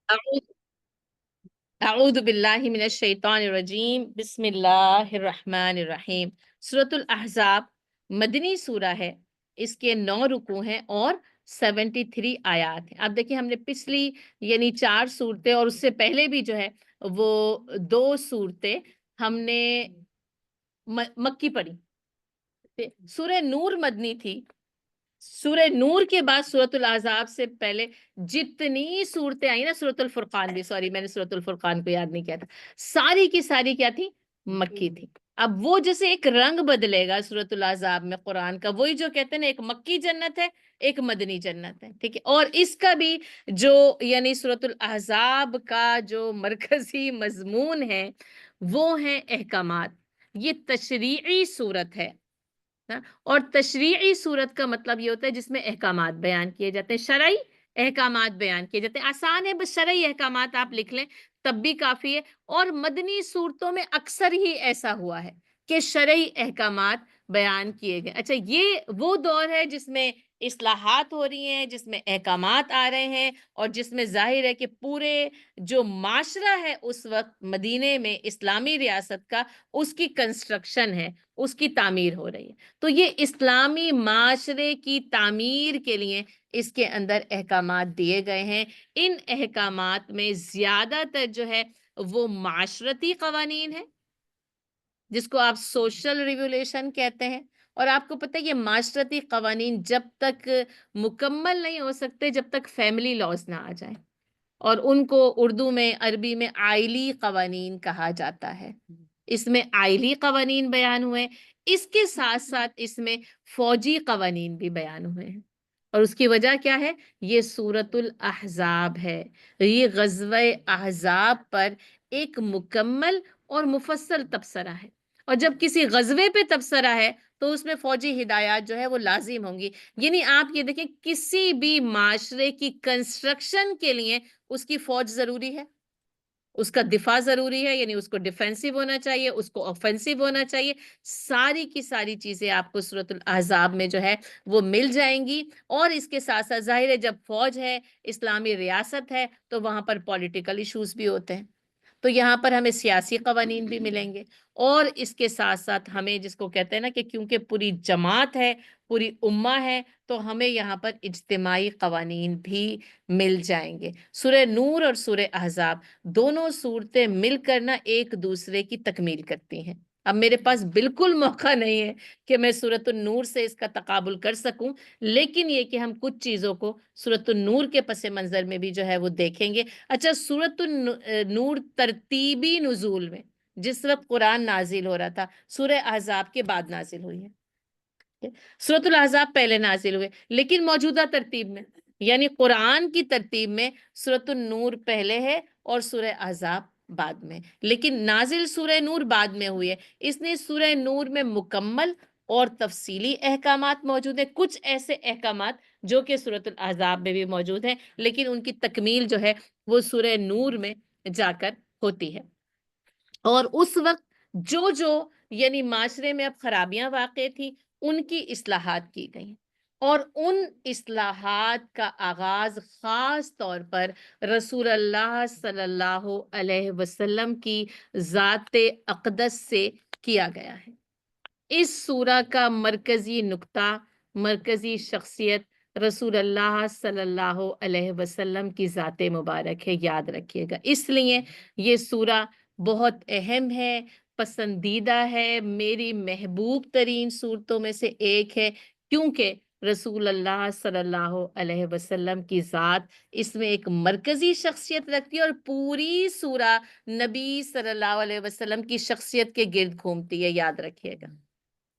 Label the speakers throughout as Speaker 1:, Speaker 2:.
Speaker 1: أعوذ أعوذ بالله من الشيطان الرجيم بسم الله الرحمن الرحیم سورۃ الاحزاب مدنی سورہ ہے. اس کے 9 رکوع ہیں اور 73 آیات ہیں. اب دیکھیں ہم نے پچھلی یعنی 4 صورتیں اور اس سے پہلے بھی جو ہے وہ 2 صورتیں ہم نے مکی پڑھی. سورہ نور مدنی تھی. سورہ نور کے بعد سورۃ الاحزاب سے پہلے جتنی صورتیں آئی نا، سورۃ الفرقان بھی، سوری میں نے سورۃ الفرقان کو یاد نہیں کیا تھا، ساری کی ساری کیا تھی؟ مکی تھی. اب وہ جیسے ایک رنگ بدلے گا سورۃ الاحزاب میں قرآن کا، وہی جو کہتے ہیں نا ایک مکی جنت ہے ایک مدنی جنت ہے، ٹھیک ہے. اور اس کا بھی جو یعنی سورۃ الاحزاب کا جو مرکزی مضمون ہے وہ ہیں احکامات. یہ تشریعی صورت ہے. اور تشریعی صورت کا مطلب یہ ہوتا ہے جس میں احکامات بیان کیے جاتے ہیں، شرعی احکامات بیان کیے جاتے ہیں. آسان ہے، بس شرعی احکامات آپ لکھ لیں تب بھی کافی ہے. اور مدنی صورتوں میں اکثر ہی ایسا ہوا ہے کہ شرعی احکامات بیان کیے گئے. اچھا، یہ وہ دور ہے جس میں اصلاحات ہو رہی ہیں، جس میں احکامات آ رہے ہیں، اور جس میں ظاہر ہے کہ پورے جو معاشرہ ہے اس وقت مدینے میں اسلامی ریاست کا، اس کی کنسٹرکشن ہے، اس کی تعمیر ہو رہی ہے. تو یہ اسلامی معاشرے کی تعمیر کے لیے اس کے اندر احکامات دیے گئے ہیں. ان احکامات میں زیادہ تر جو ہے وہ معاشرتی قوانین ہیں، جس کو آپ سوشل ریگولیشن کہتے ہیں. اور آپ کو پتہ ہے یہ معاشرتی قوانین جب تک مکمل نہیں ہو سکتے جب تک فیملی لاز نہ آ جائیں، اور ان کو اردو میں عربی میں آئلی قوانین کہا جاتا ہے. اس میں آئلی قوانین بیان ہوئے، اس کے ساتھ ساتھ اس میں فوجی قوانین بھی بیان ہوئے ہیں. اور اس کی وجہ کیا ہے؟ یہ سورۃ الاحزاب ہے. یہ غزوہ احزاب پر ایک مکمل اور مفصل تبصرہ ہے. اور جب کسی غزوے پہ تبصرہ ہے تو اس میں فوجی ہدایات جو ہے وہ لازم ہوں گی. یعنی آپ یہ دیکھیں کسی بھی معاشرے کی کنسٹرکشن کے لیے اس کی فوج ضروری ہے، اس کا دفاع ضروری ہے، یعنی اس کو ڈیفینسو ہونا چاہیے، اس کو آفینسو ہونا چاہیے. ساری کی ساری چیزیں آپ کو سورۃ الاحزاب میں جو ہے وہ مل جائیں گی. اور اس کے ساتھ ساتھ ظاہر ہے جب فوج ہے، اسلامی ریاست ہے، تو وہاں پر پولیٹیکل ایشوز بھی ہوتے ہیں. تو یہاں پر ہمیں سیاسی قوانین بھی ملیں گے. اور اس کے ساتھ ساتھ ہمیں جس کو کہتے ہیں نا کہ کیونکہ پوری جماعت ہے، پوری امہ ہے، تو ہمیں یہاں پر اجتماعی قوانین بھی مل جائیں گے. سورہ نور اور سورہ احزاب دونوں صورتیں مل کر نا ایک دوسرے کی تکمیل کرتی ہیں. اب میرے پاس بالکل موقع نہیں ہے کہ میں سورۃ النور سے اس کا تقابل کر سکوں، لیکن یہ کہ ہم کچھ چیزوں کو سورۃ النور کے پس منظر میں بھی جو ہے وہ دیکھیں گے. اچھا، سورۃ النور ترتیبی نزول میں جس وقت قرآن نازل ہو رہا تھا سورہ احزاب کے بعد نازل ہوئی ہے. سورۃ الاحزاب پہلے نازل ہوئے، لیکن موجودہ ترتیب میں یعنی قرآن کی ترتیب میں سورۃ النور پہلے ہے اور سورہ احزاب بعد میں. لیکن نازل سورہ نور بعد میں ہوئی ہے، اس نے سورہ نور میں مکمل اور تفصیلی احکامات موجود ہیں. کچھ ایسے احکامات جو کہ سورۃ الاحزاب میں بھی موجود ہیں، لیکن ان کی تکمیل جو ہے وہ سورہ نور میں جا کر ہوتی ہے. اور اس وقت جو یعنی معاشرے میں اب خرابیاں واقع تھی ان کی اصلاحات کی گئی، اور ان اصلاحات کا آغاز خاص طور پر رسول اللہ صلی اللہ علیہ وسلم کی ذات اقدس سے کیا گیا ہے. اس سورہ کا مرکزی نقطہ، مرکزی شخصیت رسول اللہ صلی اللہ علیہ وسلم کی ذات مبارک ہے، یاد رکھیے گا. اس لیے یہ سورہ بہت اہم ہے، پسندیدہ ہے، میری محبوب ترین صورتوں میں سے ایک ہے، کیونکہ رسول اللہ صلی اللہ علیہ وسلم کی ذات اس میں ایک مرکزی شخصیت رکھتی ہے، اور پوری سورہ نبی صلی اللہ علیہ وسلم کی شخصیت کے گرد گھومتی ہے، یاد رکھیے گا.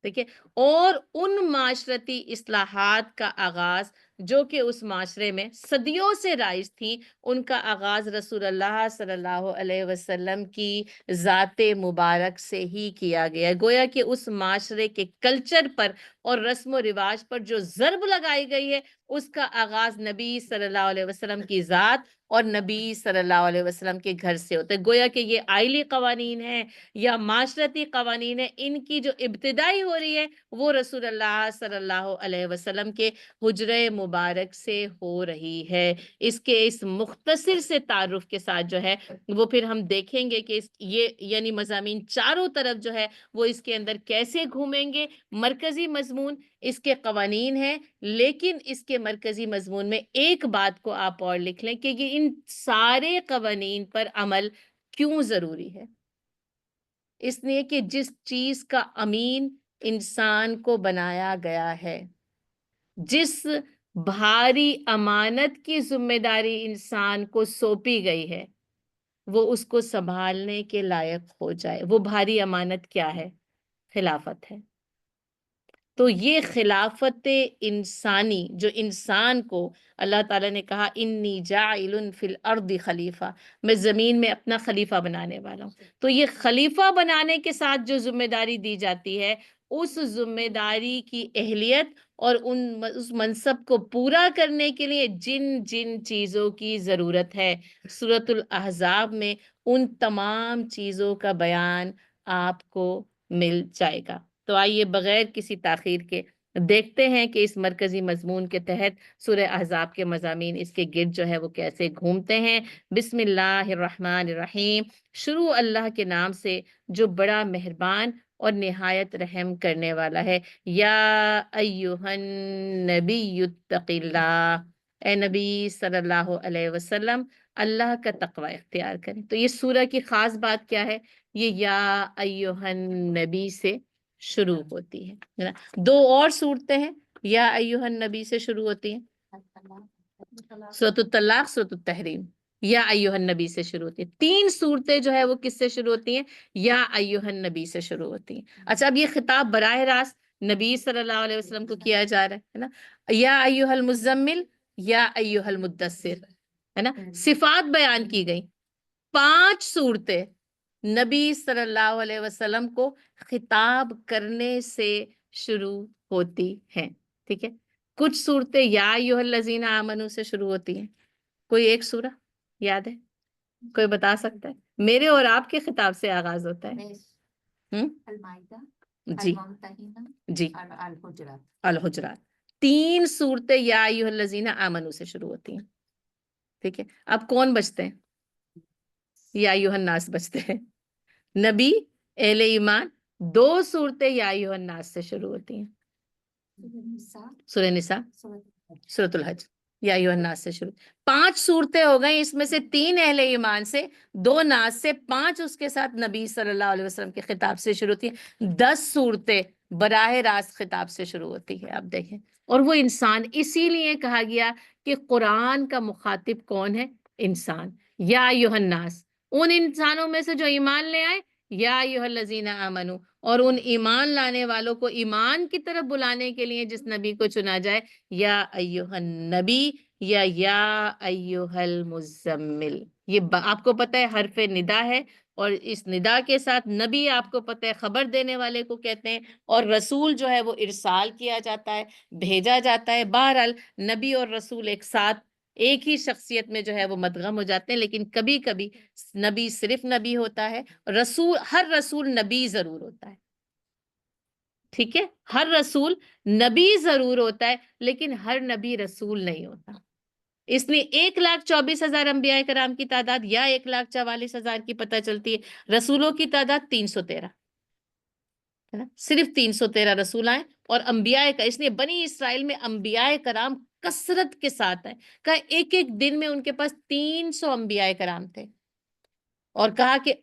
Speaker 1: دیکھیے، اور ان معاشرتی اصلاحات کا آغاز جو کہ اس معاشرے میں صدیوں سے رائج تھیں، ان کا آغاز رسول اللہ صلی اللہ علیہ وسلم کی ذات مبارک سے ہی کیا گیا. گویا کہ اس معاشرے کے کلچر پر اور رسم و رواج پر جو ضرب لگائی گئی ہے، اس کا آغاز نبی صلی اللہ علیہ وسلم کی ذات اور نبی صلی اللہ علیہ وسلم کے گھر سے ہوتا ہے. گویا کہ یہ آئلی قوانین ہیں یا معاشرتی قوانین ہیں، ان کی جو ابتدائی ہو رہی ہے وہ رسول اللہ صلی اللہ علیہ وسلم کے حجرہ مبارک سے ہو رہی ہے. اس کے اس مختصر سے تعارف کے ساتھ جو ہے وہ پھر ہم دیکھیں گے کہ یہ یعنی مضامین چاروں طرف جو ہے وہ اس کے اندر کیسے گھومیں گے. مرکزی مضمون اس کے قوانین ہیں، لیکن اس کے مرکزی مضمون میں ایک بات کو آپ اور لکھ لیں کہ یہ ان سارے قوانین پر عمل کیوں ضروری ہے. اس لیے کہ جس چیز کا امین انسان کو بنایا گیا ہے، جس بھاری امانت کی ذمہ داری انسان کو سونپی گئی ہے، وہ اس کو سنبھالنے کے لائق ہو جائے. وہ بھاری امانت کیا ہے؟ خلافت ہے. تو یہ خلافت انسانی جو انسان کو اللہ تعالیٰ نے کہا انی جاعل فی الارض خلیفہ، میں زمین میں اپنا خلیفہ بنانے والا ہوں. تو یہ خلیفہ بنانے کے ساتھ جو ذمہ داری دی جاتی ہے، اس ذمہ داری کی اہلیت اور اس منصب کو پورا کرنے کے لیے جن جن چیزوں کی ضرورت ہے، سورۃ الاحزاب میں ان تمام چیزوں کا بیان آپ کو مل جائے گا. تو آئیے بغیر کسی تاخیر کے دیکھتے ہیں کہ اس مرکزی مضمون کے تحت سورہ احزاب کے مضامین اس کے گرد جو ہے وہ کیسے گھومتے ہیں. بسم اللہ الرحمن الرحیم. شروع اللہ کے نام سے جو بڑا مہربان اور نہایت رحم کرنے والا ہے. یا ایہا النبی اتق اللہ، اے نبی صلی اللہ علیہ وسلم اللہ کا تقوی اختیار کریں. تو یہ سورہ کی خاص بات کیا ہے؟ یہ یا ایہا النبی سے شروع ہوتی ہے. دو اور صورتیں ہیں یا ایہا النبی سے شروع ہوتی ہیں، سورۃ الطلاق، سورۃ التحریم. یا ایہا النبی سے شروع ہوتی ہیں. تین صورتیں جو ہے وہ کس سے شروع ہوتی ہیں؟ یا ایہا النبی سے شروع ہوتی ہیں. اچھا، اب یہ خطاب براہ راست نبی صلی اللہ علیہ وسلم کو کیا جا رہا ہے نا. یا ایہا المزمل، یا ایہا المدثر، ہے نا. صفات بیان کی گئی. 5 صورتیں نبی صلی اللہ علیہ وسلم کو خطاب کرنے سے شروع ہوتی ہیں. ٹھیک ہے. کچھ صورتیں یا ایھا الذین آمنوا سے شروع ہوتی ہیں. کوئی ایک سورہ یاد ہے؟ کوئی بتا سکتا ہے؟ میرے اور آپ کے خطاب سے آغاز ہوتا ہے. جی جی، الحجرات. 3 صورتیں یا ایھا الذین آمنوا سے شروع ہوتی ہیں. ٹھیک ہے. اب کون بچتے ہیں؟ یا ایھا الناس بچتے ہیں. نبی، اہل ایمان. 2 صورتیں یا ایھا الناس سے شروع ہوتی ہیں. سورہ نساء، سورۃ الحج. یا ایھا الناس سے شروع. 5 صورتیں ہو گئیں، اس میں سے 3 اہل ایمان سے، 2 ناس سے، 5 اس کے ساتھ نبی صلی اللہ علیہ وسلم کے خطاب سے شروع ہوتی ہیں. 10 صورتیں براہ راست خطاب سے شروع ہوتی ہے. آپ دیکھیں، اور وہ انسان، اسی لیے کہا گیا کہ قرآن کا مخاطب کون ہے؟ انسان. یا ایھا الناس، ان انسانوں میں سے جو ایمان لے آئے. یا ایھا الذین آمنوا، اور ان ایمان لانے والوں کو ایمان کی طرف بلانے کے لیے جس نبی کو چنا جائے. یا ایھا النبی، یا ایھا المزمل. یہ آپ کو پتہ ہے حرف ندا ہے، اور اس ندا کے ساتھ نبی آپ کو پتہ ہے خبر دینے والے کو کہتے ہیں، اور رسول جو ہے وہ ارسال کیا جاتا ہے، بھیجا جاتا ہے. بہرحال نبی اور رسول ایک ساتھ ایک ہی شخصیت میں جو ہے وہ مدغم ہو جاتے ہیں. لیکن کبھی کبھی نبی صرف نبی ہوتا ہے، ہر رسول نبی ضرور ہوتا ہے. ٹھیک ہے. ہر رسول نبی ضرور ہوتا ہے، لیکن ہر نبی رسول نہیں ہوتا. اس لیے 1,24,000 انبیاء کرام کی تعداد یا 1,44,000 کی پتہ چلتی ہے. رسولوں کی تعداد 313 ہے نا. صرف 313 رسول آئے، اور انبیاء کا، اس لیے بنی اسرائیل میں انبیاء کرام کثرت کے ساتھ ہیں. کہا ایک ایک دن میں ان کے پاس 300 انبیاء کرام تھے. اور کہا کہ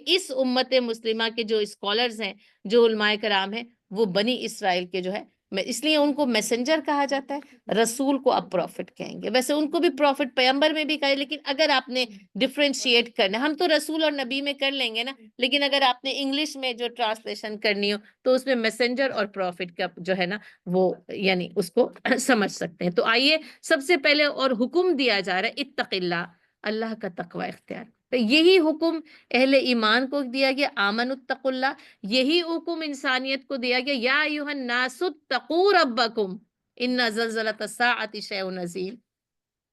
Speaker 1: اس امت مسلمہ کے جو اسکالرز ہیں، جو علماء کرام ہیں، وہ بنی اسرائیل کے جو ہے، اس لیے ان کو میسنجر کہا جاتا ہے. رسول کو اب پروفٹ کہیں گے. ویسے ان کو بھی پروفٹ پیغمبر میں بھی کہے، لیکن اگر آپ نے ڈفرینشیٹ کرنا، ہم تو رسول اور نبی میں کر لیں گے نا، لیکن اگر آپ نے انگلش میں جو ٹرانسلیشن کرنی ہو تو اس میں میسنجر اور پروفٹ کا جو ہے نا وہ یعنی اس کو سمجھ سکتے ہیں. تو آئیے سب سے پہلے اور حکم دیا جا رہا ہے اتق اللہ، اللہ کا تقوی اختیار. تو یہی حکم اہل ایمان کو دیا گیا، آمن اتقوا اللہ. یہی حکم انسانیت کو دیا گیا، یا ایھا الناس اتقوا ربکم ان زلزلۃ الساعۃ شیء عظیم.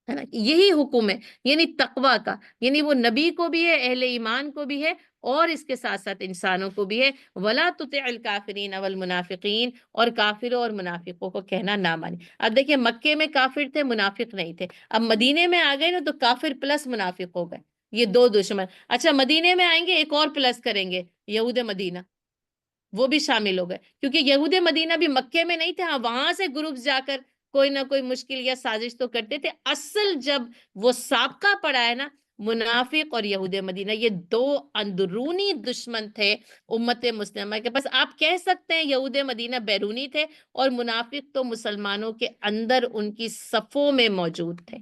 Speaker 1: ہے نا، یہی حکم ہے، یعنی تقوی کا، یعنی وہ نبی کو بھی ہے، اہل ایمان کو بھی ہے، اور اس کے ساتھ ساتھ انسانوں کو بھی ہے۔ وَلَا تُطِعِ الْكَافِرِينَ وَالْمُنَافِقِينَ، اور کافروں اور منافقوں کو کہنا نہ مانی۔ اب دیکھیں مکے میں کافر تھے، منافق نہیں تھے، اب مدینے میں آ گئے نا تو کافر پلس منافق ہو گئے، یہ دو دشمن۔ اچھا مدینے میں آئیں گے ایک اور پلس کریں گے، یہود مدینہ، وہ بھی شامل ہو گئے، کیونکہ یہود مدینہ بھی مکے میں نہیں تھے، ہاں وہاں سے گروپ جا کر کوئی نہ کوئی مشکل یا سازش تو کرتے تھے۔ اصل جب وہ سابقہ پڑا ہے نا، منافق اور یہود مدینہ یہ دو اندرونی دشمن تھے امت مسلمہ کے پاس۔ آپ کہہ سکتے ہیں یہود مدینہ بیرونی تھے، اور منافق تو مسلمانوں کے اندر ان کی صفوں میں موجود تھے،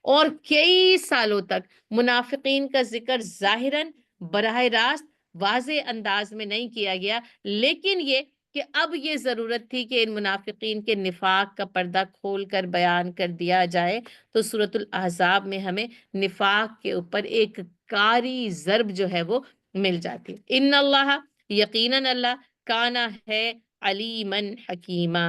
Speaker 1: اور کئی سالوں تک منافقین کا ذکر ظاہراً براہ راست واضح انداز میں نہیں کیا گیا، لیکن یہ کہ اب یہ ضرورت تھی کہ ان منافقین کے نفاق کا پردہ کھول کر بیان کر دیا جائے، تو سورۃ الاحزاب میں ہمیں نفاق کے اوپر ایک کاری ضرب جو ہے وہ مل جاتی۔ ان اللہ، یقیناً اللہ، کانا ہے علیمن حکیمہ،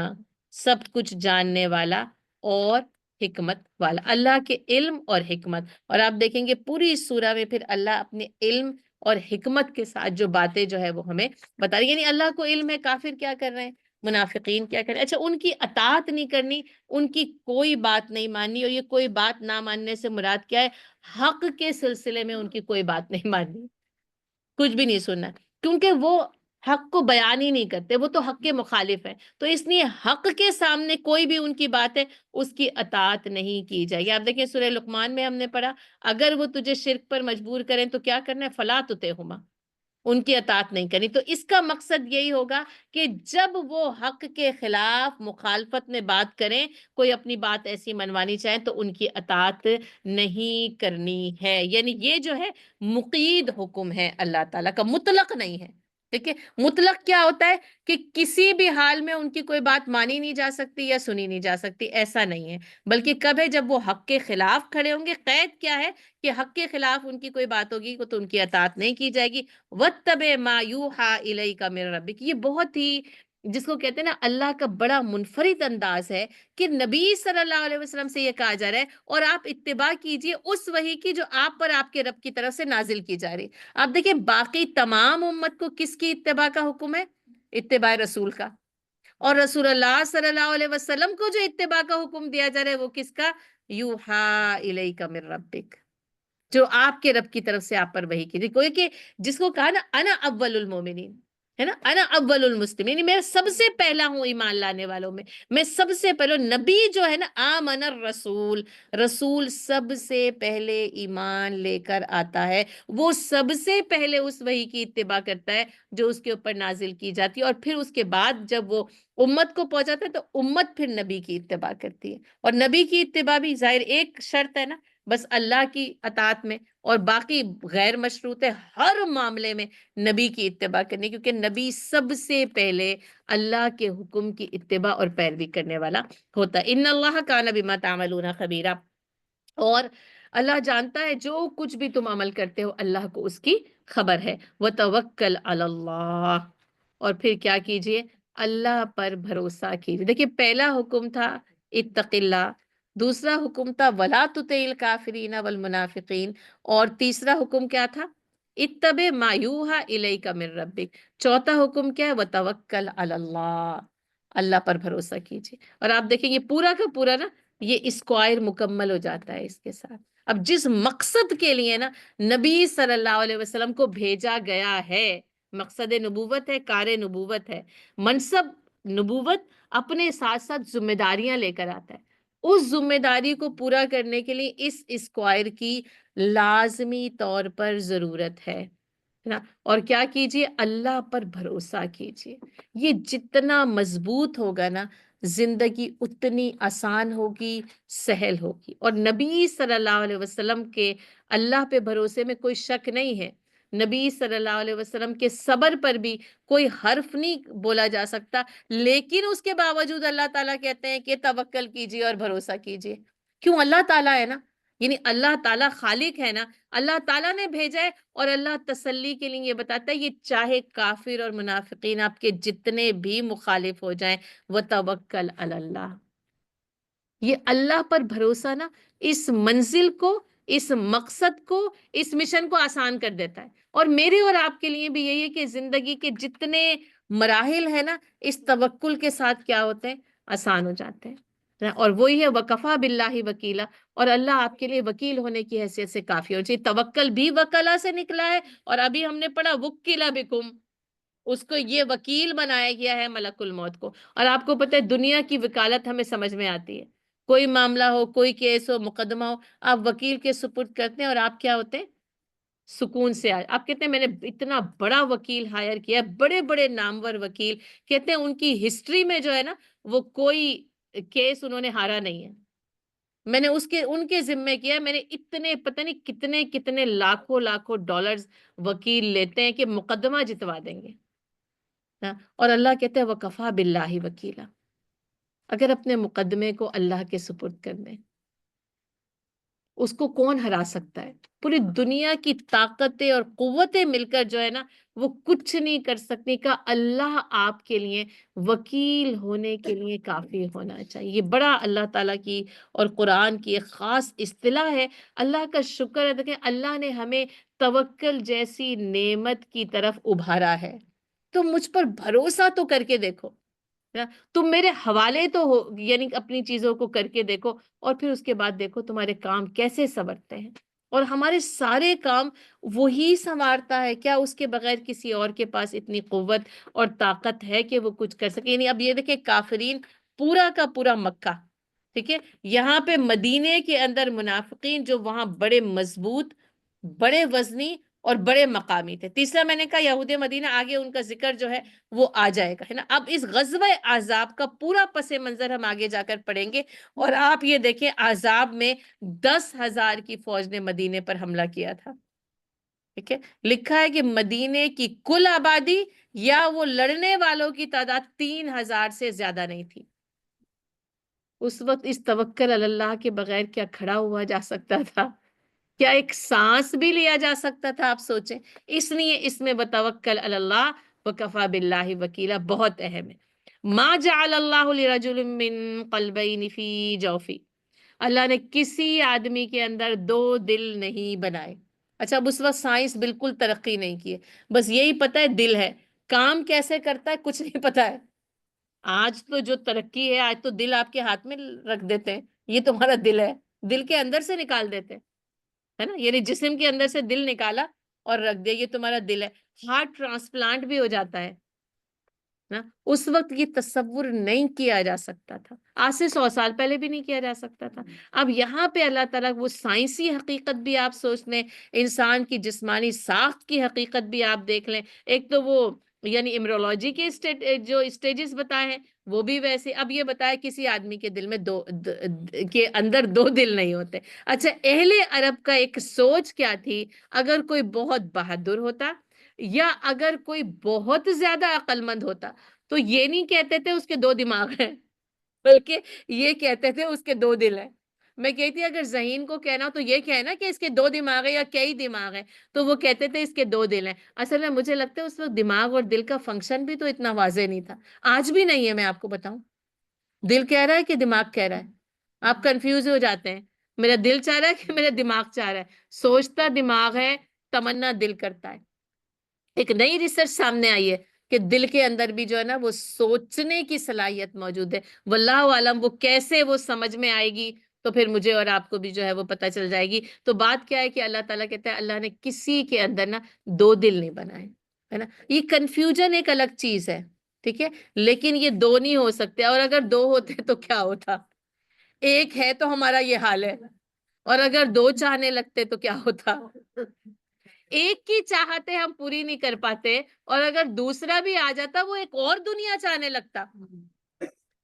Speaker 1: سب کچھ جاننے والا اور حکمت والا۔ اللہ کے علم اور حکمت، اور آپ دیکھیں گے پوری سورہ میں پھر اللہ اپنے علم اور حکمت کے ساتھ جو باتیں جو ہے وہ ہمیں بتا رہی، یعنی اللہ کو علم ہے کافر کیا کر رہے ہیں، منافقین کیا کر رہے ہیں۔ اچھا ان کی اطاعت نہیں کرنی، ان کی کوئی بات نہیں ماننی، اور یہ کوئی بات نہ ماننے سے مراد کیا ہے، حق کے سلسلے میں ان کی کوئی بات نہیں ماننی، کچھ بھی نہیں سننا، کیونکہ وہ حق کو بیان ہی نہیں کرتے، وہ تو حق کے مخالف ہے، تو اس لیے حق کے سامنے کوئی بھی ان کی بات ہے اس کی اطاعت نہیں کی جائے گی۔ آپ دیکھیں سورہ لقمان میں ہم نے پڑھا، اگر وہ تجھے شرک پر مجبور کریں تو کیا کرنا ہے، فلا تطعہما، ان کی اطاعت نہیں کرنی۔ تو اس کا مقصد یہی ہوگا کہ جب وہ حق کے خلاف مخالفت میں بات کریں، کوئی اپنی بات ایسی منوانی چاہیں تو ان کی اطاعت نہیں کرنی ہے، یعنی یہ جو ہے مقید حکم ہے اللہ تعالیٰ کا، مطلق نہیں ہے۔ ٹھیک ہے، مطلق کیا ہوتا ہے کہ کسی بھی حال میں ان کی کوئی بات مانی نہیں جا سکتی یا سنی نہیں جا سکتی، ایسا نہیں ہے، بلکہ کب ہے، جب وہ حق کے خلاف کھڑے ہوں گے۔ قید کیا ہے کہ حق کے خلاف ان کی کوئی بات ہوگی تو ان کی اطاعت نہیں کی جائے گی۔ وَاتَّبِعْ مَا يُوحَىٰ إِلَيْكَ مِن رَبِّكَ، یہ بہت ہی جس کو کہتے ہیں نا اللہ کا بڑا منفرد انداز ہے کہ نبی صلی اللہ علیہ وسلم سے یہ کہا جا رہا ہے اور آپ اتباع کیجئے اس وحی کی جو آپ پر آپ کے رب کی طرف سے نازل کی جا رہی۔ آپ دیکھیں باقی تمام امت کو کس کی اتباع کا حکم ہے، اتباع رسول کا، اور رسول اللہ صلی اللہ علیہ وسلم کو جو اتباع کا حکم دیا جا رہا ہے وہ کس کا، یوحیٰ الیک من ربک، جو آپ کے رب کی طرف سے آپ پر وحی کی تھی، کوئی کہ جس کو کہا نا انا اول المومنین، ہے نا، انا اول المسلمین، میں سب سے پہلا ہوں ایمان لانے والوں میں سب سے پہلے نبی جو ہے نا، آمن الرسول، رسول سب سے پہلے ایمان لے کر آتا ہے، وہ سب سے پہلے اس وحی کی اتباع کرتا ہے جو اس کے اوپر نازل کی جاتی ہے، اور پھر اس کے بعد جب وہ امت کو پہنچاتا ہے تو امت پھر نبی کی اتباع کرتی ہے، اور نبی کی اتباع بھی ظاہر ایک شرط ہے نا، بس اللہ کی اطاعت میں، اور باقی غیر مشروط ہے ہر معاملے میں نبی کی اتباع کرنی، کیونکہ نبی سب سے پہلے اللہ کے حکم کی اتباع اور پیروی کرنے والا ہوتا ہے۔ ان اللہ کان بما تعملون خبیرا، اور اللہ جانتا ہے جو کچھ بھی تم عمل کرتے ہو، اللہ کو اس کی خبر ہے۔ وتوکل علی اللہ، اور پھر کیا کیجئے، اللہ پر بھروسہ کیجئے۔ دیکھیے پہلا حکم تھا اتق اللہ، دوسرا حکم تھا ولا تطع الکافرین والمنافقین، اور تیسرا حکم کیا تھا، اتبع ما یوحی الیک من ربک، چوتھا حکم کیا ہے، وتوکل علی اللہ، اللہ پر بھروسہ کیجیے۔ اور آپ دیکھیں یہ پورا کا پورا نا یہ اسکوائر مکمل ہو جاتا ہے اس کے ساتھ۔ اب جس مقصد کے لیے نا نبی صلی اللہ علیہ وسلم کو بھیجا گیا ہے، مقصد نبوت ہے، کار نبوت ہے، منصب نبوت اپنے ساتھ ساتھ ذمہ داریاں لے کر آتا ہے، اس ذمہ داری کو پورا کرنے کے لیے اس اسکوائر کی لازمی طور پر ضرورت ہے نا، اور کیا کیجئے، اللہ پر بھروسہ کیجئے۔ یہ جتنا مضبوط ہوگا نا زندگی اتنی آسان ہوگی، سہل ہوگی، اور نبی صلی اللہ علیہ وسلم کے اللہ پہ بھروسے میں کوئی شک نہیں ہے، نبی صلی اللہ علیہ وسلم کے صبر پر بھی کوئی حرف نہیں بولا جا سکتا، لیکن اس کے باوجود اللہ تعالیٰ کہتے ہیں کہ توکل کیجئے اور بھروسہ کیجئے۔ کیوں، اللہ تعالیٰ ہے نا، یعنی اللہ تعالیٰ خالق ہے نا، اللہ تعالیٰ نے بھیجا ہے، اور اللہ تسلی کے لیے یہ بتاتا ہے، یہ چاہے کافر اور منافقین آپ کے جتنے بھی مخالف ہو جائیں، وتوکل علی اللہ، یہ اللہ پر بھروسہ نا اس منزل کو، اس مقصد کو، اس مشن کو آسان کر دیتا ہے. اور میرے اور آپ کے لیے بھی یہی ہے کہ زندگی کے جتنے مراحل ہیں نا، اس توکل کے ساتھ کیا ہوتے ہیں؟ آسان ہو جاتے ہیں. اور وہی ہے وکفا باللہ وکیلا، اور اللہ آپ کے لیے وکیل ہونے کی حیثیت سے کافی ہو چاہیے. توکل بھی وکلا سے نکلا ہے، اور ابھی ہم نے پڑھا وکیلا بکم، اس کو یہ وکیل بنایا گیا ہے ملک الموت کو. اور آپ کو پتہ ہے دنیا کی وکالت ہمیں سمجھ میں آتی ہے، کوئی معاملہ ہو، کوئی کیس ہو، مقدمہ ہو، آپ وکیل کے سپرد کرتے ہیں اور آپ کیا ہوتے ہیں؟ سکون سے آپ کہتے ہیں میں نے اتنا بڑا وکیل ہائر کیا، بڑے بڑے نامور وکیل، کہتے ہیں ان کی ہسٹری میں جو ہے نا وہ کوئی کیس انہوں نے ہارا نہیں ہے. میں نے ان کے ذمے کیا، میں نے اتنے پتہ نہیں کتنے کتنے لاکھوں لاکھوں ڈالرز وکیل لیتے ہیں کہ مقدمہ جتوا دیں گے. اور اللہ کہتے ہیں وکفا باللہ وکیلا. اگر اپنے مقدمے کو اللہ کے سپرد کر دیں، اس کو کون ہرا سکتا ہے؟ پوری دنیا کی طاقتیں اور قوتیں مل کر جو ہے نا وہ کچھ نہیں کر سکتی. کا اللہ آپ کے لیے وکیل ہونے کے لیے کافی ہونا چاہیے. یہ بڑا اللہ تعالیٰ کی اور قرآن کی ایک خاص اصطلاح ہے. اللہ کا شکر ہے دیکھیں اللہ نے ہمیں توکل جیسی نعمت کی طرف ابھارا ہے. تو مجھ پر بھروسہ تو کر کے دیکھو، تم میرے حوالے تو ہو، یعنی اپنی چیزوں کو کر کے دیکھو، اور پھر اس کے بعد دیکھو تمہارے کام کیسے سنورتے ہیں. اور ہمارے سارے کام وہی سنوارتا ہے. کیا اس کے بغیر کسی اور کے پاس اتنی قوت اور طاقت ہے کہ وہ کچھ کر سکے؟ یعنی اب یہ دیکھیں کافرین پورا کا پورا مکہ، ٹھیک ہے، یہاں پہ مدینے کے اندر منافقین جو وہاں بڑے مضبوط، بڑے وزنی اور بڑے مقامی تھے. تیسرا میں نے کہا یہود مدینہ، آگے ان کا ذکر جو ہے وہ آ جائے گا، ہے نا. اب اس غزوہ احزاب کا پورا پس منظر ہم آگے جا کر پڑھیں گے. اور آپ یہ دیکھیں احزاب میں 10,000 کی فوج نے مدینے پر حملہ کیا تھا. ٹھیک ہے، لکھا ہے کہ مدینے کی کل آبادی یا وہ لڑنے والوں کی تعداد 3,000 سے زیادہ نہیں تھی. اس وقت اس توکل اللہ کے بغیر کیا کھڑا ہوا جا سکتا تھا؟ کیا ایک سانس بھی لیا جا سکتا تھا؟ آپ سوچیں. اس لیے اس میں وتوکل علی اللہ وکفا باللہ وکیلا بہت اہم ہے. ما جعل اللہ لرجل من قلبین فی جوفی، اللہ نے کسی آدمی کے اندر 2 دل نہیں بنائے. اچھا اب اس وقت سائنس بالکل ترقی نہیں کی ہے، بس یہی پتہ ہے دل ہے، کام کیسے کرتا ہے کچھ نہیں پتا ہے. آج تو جو ترقی ہے، آج تو دل آپ کے ہاتھ میں رکھ دیتے ہیں، یہ تمہارا دل ہے، دل کے اندر سے نکال دیتے ہیں، ہے نا. یعنی جسم کے اندر سے دل نکالا اور رکھ دیا، یہ تمہارا دل ہے. ہارٹ ٹرانسپلانٹ بھی ہو جاتا ہے نا. اس وقت یہ تصور نہیں کیا جا سکتا تھا، آج سے 100 سال پہلے بھی نہیں کیا جا سکتا تھا. اب یہاں پہ اللہ تعالیٰ وہ سائنسی حقیقت بھی آپ سوچ لیں، انسان کی جسمانی ساخت کی حقیقت بھی آپ دیکھ لیں. ایک تو وہ یعنی امرولوجی کے جو اسٹیجز بتائے ہیں وہ بھی ویسے. اب یہ بتایا کسی آدمی کے دل میں کے اندر 2 دل نہیں ہوتے. اچھا اہل عرب کا ایک سوچ کیا تھی؟ اگر کوئی بہت بہادر ہوتا یا اگر کوئی بہت زیادہ عقل مند ہوتا تو یہ نہیں کہتے تھے اس کے 2 دماغ ہیں، بلکہ یہ کہتے تھے اس کے 2 دل ہیں. میں کہتی اگر ذہین کو کہنا ہو تو یہ کہنا کہ اس کے 2 دماغ ہیں یا کئی دماغ ہیں، تو وہ کہتے تھے اس کے 2 دل ہیں. اصل میں مجھے لگتا ہے اس وقت دماغ اور دل کا فنکشن بھی تو اتنا واضح نہیں تھا، آج بھی نہیں ہے. میں آپ کو بتاؤں دل کہہ رہا ہے کہ دماغ کہہ رہا ہے، آپ کنفیوز ہو جاتے ہیں. میرا دل چاہ رہا ہے کہ میرا دماغ چاہ رہا ہے. سوچتا دماغ ہے، تمنا دل کرتا ہے. ایک نئی ریسرچ سامنے آئی ہے کہ دل کے اندر بھی جو ہے نا وہ سوچنے کی صلاحیت موجود ہے. واللہ عالم وہ کیسے وہ سمجھ میں آئے گی تو پھر مجھے اور آپ کو بھی جو ہے وہ پتہ چل جائے گی. تو بات کیا ہے کہ اللہ تعالیٰ کہتا ہے اللہ نے کسی کے اندر نا 2 دل نہیں بنائے، ہے نا. یہ کنفیوژن ایک الگ چیز ہے، ٹھیک ہے، لیکن یہ 2 نہیں ہو سکتے. اور اگر 2 ہوتے تو کیا ہوتا؟ ایک ہے تو ہمارا یہ حال ہے، اور اگر 2 چاہنے لگتے تو کیا ہوتا؟ ایک کی چاہتے ہم پوری نہیں کر پاتے، اور اگر دوسرا بھی آ جاتا وہ ایک اور دنیا چاہنے لگتا،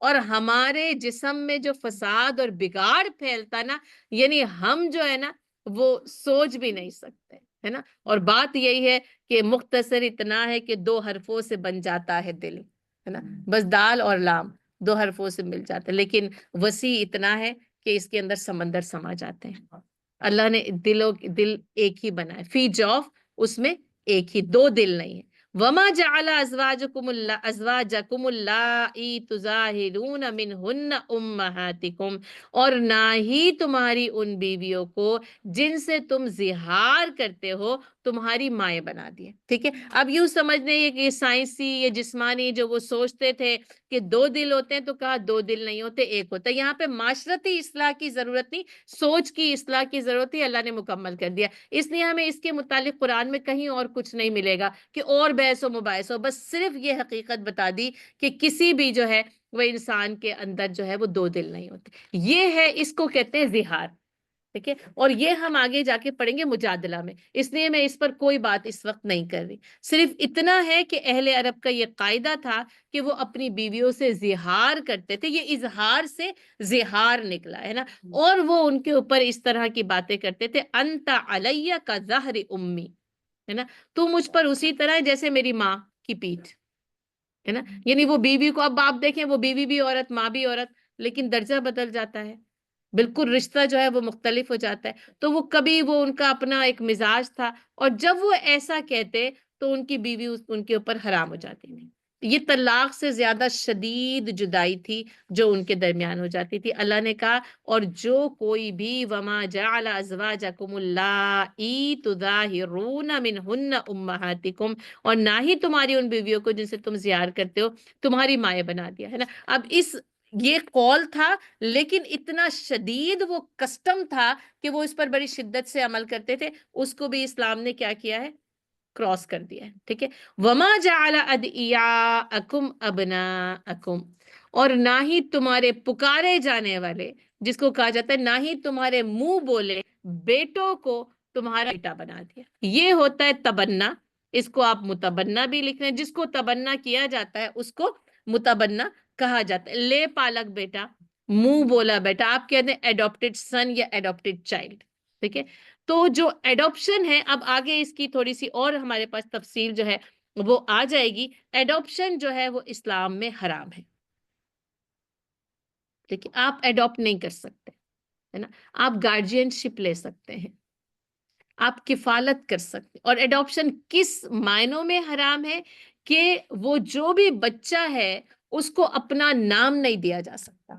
Speaker 1: اور ہمارے جسم میں جو فساد اور بگاڑ پھیلتا نا، یعنی ہم جو ہے نا وہ سوچ بھی نہیں سکتے، ہے نا. اور بات یہی ہے کہ مختصر اتنا ہے کہ 2 حرفوں سے بن جاتا ہے دل، ہے نا. بس دال اور لام 2 حرفوں سے مل جاتا ہے، لیکن وسیع اتنا ہے کہ اس کے اندر سمندر سما جاتے ہیں. اللہ نے دل ایک ہی بنائے، فی جوف، اس میں ایک ہی، 2 دل نہیں ہے. وما جعل ازواجکم اللائی تظاہرون منہن امہاتکم، اور نہ ہی تمہاری ان بیویوں کو جن سے تم زہار کرتے ہو تمہاری مائیں بنا دیے. ٹھیک ہے، اب یوں سمجھ لیں کہ سائنسی یا جسمانی جو وہ سوچتے تھے کہ دو دل ہوتے ہیں، تو کہا دو دل نہیں ہوتے، ایک ہوتا ہے. یہاں پہ معاشرتی اصلاح کی ضرورت نہیں، سوچ کی اصلاح کی ضرورت ہے، اللہ نے مکمل کر دیا. اس لیے ہمیں اس کے متعلق قرآن میں کہیں اور کچھ نہیں ملے گا کہ اور بحث و مباحث ہو، بس صرف یہ حقیقت بتا دی کہ کسی بھی جو ہے وہ انسان کے اندر جو ہے وہ دو دل نہیں ہوتے. یہ ہے، اس کو کہتے ہیں زہار. ٹھیک ہے، اور یہ ہم آگے جا کے پڑھیں گے مجادلہ میں، اس لیے میں اس پر کوئی بات اس وقت نہیں کر رہی. صرف اتنا ہے کہ اہل عرب کا یہ قاعدہ تھا کہ وہ اپنی بیویوں سے زہار کرتے تھے. یہ اظہار سے زہار نکلا ہے نا، اور وہ ان کے اوپر اس طرح کی باتیں کرتے تھے، انت علیہ کا ظہر امی، ہے نا، تو مجھ پر اسی طرح ہے جیسے میری ماں کی پیٹھ، ہے نا. یعنی وہ بیوی کو، اب آپ دیکھیں وہ بیوی بھی عورت، ماں بھی عورت، لیکن درجہ بدل جاتا ہے، بالکل رشتہ جو ہے وہ مختلف ہو جاتا ہے. تو وہ کبھی وہ ان کا اپنا ایک مزاج تھا، اور جب وہ ایسا کہتے تو ان کی بیوی ان کے اوپر حرام ہو جاتی تھی. یہ طلاق سے زیادہ شدید جدائی تھی جو ان کے درمیان ہو جاتی تھی. اللہ نے کہا اور جو کوئی بھی وما جعل ازواجکم اللائی تظاہرون منہن امہاتکم، اور نہ ہی تمہاری ان بیویوں کو جن سے تم زیار کرتے ہو تمہاری مائیں بنا دیا، ہے نا. اب یہ قول تھا، لیکن اتنا شدید وہ کسٹم تھا کہ وہ اس پر بڑی شدت سے عمل کرتے تھے. اس کو بھی اسلام نے کیا کیا ہے؟ کراس کر دیا ہے. ٹھیک ہے، وما جعل ادعیاءکم ابناءکم، اور نہ ہی تمہارے پکارے جانے والے، جس کو کہا جاتا ہے نہ ہی تمہارے منہ بولے بیٹوں کو تمہارا بیٹا بنا دیا. یہ ہوتا ہے تبنا. اس کو آپ متبنا بھی لکھ رہے ہیں، جس کو تبنا کیا جاتا ہے اس کو متبنا کہا جاتا ہے. لے پالک بیٹا، منہ بولا بیٹا، آپ کہتے ہیں ایڈاپٹڈ سن یا ایڈاپٹڈ چائلڈ. ٹھیک ہے، تو جو ایڈاپشن ہے، اب آگے اس کی تھوڑی سی اور ہمارے پاس تفصیل جو ہے وہ آ جائے گی. ایڈاپشن جو ہے وہ اسلام میں حرام ہے. ٹھیک ہے، آپ ایڈاپٹ نہیں کر سکتے، ہے نا. آپ گارجین شپ لے سکتے ہیں، آپ کفالت کر سکتے. اور ایڈاپشن کس معنوں میں حرام ہے؟ کہ وہ جو بھی بچہ ہے اس کو اپنا نام نہیں دیا جا سکتا،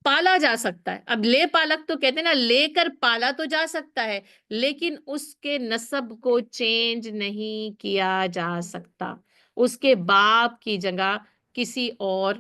Speaker 1: پالا جا سکتا ہے. اب لے پالک تو کہتے ہیں نا، لے کر پالا تو جا سکتا ہے، لیکن اس کے نسب کو چینج نہیں کیا جا سکتا. اس کے باپ کی جگہ کسی اور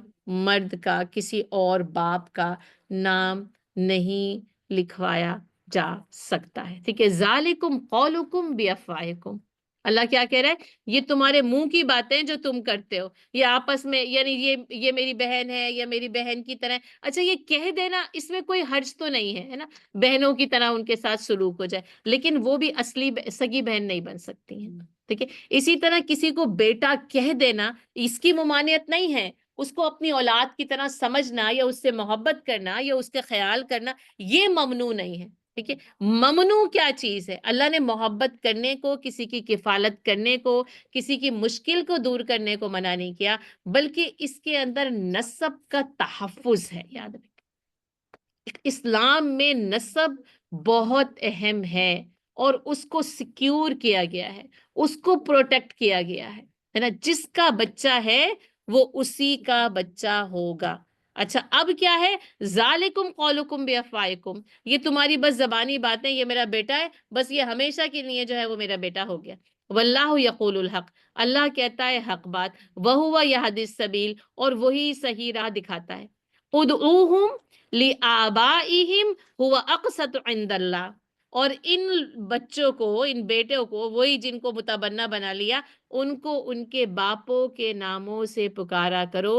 Speaker 1: مرد کا، کسی اور باپ کا نام نہیں لکھوایا جا سکتا ہے. ٹھیک ہے، ذالکم قولکم بافواہکم. اللہ کیا کہہ رہا ہے؟ یہ تمہارے منہ کی باتیں جو تم کرتے ہو، یہ آپس میں، یعنی یہ میری بہن ہے یا میری بہن کی طرح. اچھا، یہ کہہ دینا اس میں کوئی حرج تو نہیں ہے نا، بہنوں کی طرح ان کے ساتھ سلوک ہو جائے، لیکن وہ بھی اصلی سگی بہن نہیں بن سکتی ہیں. ٹھیک ہے، اسی طرح کسی کو بیٹا کہہ دینا اس کی ممانعت نہیں ہے. اس کو اپنی اولاد کی طرح سمجھنا یا اس سے محبت کرنا یا اس کے خیال کرنا، یہ ممنوع نہیں ہے. ٹھیک ہے، ممنوع کیا چیز ہے؟ اللہ نے محبت کرنے کو، کسی کی کفالت کرنے کو، کسی کی مشکل کو دور کرنے کو منع نہیں کیا، بلکہ اس کے اندر نسب کا تحفظ ہے. یاد رکھیں، اسلام میں نسب بہت اہم ہے، اور اس کو سیکیور کیا گیا ہے، اس کو پروٹیکٹ کیا گیا ہے نا. جس کا بچہ ہے وہ اسی کا بچہ ہوگا. اچھا، اب کیا ہے؟ ذالکم قولکم بافواہکم، یہ تمہاری بس زبانی باتیں، یہ میرا بیٹا ہے، بس یہ ہمیشہ کے لیے جو ہے وہ میرا بیٹا ہو گیا. واللہ یقول الحق، اللہ کہتا ہے حق بات. وہو یہدی السبیل، اور وہی صحیح راہ دکھاتا ہے. ادعوہم لآبائہم هو اقسط عند اللہ، اور ان بچوں کو، ان بیٹوں کو، وہی جن کو متبنہ بنا لیا، ان کو ان کے باپوں کے ناموں سے پکارا کرو.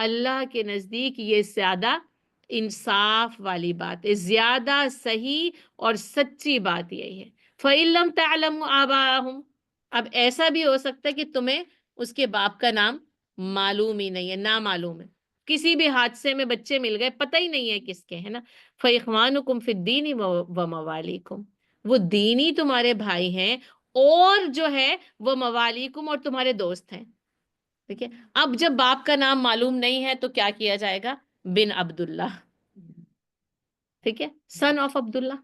Speaker 1: اللہ کے نزدیک یہ زیادہ انصاف والی بات ہے، زیادہ صحیح اور سچی بات یہی ہے. فَإِن لَمْ تَعْلَمُوا آبَاءَهُمْ، اب ایسا بھی ہو سکتا ہے کہ تمہیں اس کے باپ کا نام معلوم ہی نہیں ہے، نامعلوم ہے، کسی بھی حادثے میں بچے مل گئے، پتہ ہی نہیں ہے کس کے، ہے نا. فَإِخْوَانُكُمْ فِي الدِّينِ وَمَوَالِيكُمْ، وہ دینی تمہارے بھائی ہیں، اور جو ہے وہ موالیکم، اور تمہارے دوست ہیں. ٹھیک ہے، اب جب باپ کا نام معلوم نہیں ہے تو کیا کیا جائے گا؟ بن عبداللہ. ٹھیک ہے، سن آف عبداللہ،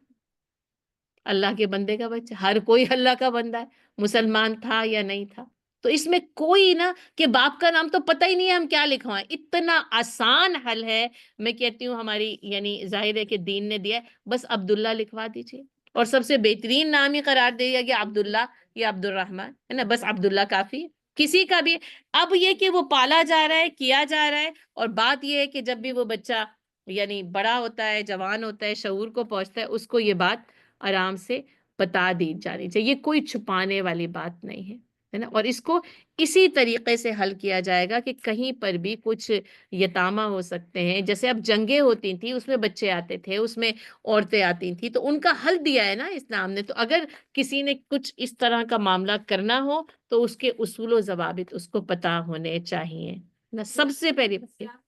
Speaker 1: اللہ کے بندے کا بچہ. ہر کوئی اللہ کا بندہ ہے، مسلمان تھا یا نہیں تھا. تو اس میں کوئی نا کہ باپ کا نام تو پتہ ہی نہیں ہے ہم کیا لکھوائیں، اتنا آسان حل ہے. میں کہتی ہوں ہماری یعنی ظاہر ہے کہ دین نے دیا ہے، بس عبداللہ لکھوا دیجیے اور سب سے بہترین نام ہی قرار دے دیا کہ عبداللہ یا عبد الرحمن ہے نا، بس عبداللہ کافی ہے کسی کا بھی. اب یہ کہ وہ پالا جا رہا ہے، کیا جا رہا ہے، اور بات یہ ہے کہ جب بھی وہ بچہ یعنی بڑا ہوتا ہے، جوان ہوتا ہے، شعور کو پہنچتا ہے، اس کو یہ بات آرام سے بتا دی جانی چاہیے. یہ کوئی چھپانے والی بات نہیں ہے نا. اور اس کو اسی طریقے سے حل کیا جائے گا کہ کہیں پر بھی کچھ یتامہ ہو سکتے ہیں، جیسے اب جنگیں ہوتی تھیں اس میں بچے آتے تھے، اس میں عورتیں آتی تھیں، تو ان کا حل دیا ہے نا اسلام نے. تو اگر کسی نے کچھ اس طرح کا معاملہ کرنا ہو تو اس کے اصول و ضوابط اس کو پتہ ہونے چاہیے نا. سب سے پہلی بات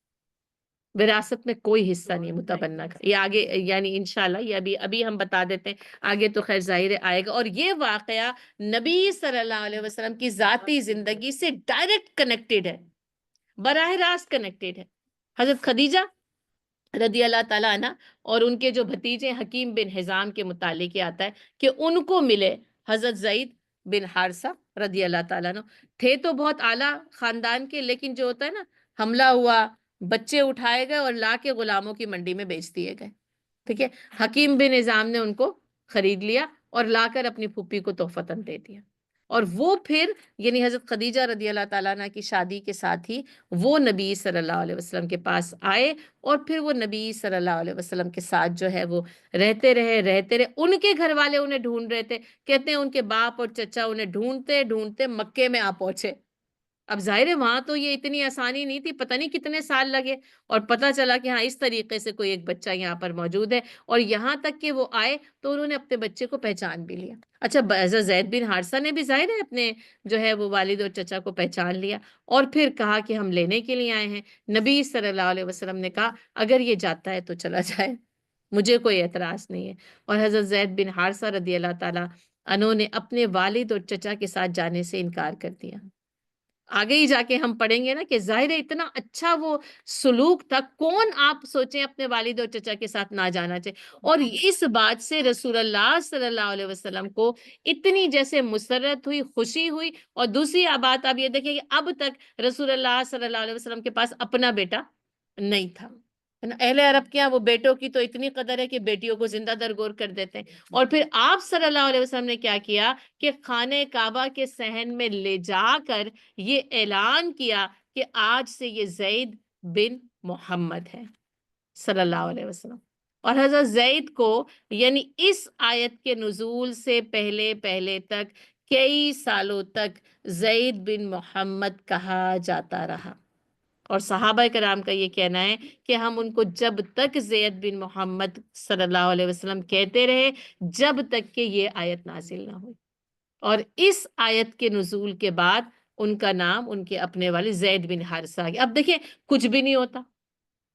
Speaker 1: وراثت میں کوئی حصہ نہیں متبنہ کا. یہ آگے یعنی انشاءاللہ یہ ابھی ہم بتا دیتے ہیں، آگے تو خیر ظاہر آئے گا. اور یہ واقعہ نبی صلی اللہ علیہ وسلم کی ذاتی زندگی سے ڈائریکٹ کنیکٹڈ ہے، براہ راست کنیکٹڈ ہے. حضرت خدیجہ رضی اللہ تعالیٰ عنہ اور ان کے جو بھتیجے حکیم بن حزام کے متعلق یہ آتا ہے کہ ان کو ملے حضرت زید بن حارثہ رضی اللہ تعالیٰ عنہ. تھے تو بہت اعلیٰ خاندان کے، لیکن جو ہوتا ہے نا حملہ ہوا، بچے اٹھائے گئے اور لا کے غلاموں کی منڈی میں بیچ دیے گئے. ٹھیک ہے، حکیم بن نظام نے ان کو خرید لیا اور لا کر اپنی پھوپھی کو تحفتاً دے دیا. اور وہ پھر یعنی حضرت خدیجہ رضی اللہ تعالیٰ عنہ کی شادی کے ساتھ ہی وہ نبی صلی اللہ علیہ وسلم کے پاس آئے، اور پھر وہ نبی صلی اللہ علیہ وسلم کے ساتھ جو ہے وہ رہتے رہے. ان کے گھر والے انہیں ڈھونڈ رہے تھے، کہتے ہیں ان کے باپ اور چچا انہیں ڈھونڈتے ڈھونڈتے مکے میں آ پہنچے. اب ظاہر ہے وہاں تو یہ اتنی آسانی نہیں تھی، پتہ نہیں کتنے سال لگے، اور پتہ چلا کہ ہاں اس طریقے سے کوئی ایک بچہ یہاں پر موجود ہے. اور یہاں تک کہ وہ آئے تو انہوں نے اپنے بچے کو پہچان بھی لیا. اچھا حضرت زید بن حارثہ نے بھی ظاہر ہے اپنے جو ہے وہ والد اور چچا کو پہچان لیا، اور پھر کہا کہ ہم لینے کے لیے آئے ہیں. نبی صلی اللہ علیہ وسلم نے کہا اگر یہ جاتا ہے تو چلا جائے، مجھے کوئی اعتراض نہیں ہے. اور حضرت زید بن حارثہ رضی اللہ تعالیٰ انہوں نے اپنے والد اور چچا کے ساتھ جانے سے انکار کر دیا. آگے ہی جا کے ہم پڑھیں گے نا کہ ظاہر ہے اتنا اچھا وہ سلوک تھا، کون آپ سوچیں اپنے والد اور چچا کے ساتھ نہ جانا چاہے. اور اس بات سے رسول اللہ صلی اللہ علیہ وسلم کو اتنی جیسے مسرت ہوئی، خوشی ہوئی. اور دوسری بات آپ یہ دیکھیں کہ اب تک رسول اللہ صلی اللہ علیہ وسلم کے پاس اپنا بیٹا نہیں تھا. اہل عرب کے یہاں وہ بیٹوں کی تو اتنی قدر ہے کہ بیٹیوں کو زندہ درگور کر دیتے ہیں. اور پھر آپ صلی اللہ علیہ وسلم نے کیا کیا کہ خانہ کعبہ کے صحن میں لے جا کر یہ اعلان کیا کہ آج سے یہ زید بن محمد ہے صلی اللہ علیہ وسلم. اور حضرت زید کو یعنی اس آیت کے نزول سے پہلے پہلے تک کئی سالوں تک زید بن محمد کہا جاتا رہا. اور صحابہ کرام کا یہ کہنا ہے کہ ہم ان کو جب تک زید بن محمد صلی اللہ علیہ وسلم کہتے رہے جب تک کہ یہ آیت نازل نہ ہوئی. اور اس آیت کے نزول کے بعد ان کا نام ان کے اپنے والے زید بن حارثہ آ گیا. اب دیکھیں کچھ بھی نہیں ہوتا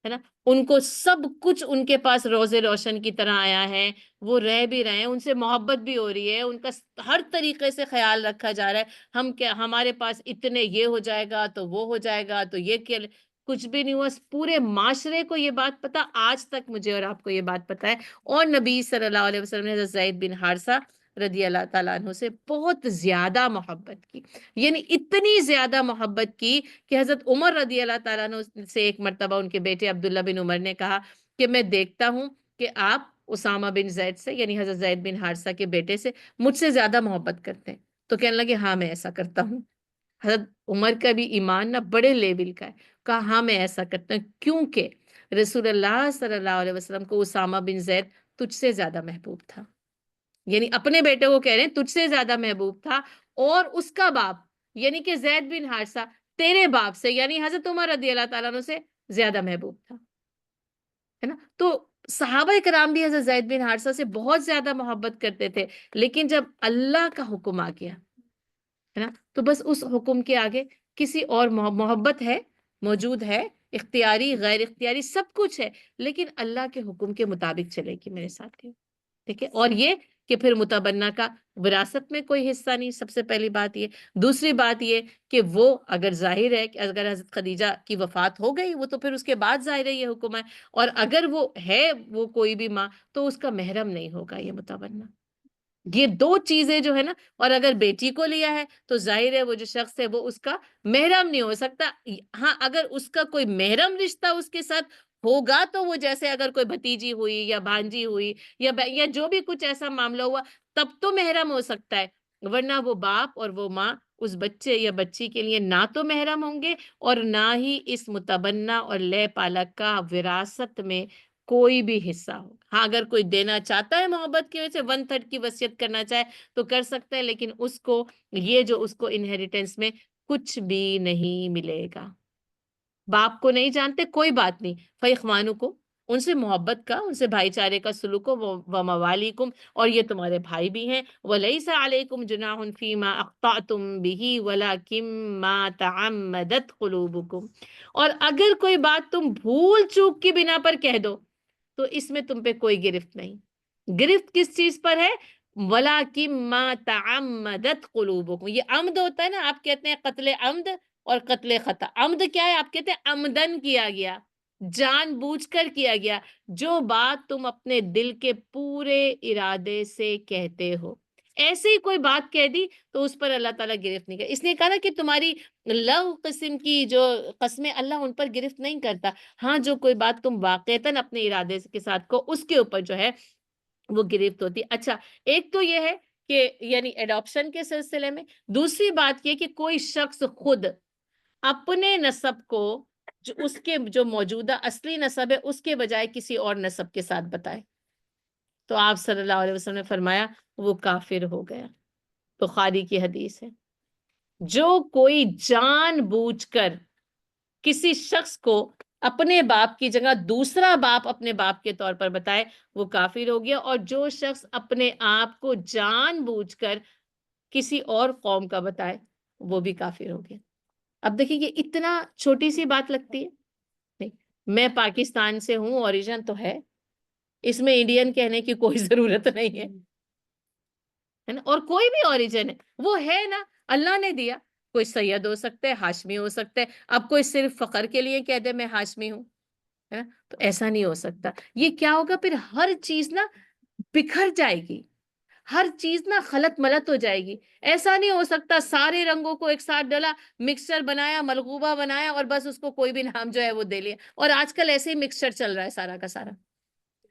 Speaker 1: ہے نا، ان کو سب کچھ ان کے پاس روزے روشن کی طرح آیا ہے، وہ رہ بھی رہے ہیں، ان سے محبت بھی ہو رہی ہے، ان کا ہر طریقے سے خیال رکھا جا رہا ہے. ہم کیا ہمارے پاس اتنے یہ ہو جائے گا تو وہ ہو جائے گا تو یہ کیا، کچھ بھی نہیں ہوا. پورے معاشرے کو یہ بات پتا، آج تک مجھے اور آپ کو یہ بات پتا ہے. اور نبی صلی اللہ علیہ وسلم نے حضرت زید بن حارثہ رضی اللہ تعالیٰ عنہ سے بہت زیادہ محبت کی، یعنی اتنی زیادہ محبت کی کہ حضرت عمر رضی اللہ تعالیٰ عنہ سے ایک مرتبہ ان کے بیٹے عبداللہ بن عمر نے کہا کہ میں دیکھتا ہوں کہ آپ اسامہ بن زید سے یعنی حضرت زید بن حارثہ کے بیٹے سے مجھ سے زیادہ محبت کرتے ہیں. تو کہنے لگے ہاں میں ایسا کرتا ہوں. حضرت عمر کا بھی ایمان نہ بڑے لیول کا ہے. کہا ہاں میں ایسا کرتا ہوں کیونکہ رسول اللہ صلی اللہ علیہ وسلم کو اسامہ بن زید تجھ سے زیادہ محبوب تھا. یعنی اپنے بیٹے کو کہہ رہے ہیں تجھ سے زیادہ محبوب تھا، اور اس کا باپ یعنی کہ زید بن حارثہ تیرے باپ سے یعنی حضرت عمر رضی اللہ تعالیٰ عنہ سے زیادہ محبوب تھا، ہے نا. تو صحابہ کرام بھی حضرت زید بن حارثہ سے بہت زیادہ محبت کرتے تھے، لیکن جب اللہ کا حکم آ گیا ہے نا تو بس اس حکم کے آگے کسی اور محبت ہے، موجود ہے، اختیاری غیر اختیاری سب کچھ ہے، لیکن اللہ کے حکم کے مطابق چلے گی میرے ساتھ. ٹھیک ہے. اور یہ کہ پھر متبنہ کا وراثت میں کوئی حصہ نہیں، سب سے پہلی بات یہ. دوسری بات یہ کہ وہ اگر ظاہر ہے کہ اگر حضرت خدیجہ کی وفات ہو گئی وہ تو پھر اس کے بعد ظاہر ہے یہ حکم ہے، اور اگر وہ ہے وہ کوئی بھی ماں تو اس کا محرم نہیں ہوگا یہ متبنہ. یہ دو چیزیں جو ہے نا، اور اگر بیٹی کو لیا ہے تو ظاہر ہے وہ جو شخص ہے وہ اس کا محرم نہیں ہو سکتا. ہاں اگر اس کا کوئی محرم رشتہ اس کے ساتھ ہوگا تو وہ جیسے اگر کوئی بھتیجی ہوئی یا بھانجی ہوئی یا جو بھی کچھ ایسا معاملہ ہوا تب تو محرم ہو سکتا ہے، ورنہ وہ باپ اور وہ ماں اس بچے یا بچی کے لیے نہ تو محرم ہوں گے اور نہ ہی اس متبنہ اور لے پالک کا وراثت میں کوئی بھی حصہ ہو. ہاں اگر کوئی دینا چاہتا ہے محبت کی وجہ سے 1/3 کی وصیت کرنا چاہے تو کر سکتا ہے، لیکن اس کو یہ جو اس کو انہیریٹنس میں کچھ بھی نہیں ملے گا. باپ کو نہیں جانتے کوئی بات نہیں، فَإِخْوَانُكُمْ کو ان سے محبت کا، ان سے بھائی چارے کا سلوک ہو. وَمَوَالِيكُمْ اور یہ تمہارے بھائی بھی ہیں. وَلَيْسَ عَلَيْكُمْ جُنَاحٌ فِي مَا أَخْطَأْتُمْ بِهِ وَلَكِن مَا تَعَمَّدَتْ قُلُوبُكُمْ اور اگر کوئی بات تم بھول چوک کی بنا پر کہہ دو تو اس میں تم پہ کوئی گرفت نہیں. گرفت کس چیز پر ہے؟ وَلَكِن مَا تَعَمَّدَتْ قُلُوبُكُمْ. یہ عمد ہوتا ہے نا، آپ کہتے ہیں قتل عمد اور قتل خطا. عمد کیا ہے؟ آپ کہتے ہیں عمدن کیا گیا، جان بوجھ کر کیا گیا. جو بات تم اپنے دل کے پورے ارادے سے کہتے ہو، ایسے ہی کوئی بات کہہ دی تو اس پر اللہ تعالیٰ گرفت نہیں کرتا. اس نے کہا نا کہ تمہاری لغو قسم کی جو قسمیں اللہ ان پر گرفت نہیں کرتا. ہاں جو کوئی بات تم واقعتاً اپنے ارادے کے ساتھ کو، اس کے اوپر جو ہے وہ گرفت ہوتی. اچھا ایک تو یہ ہے کہ یعنی ایڈاپشن کے سلسلے میں. دوسری بات یہ کہ کوئی شخص خود اپنے نسب کو جو اس کے جو موجودہ اصلی نسب ہے اس کے بجائے کسی اور نسب کے ساتھ بتائے تو آپ صلی اللہ علیہ وسلم نے فرمایا وہ کافر ہو گیا. بخاری کی حدیث ہے. جو کوئی جان بوجھ کر کسی شخص کو اپنے باپ کی جگہ دوسرا باپ اپنے باپ کے طور پر بتائے وہ کافر ہو گیا، اور جو شخص اپنے آپ کو جان بوجھ کر کسی اور قوم کا بتائے وہ بھی کافر ہو گیا. اب دیکھیں یہ اتنا چھوٹی سی بات لگتی ہے. نہیں، میں پاکستان سے ہوں، اوریجن تو ہے، اس میں انڈین کہنے کی کوئی ضرورت نہیں ہے نا. اور کوئی بھی اوریجن ہے وہ ہے نا، اللہ نے دیا. کوئی سید ہو سکتا ہے، ہاشمی ہو سکتا ہے. اب کوئی صرف فخر کے لیے کہہ دے میں ہاشمی ہوں، ہے نا، تو ایسا نہیں ہو سکتا. یہ کیا ہوگا پھر؟ ہر چیز نا بکھر جائے گی، ہر چیز نا خلط ملط ہو جائے گی. ایسا نہیں ہو سکتا سارے رنگوں کو ایک ساتھ ڈالا، مکسچر بنایا، ملغوبہ بنایا اور بس اس کو کوئی بھی نام جو ہے وہ دے لیا. اور آج کل ایسے ہی مکسچر چل رہا ہے سارا کا سارا.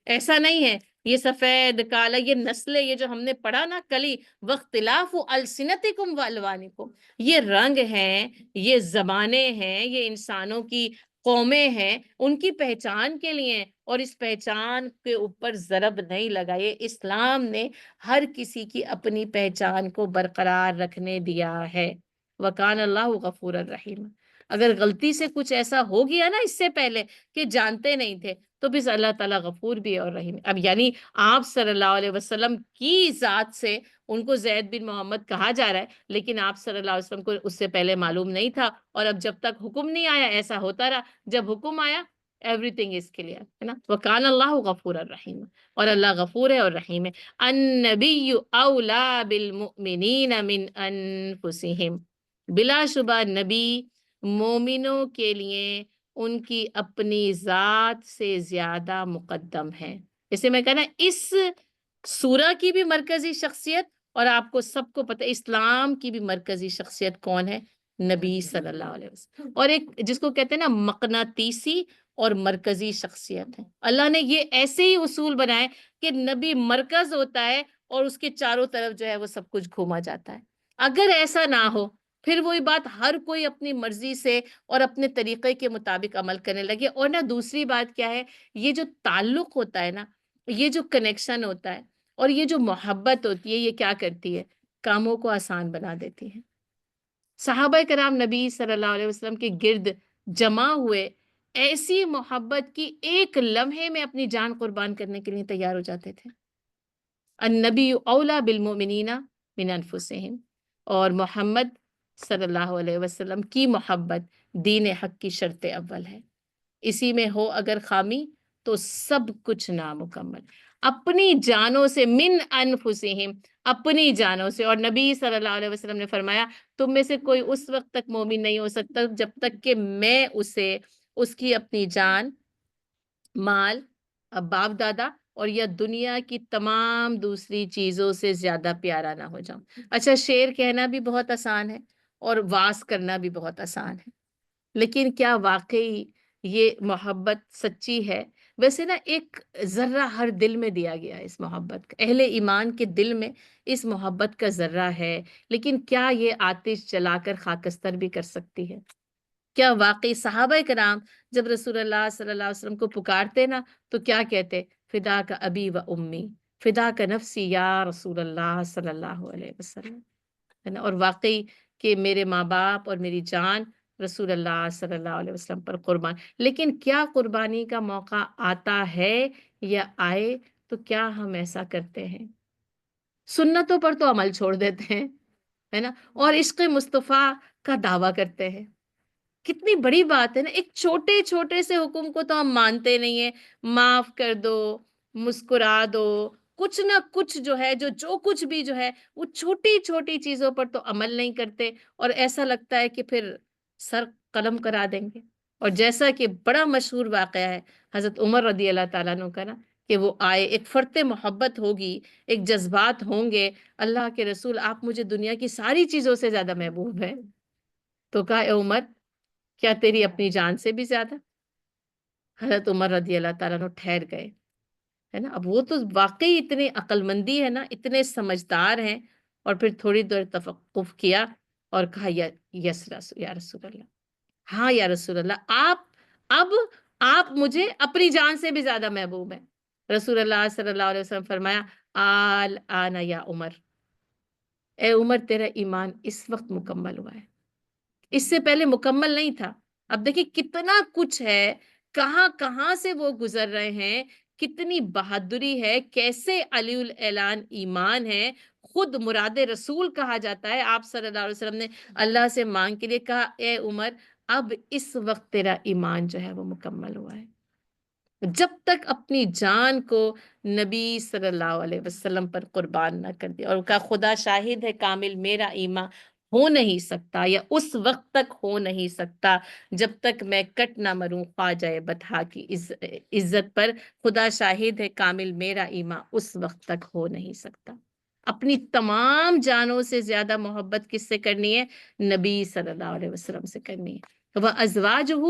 Speaker 1: ایسا نہیں ہے. یہ سفید کالا، یہ نسلیں، یہ جو ہم نے پڑھا نا کلی وختلاف السنتکم والوانکم، یہ رنگ ہیں، یہ زبانیں ہیں، یہ انسانوں کی قومیں ہیں، ان کی پہچان کے لیے، اور اس پہچان کے اوپر ضرب نہیں لگائے. اسلام نے ہر کسی کی اپنی پہچان کو برقرار رکھنے دیا ہے. وکان اللہ غفور الرحیم. اگر غلطی سے کچھ ایسا ہو گیا نا اس سے پہلے کہ جانتے نہیں تھے تو بھی اللہ تعالیٰ غفور بھی ہے اور رحیم. اب یعنی آپ صلی اللہ علیہ وسلم کی ذات سے ان کو زید بن محمد کہا جا رہا ہے، لیکن آپ صلی اللہ علیہ وسلم کو اس سے پہلے معلوم نہیں تھا. اور اب جب تک حکم نہیں آیا ایسا ہوتا رہا، جب حکم آیا ایوری تھنگ از کلیئر، ہے نا. وکان اللہ غفور الرحیم. اور اللہ غفور ہے اور رحیم ہے. النبی اولا بالمؤمنین من انفسہم. بلا شبہ نبی مومنوں کے لیے ان کی اپنی ذات سے زیادہ مقدم ہے. جیسے میں کہنا اس سورہ کی بھی مرکزی شخصیت، اور آپ کو سب کو پتہ اسلام کی بھی مرکزی شخصیت کون ہے؟ نبی صلی اللہ علیہ وسلم. اور ایک جس کو کہتے ہیں نا مقناطیسی اور مرکزی شخصیت ہے. اللہ نے یہ ایسے ہی اصول بنائے کہ نبی مرکز ہوتا ہے اور اس کے چاروں طرف جو ہے وہ سب کچھ گھوما جاتا ہے. اگر ایسا نہ ہو پھر وہی بات ہر کوئی اپنی مرضی سے اور اپنے طریقے کے مطابق عمل کرنے لگے. اور نہ دوسری بات کیا ہے، یہ جو تعلق ہوتا ہے نا، یہ جو کنیکشن ہوتا ہے اور یہ جو محبت ہوتی ہے، یہ کیا کرتی ہے؟ کاموں کو آسان بنا دیتی ہے. صحابہ کرام نبی صلی اللہ علیہ وسلم کے گرد جمع ہوئے، ایسی محبت کی ایک لمحے میں اپنی جان قربان کرنے کے لیے تیار ہو جاتے تھے. النبی اولا بالمؤمنین من انفسہم. اور محمد صلی اللہ علیہ وسلم کی محبت دین حق کی شرط اول ہے. اسی میں ہو اگر خامی تو سب کچھ نامکمل. اپنی جانوں سے، من انفسہم، اپنی جانوں سے. اور نبی صلی اللہ علیہ وسلم نے فرمایا تم میں سے کوئی اس وقت تک مومن نہیں ہو سکتا جب تک کہ میں اسے اس کی اپنی جان، مال، باپ دادا اور یا دنیا کی تمام دوسری چیزوں سے زیادہ پیارا نہ ہو جاؤں۔ اچھا، شعر کہنا بھی بہت آسان ہے اور وعظ کرنا بھی بہت آسان ہے، لیکن کیا واقعی یہ محبت سچی ہے؟ ویسے نا ایک ذرہ ہر دل میں دیا گیا ہے اس محبت کا، اہل ایمان کے دل میں اس محبت کا ذرہ ہے، لیکن کیا یہ آتش جلا کر خاکستر بھی کر سکتی ہے؟ کیا واقعی صحابہ کرام جب رسول اللہ صلی اللہ علیہ وسلم کو پکارتے نا تو کیا کہتے؟ فدا کا ابی و امی، فدا کا نفسی یا رسول اللہ صلی اللہ علیہ وسلم، ہے نا؟ اور واقعی کہ میرے ماں باپ اور میری جان رسول اللہ صلی اللہ علیہ وسلم پر قربان۔ لیکن کیا قربانی کا موقع آتا ہے یا آئے تو کیا ہم ایسا کرتے ہیں؟ سنتوں پر تو عمل چھوڑ دیتے ہیں، ہے نا؟ اور عشق مصطفیٰ کا دعویٰ کرتے ہیں۔ کتنی بڑی بات ہے نا، ایک چھوٹے چھوٹے سے حکم کو تو ہم مانتے نہیں ہیں، معاف کر دو، مسکرا دو، کچھ نہ کچھ جو ہے جو کچھ بھی جو ہے وہ چھوٹی چھوٹی چیزوں پر تو عمل نہیں کرتے، اور ایسا لگتا ہے کہ پھر سر قلم کرا دیں گے۔ اور جیسا کہ بڑا مشہور واقعہ ہے حضرت عمر رضی اللہ تعالیٰ عنہ کا نا، کہ وہ آئے، ایک فرط محبت ہوگی، ایک جذبات ہوں گے، اللہ کے رسول آپ مجھے دنیا کی ساری چیزوں سے زیادہ محبوب ہیں، تو کہا اے عمر، کیا تیری اپنی جان سے بھی زیادہ؟ حضرت عمر رضی اللہ تعالیٰ عنہ ٹھہر گئے، ہے نا؟ اب وہ تو واقعی اتنے عقل مندی ہے نا، اتنے سمجھدار ہیں، اور پھر تھوڑی دیر توقف کیا اور کہا یا رسول اللہ، ہاں یا رسول اللہ، اب آپ مجھے اپنی جان سے بھی زیادہ محبوب ہیں۔ رسول اللہ صلی اللہ علیہ وسلم فرمایا آل آنا یا عمر، اے عمر تیرا ایمان اس وقت مکمل ہوا ہے، اس سے پہلے مکمل نہیں تھا۔ اب دیکھیں کتنا کچھ ہے، کہاں کہاں سے وہ گزر رہے ہیں، کتنی بہادری ہے، کیسے علی الاعلان ایمان ہے، خود مراد رسول کہا جاتا ہے۔ آپ صلی اللہ علیہ وسلم نے اللہ سے مانگ کے لیے کہا اے عمر اب اس وقت تیرا ایمان جو ہے وہ مکمل ہوا ہے۔ جب تک اپنی جان کو نبی صلی اللہ علیہ وسلم پر قربان نہ کر دیا، اور کا خدا شاہد ہے کامل میرا ایمان ہو نہیں سکتا، یا اس وقت تک ہو نہیں سکتا جب تک میں کٹ نہ مروں خواجہ بطحا کی عزت پر، خدا شاہد ہے کامل میرا ایمان اس وقت تک ہو نہیں سکتا۔ اپنی تمام جانوں سے زیادہ محبت کس سے کرنی ہے؟ نبی صلی اللہ علیہ وسلم سے کرنی ہے۔ وَأَزْوَاجُهُ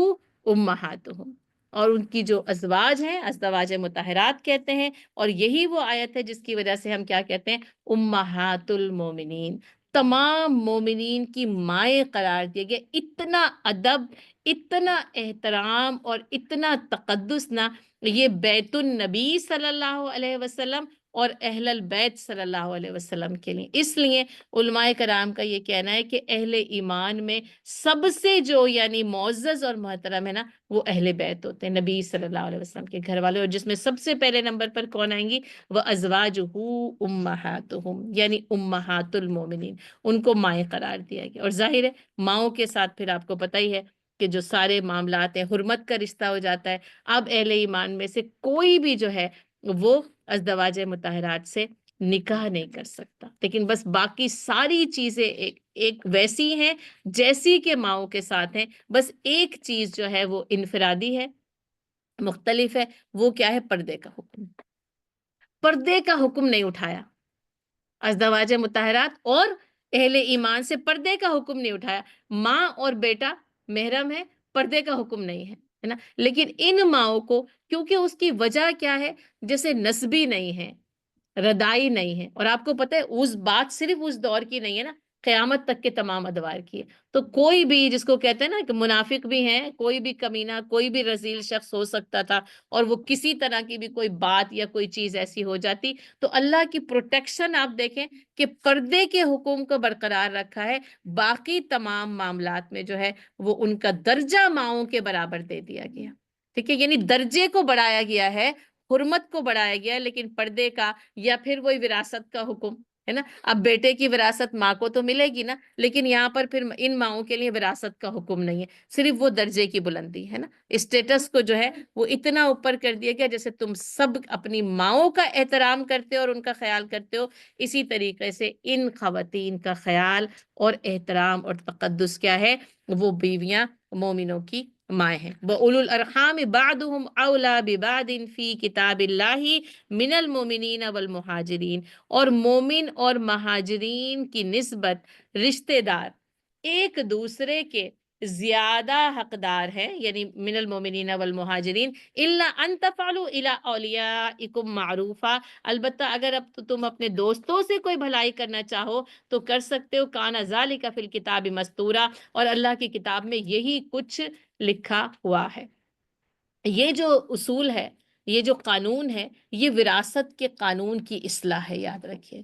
Speaker 1: أُمَّهَاتُهُمْ، اور ان کی جو ازواج ہیں ازواج مطہرات کہتے ہیں، اور یہی وہ آیت ہے جس کی وجہ سے ہم کیا کہتے ہیں؟ امہات المومنین، تمام مومنین کی مائیں قرار دیے گئے۔ اتنا ادب، اتنا احترام اور اتنا تقدس نہ یہ بیت النبی صلی اللہ علیہ وسلم اور اہل البیت صلی اللہ علیہ وسلم کے لیے۔ اس لیے علماء کرام کا یہ کہنا ہے کہ اہل ایمان میں سب سے جو یعنی معزز اور محترم ہے نا، وہ اہل بیت ہوتے ہیں، نبی صلی اللہ علیہ وسلم کے گھر والے، اور جس میں سب سے پہلے نمبر پر کون آئیں گی؟ وہ ازواجہ امہاتہم، یعنی امہات المومنین، ان کو مائیں قرار دیا گیا۔ اور ظاہر ہے ماؤں کے ساتھ پھر آپ کو پتہ ہی ہے کہ جو سارے معاملات ہیں، حرمت کا رشتہ ہو جاتا ہے۔ اب اہل ایمان میں سے کوئی بھی جو ہے وہ ازواج مطہرات سے نکاح نہیں کر سکتا، لیکن بس باقی ساری چیزیں ایک ویسی ہیں جیسی کہ ماؤں کے ساتھ ہیں، بس ایک چیز جو ہے وہ انفرادی ہے، مختلف ہے، وہ کیا ہے؟ پردے کا حکم۔ پردے کا حکم نہیں اٹھایا ازواج مطہرات اور اہل ایمان سے، پردے کا حکم نہیں اٹھایا۔ ماں اور بیٹا محرم ہے، پردے کا حکم نہیں ہے نا؟ لیکن ان ماؤں کو، کیونکہ اس کی وجہ کیا ہے؟ جیسے نسبی نہیں ہے، ردائی نہیں ہے، اور آپ کو پتہ ہے اس بات صرف اس دور کی نہیں ہے نا، قیامت تک کے تمام ادوار کی ہے۔ تو کوئی بھی جس کو کہتے ہیں نا کہ منافق بھی ہیں، کوئی بھی کمینہ، کوئی بھی رذیل شخص ہو سکتا تھا، اور وہ کسی طرح کی بھی کوئی بات یا کوئی چیز ایسی ہو جاتی، تو اللہ کی پروٹیکشن آپ دیکھیں کہ پردے کے حکم کو برقرار رکھا ہے، باقی تمام معاملات میں جو ہے وہ ان کا درجہ ماؤں کے برابر دے دیا گیا۔ ٹھیک ہے، یعنی درجے کو بڑھایا گیا ہے، حرمت کو بڑھایا گیا ہے، لیکن پردے کا یا پھر وہی وراثت کا حکم ہے نا۔ اب بیٹے کی وراثت ماں کو تو ملے گی نا، لیکن یہاں پر پھر ان ماؤں کے لیے وراثت کا حکم نہیں ہے، صرف وہ درجے کی بلندی ہے نا، اسٹیٹس کو جو ہے وہ اتنا اوپر کر دیا گیا، جیسے تم سب اپنی ماؤں کا احترام کرتے ہو اور ان کا خیال کرتے ہو، اسی طریقے سے ان خواتین کا خیال اور احترام اور تقدس کیا ہے؟ وہ بیویاں مومنوں کی مائیں ہیں. وَأُولُو الْأَرْحَامِ بَعْضُهُمْ أَوْلَىٰ بِبَعْضٍ فِي كِتَابِ اللَّهِ مِنَ الْمُؤْمِنِينَ وَالْمُہَاجِرِينَ. اور مومن اور مہاجرین کی نسبت رشتہ دار ایک دوسرے کے زیادہ حقدار ہے، یعنی من المومنین والمہاجرین، الا ان تفعلوا الی اولیاءکم معروفا. البتہ اگر اب تو تم اپنے دوستوں سے کوئی بھلائی کرنا چاہو تو کر سکتے ہو. کان ذالک فی الکتاب مستورا. اور اللہ کی کتاب میں یہی کچھ لکھا ہوا ہے. یہ جو اصول ہے، یہ جو قانون ہے، یہ وراثت کے قانون کی اصلاح ہے، یاد رکھیے.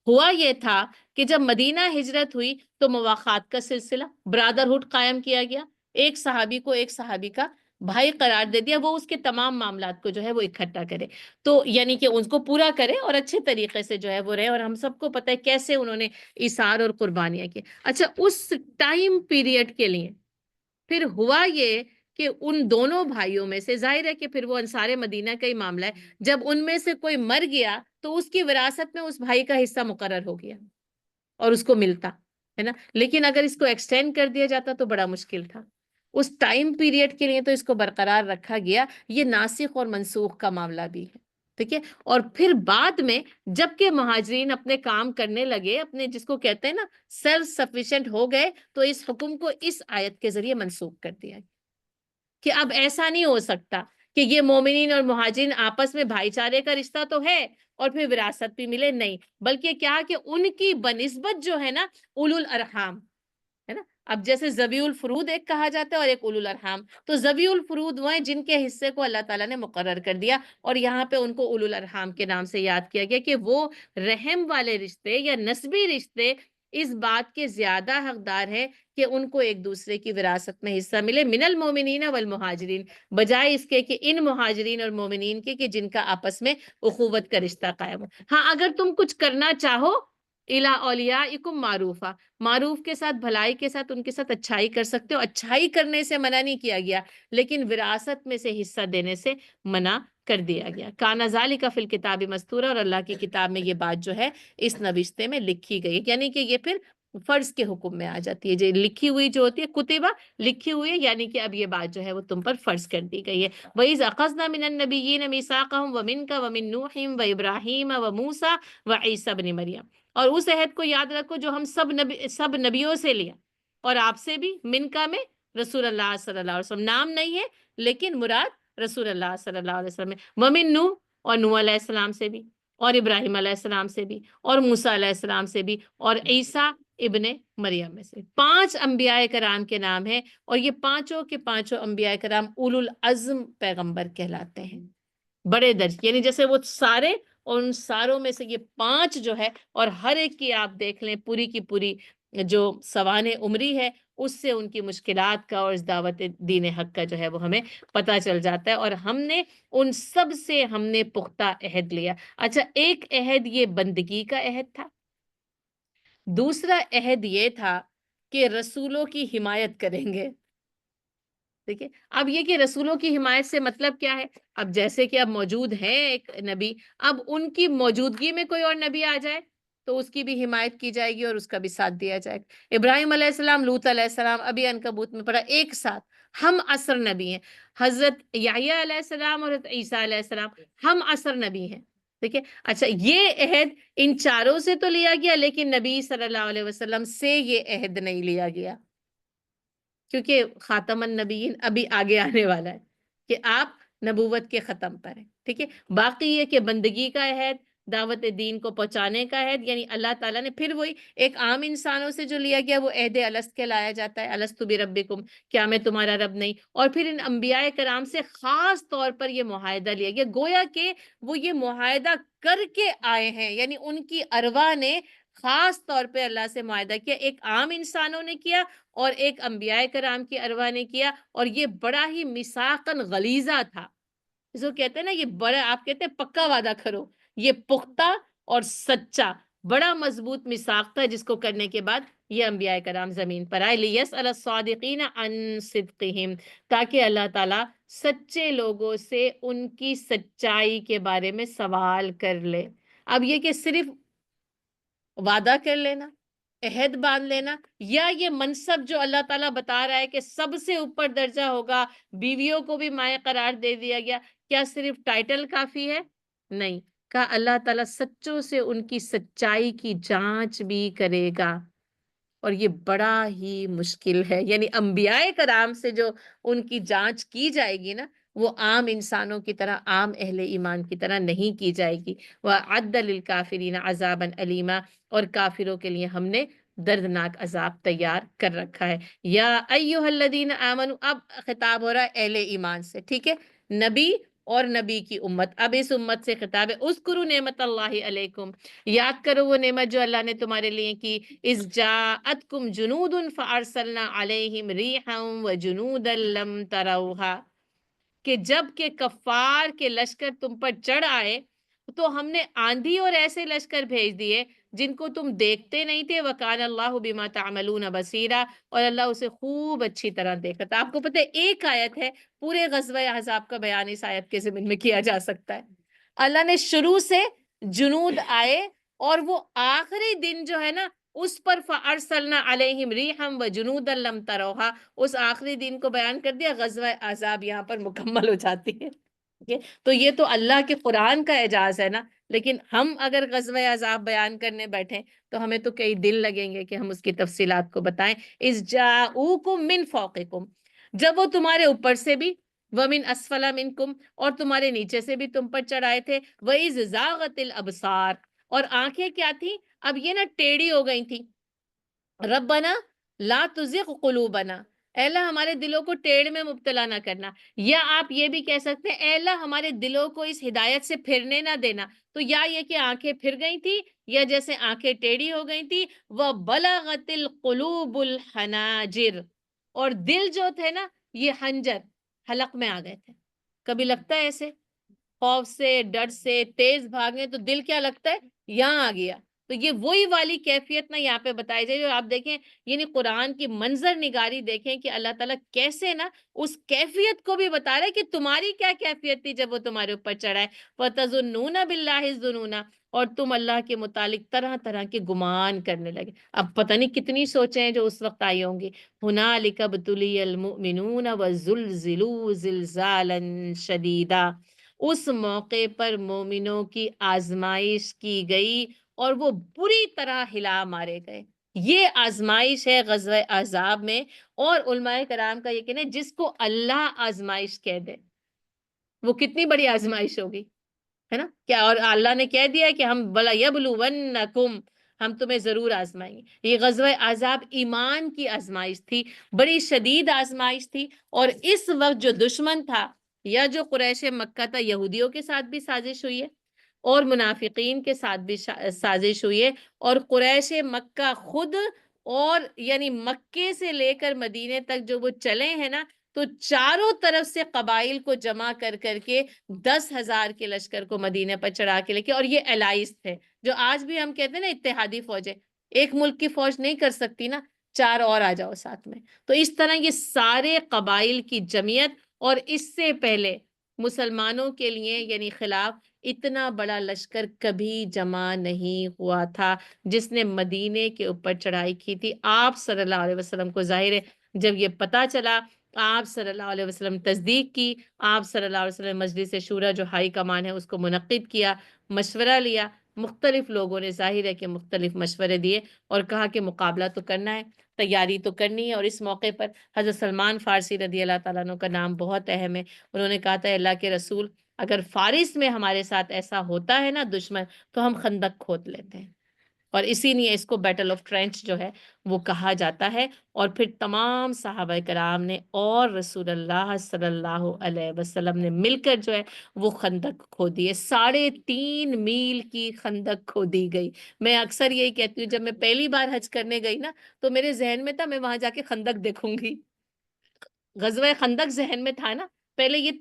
Speaker 1: ہوا یہ تھا کہ جب مدینہ ہجرت ہوئی تو مواخات کا سلسلہ، برادرہڈ قائم کیا گیا. ایک صحابی کو ایک صحابی کا بھائی قرار دے دیا، وہ اس کے تمام معاملات کو جو ہے وہ اکٹھا کرے، تو یعنی کہ ان کو پورا کرے اور اچھے طریقے سے جو ہے وہ رہے. اور ہم سب کو پتہ ہے کیسے انہوں نے ایثار اور قربانیاں کی. اچھا، اس ٹائم پیریڈ کے لیے پھر ہوا یہ کہ ان دونوں بھائیوں میں سے، ظاہر ہے کہ پھر وہ انصار مدینہ کا ہی معاملہ ہے، جب ان میں سے کوئی مر گیا تو اس کی وراثت میں اس بھائی کا حصہ مقرر ہو گیا اور اس کو ملتا ہے نا. لیکن اگر اس کو ایکسٹینڈ کر دیا جاتا تو بڑا مشکل تھا. اس ٹائم پیریڈ کے لیے تو اس کو برقرار رکھا گیا. یہ ناسخ اور منسوخ کا معاملہ بھی ہے، ٹھیک ہے. اور پھر بعد میں جب کہ مہاجرین اپنے کام کرنے لگے، اپنے جس کو کہتے ہیں نا سیلف سفیشینٹ ہو گئے، تو اس حکم کو اس آیت کے ذریعے منسوخ کر دیا گیا کہ اب ایسا نہیں ہو سکتا کہ یہ مومنین اور مہاجرین آپس میں بھائی چارے کا رشتہ تو ہے اور پھر وراثت بھی ملے، نہیں. بلکہ کیا کہ ان کی بنسبت جو ہے نا اولو الارحام ہے نا. اب جیسے ذوی الفروض ایک کہا جاتا ہے اور ایک اولو الارحام، تو ذوی الفروض وہ ہیں جن کے حصے کو اللہ تعالیٰ نے مقرر کر دیا، اور یہاں پہ ان کو اولو الارحام کے نام سے یاد کیا گیا کہ وہ رحم والے رشتے یا نسبی رشتے اس بات کے زیادہ حقدار ہیں کہ ان کو ایک دوسرے کی وراثت میں حصہ ملے. من المومنین والمہاجرین، بجائے اس کے کہ ان مہاجرین اور مومنین کے کہ جن کا آپس میں اخوت کا رشتہ قائم ہو. ہاں، اگر تم کچھ کرنا چاہو الا اولیاءکم معروفا، معروف کے ساتھ، بھلائی کے ساتھ، ان کے ساتھ اچھائی کر سکتے ہو. اچھائی کرنے سے منع نہیں کیا گیا، لیکن وراثت میں سے حصہ دینے سے منع کر دیا گیا. کان ذالک فی الکتاب مستورا. اور اللہ کی کتاب میں یہ بات جو ہے اس نوشتے میں لکھی گئی، یعنی کہ یہ پھر فرض کے حکم میں آ جاتی ہے. جو لکھی ہوئی جو ہوتی ہے کتبہ، لکھی ہوئی ہے، یعنی کہ اب یہ بات جو ہے وہ تم پر فرض کر دی گئی ہے. وَإِذْ أَخَذْنَا مِنَ النَّبِيِّينَ مِيثَاقَهُمْ وَمِنْكَ وَمِن نُوحٍ وَإِبْرَاهِيمَ وَمُوسَى وَعِيسَى ابْنِ مریم. اور اس عہد کو یاد رکھو جو ہم سب نبیوں سے لیا، اور آپ سے بھی. من کا میں رسول اللہ صلی اللہ علیہ وسلم نام نہیں ہے، لیکن مراد رسول اللہ صلی اللہ علیہ وسلم ہے. وَمِن نوح، اور نوح علیہ السلام سے بھی، اور ابراہیم علیہ السلام سے بھی، اور موسیٰ علیہ السلام سے بھی، اور عیسیٰ ابن مریم میں سے. 5 انبیاء کرام کے نام ہیں، اور یہ پانچوں کے پانچوں انبیاء کرام اولو العزم پیغمبر کہلاتے ہیں، بڑے درج، یعنی جیسے وہ سارے اور ان ساروں میں سے یہ 5 جو ہے، اور ہر ایک کی آپ دیکھ لیں پوری کی پوری جو سوانح عمری ہے، اس سے ان کی مشکلات کا اور اس دعوت دین حق کا جو ہے وہ ہمیں پتہ چل جاتا ہے. اور ہم نے ان سب سے پختہ عہد لیا. اچھا، ایک عہد یہ بندگی کا عہد تھا، دوسرا عہد یہ تھا کہ رسولوں کی حمایت کریں گے. ٹھیک ہے. اب یہ کہ رسولوں کی حمایت سے مطلب کیا ہے؟ اب جیسے کہ اب موجود ہیں ایک نبی، اب ان کی موجودگی میں کوئی اور نبی آ جائے تو اس کی بھی حمایت کی جائے گی اور اس کا بھی ساتھ دیا جائے گا. ابراہیم علیہ السلام، لوط علیہ السلام، ابھی عنکبوت میں پڑھا، ایک ساتھ ہم عصر نبی ہیں. حضرت یحییٰ علیہ السلام اور حضرت عیسیٰ علیہ السلام ہم عصر نبی ہیں. ٹھیک ہے. اچھا، یہ عہد ان چاروں سے تو لیا گیا، لیکن نبی صلی اللہ علیہ وسلم سے یہ عہد نہیں لیا گیا، کیونکہ خاتم النبیین ابھی آگے آنے والا ہے کہ آپ نبوت کے ختم پر ہیں. ٹھیک ہے. باقی یہ کہ بندگی کا عہد، دعوت دین کو پہنچانے کا عہد، یعنی اللہ تعالیٰ نے پھر وہی ایک عام انسانوں سے جو لیا گیا وہ عہد الست کہلایا جاتا ہے. الست بربکم، کیا میں تمہارا رب نہیں؟ اور پھر ان انبیاء کرام سے خاص طور پر یہ معاہدہ لیا گیا، گویا کہ وہ یہ معاہدہ کر کے آئے ہیں، یعنی ان کی ارواح نے خاص طور پہ اللہ سے معاہدہ کیا. ایک عام انسانوں نے کیا اور ایک انبیاء کرام کی ارواح نے کیا، اور یہ بڑا ہی میثاقاً غلیظہ تھا. اس کو کہتے ہیں نا، یہ بڑا، آپ کہتے ہیں پکا وعدہ کرو، یہ پختہ اور سچا بڑا مضبوط میثاق تھا، جس کو کرنے کے بعد یہ انبیاء کرام زمین پر آئے. لِيَسْأَلَ الصَّادِقِينَ عَن صِدْقِهِمْ، تاکہ اللہ تعالیٰ سچے لوگوں سے ان کی سچائی کے بارے میں سوال کر لے. اب یہ کہ صرف وعدہ کر لینا عہد باندھ لینا، یا یہ منصب جو اللہ تعالیٰ بتا رہا ہے کہ سب سے اوپر درجہ ہوگا، بیویوں کو بھی مائیں قرار دے دیا گیا، کیا صرف ٹائٹل کافی ہے؟ نہیں، کہا اللہ تعالیٰ سچوں سے ان کی سچائی کی جانچ بھی کرے گا، اور یہ بڑا ہی مشکل ہے، یعنی انبیاء کرام سے جو ان کی جانچ کی جائے گی نا، وہ عام انسانوں کی طرح، عام اہل ایمان کی طرح نہیں کی جائے گی۔ وَأَعَدَّ لِلْكَافِرِينَ عَذَابًا أَلِيمًا، اور کافروں کے لیے ہم نے دردناک عذاب تیار کر رکھا ہے۔ یا ایھا الذین آمنوا، اب خطاب ہو رہا ہے اہل ایمان سے، ٹھیک ہے، نبی اور نبی کی امت، اب اس امت سے خطاب ہے، اذکروا نعمت اللہ علیکم، یاد کرو وہ نعمت جو اللہ نے تمہارے لیے کی، اذ جاءتکم جنود فارسلنا علیہم ریحا وجنودا لم تروها، کہ جب کہ کفار کے لشکر تم پر چڑھ آئے تو ہم نے آندھی اور ایسے لشکر بھیج دیے جن کو تم دیکھتے نہیں تھے، وَكَانَ اللَّهُ بِمَا تَعْمَلُونَ بَصِيرًا، اور اللہ اسے خوب اچھی طرح دیکھا تھا۔ آپ کو پتہ ہے ایک آیت ہے، پورے غزوہ احزاب کا بیان اس آیت کے ضمن میں کیا جا سکتا ہے۔ اللہ نے شروع سے جنود آئے، اور وہ آخری دن جو ہے نا اس پر فَأَرْسَلْنَا عَلَيْهِمْ رِيحًا وَجُنُودًا لَمْ تَرَوْهَا، اس آخری دن کو بیان کر دیا، غزوہ احزاب یہاں پر مکمل ہو جاتی ہے۔ تو یہ تو اللہ کے قرآن کا اعجاز ہے نا، لیکن ہم اگر غزوہ احزاب بیان کرنے بیٹھیں تو ہمیں تو کئی دن لگیں گے کہ ہم اس کی تفصیلات کو بتائیں۔ اِذْ جَاءُوكُم مِّن فَوْقِكُم، جب وہ تمہارے اوپر سے بھی، وَمِنْ أَسْفَلَ مِنْكُمْ، اور تمہارے نیچے سے بھی تم پر چڑھائے تھے، وَإِذْ زَاغَتِ الْأَبْصَارُ، اور آنکھیں کیا تھیں، اب یہ نا ٹیڑھی ہو گئی تھیں، ربنا لا تزغ قلوبنا، اے اللہ ہمارے دلوں کو ٹیڑھ میں مبتلا نہ کرنا، یا آپ یہ بھی کہہ سکتے ہیں اے اللہ ہمارے دلوں کو اس ہدایت سے پھرنے نہ دینا، تو یا یہ کہ آنکھیں پھر گئی تھی، یا جیسے آنکھیں ٹیڑھی ہو گئی تھی، وَبَلَغَتِ الْقُلُوبُ الْحَنَاجِرَ، اور دل جو تھے نا یہ حنجر، حلق میں آ گئے تھے۔ کبھی لگتا ہے ایسے خوف سے، ڈر سے تیز بھاگنے تو دل کیا لگتا ہے یہاں آ گیا، تو یہ وہی والی کیفیت نا یہاں پہ بتائی جائے، اور آپ دیکھیں یعنی قرآن کی منظر نگاری دیکھیں کہ اللہ تعالیٰ کیسے نا اس کیفیت کو بھی بتا رہا ہے کہ تمہاری کیا کیفیت تھی جب وہ تمہارے اوپر چڑھا ہے، وَتَظُنُّونَ بِاللَّهِ الظُّنُونَ، اور تم اللہ کے متعلق طرح طرح کے گمان کرنے لگے۔ اب پتہ نہیں کتنی سوچیں ہیں جو اس وقت آئی ہوں گی، هُنَالِكَ ابْتُلِيَ الْمُؤْمِنُونَ وَزُلْزِلُوا زِلْزَالًا شَدِيدًا، اس موقع پر مومنوں کی آزمائش کی گئی اور وہ بری طرح ہلا مارے گئے۔ یہ آزمائش ہے غزوہ احزاب میں، اور علماء کرام کا یہ کہنا ہے جس کو اللہ آزمائش کہہ دے وہ کتنی بڑی آزمائش ہوگی، ہے نا کیا، اور اللہ نے کہہ دیا ہے کہ ہم بلا یبلونکم، ہم تمہیں ضرور آزمائیں گے۔ یہ غزوہ احزاب ایمان کی آزمائش تھی، بڑی شدید آزمائش تھی، اور اس وقت جو دشمن تھا یا جو قریش مکہ تھا، یہودیوں کے ساتھ بھی سازش ہوئی ہے اور منافقین کے ساتھ بھی سازش ہوئی ہے، اور قریش مکہ خود، اور یعنی مکے سے لے کر مدینے تک جو وہ چلے ہیں نا، تو چاروں طرف سے قبائل کو جمع کر کر کے 10,000 کے لشکر کو مدینے پر چڑھا کے لے کے، اور یہ الائز تھے جو آج بھی ہم کہتے ہیں نا اتحادی فوجیں، ایک ملک کی فوج نہیں کر سکتی نا، 4 اور آ جاؤ ساتھ میں، تو اس طرح یہ سارے قبائل کی جمعیت، اور اس سے پہلے مسلمانوں کے لیے یعنی خلاف اتنا بڑا لشکر کبھی جمع نہیں ہوا تھا جس نے مدینے کے اوپر چڑھائی کی تھی۔ آپ صلی اللہ علیہ وسلم کو ظاہر ہے جب یہ پتا چلا، آپ صلی اللہ علیہ وسلم تصدیق کی، آپ صلی اللہ علیہ وسلم مجلس شورا جو ہائی کمان ہے اس کو منعقد کیا، مشورہ لیا، مختلف لوگوں نے ظاہر ہے کہ مختلف مشورے دیے، اور کہا کہ مقابلہ تو کرنا ہے، تیاری تو کرنی ہے، اور اس موقع پر حضرت سلمان فارسی رضی اللہ تعالیٰ عنہ کا نام بہت اہم ہے، انہوں نے کہا تھا اللہ کے رسول اگر فارس میں ہمارے ساتھ ایسا ہوتا ہے نا دشمن، تو ہم خندق کھود لیتے ہیں، اور اسی لیے اس کو بیٹل آف ٹرینچ جو ہے وہ کہا جاتا ہے، اور پھر تمام صحابہ کرام نے اور رسول اللہ صلی اللہ علیہ وسلم نے مل کر جو ہے وہ خندق کھودی ہے، 3.5 میل کی خندق کھودی گئی۔ میں اکثر یہی کہتی ہوں جب میں پہلی بار حج کرنے گئی نا تو میرے ذہن میں تھا میں وہاں جا کے خندق دیکھوں گی، غزوہ خندق ذہن میں تھا نا، پہلے یہ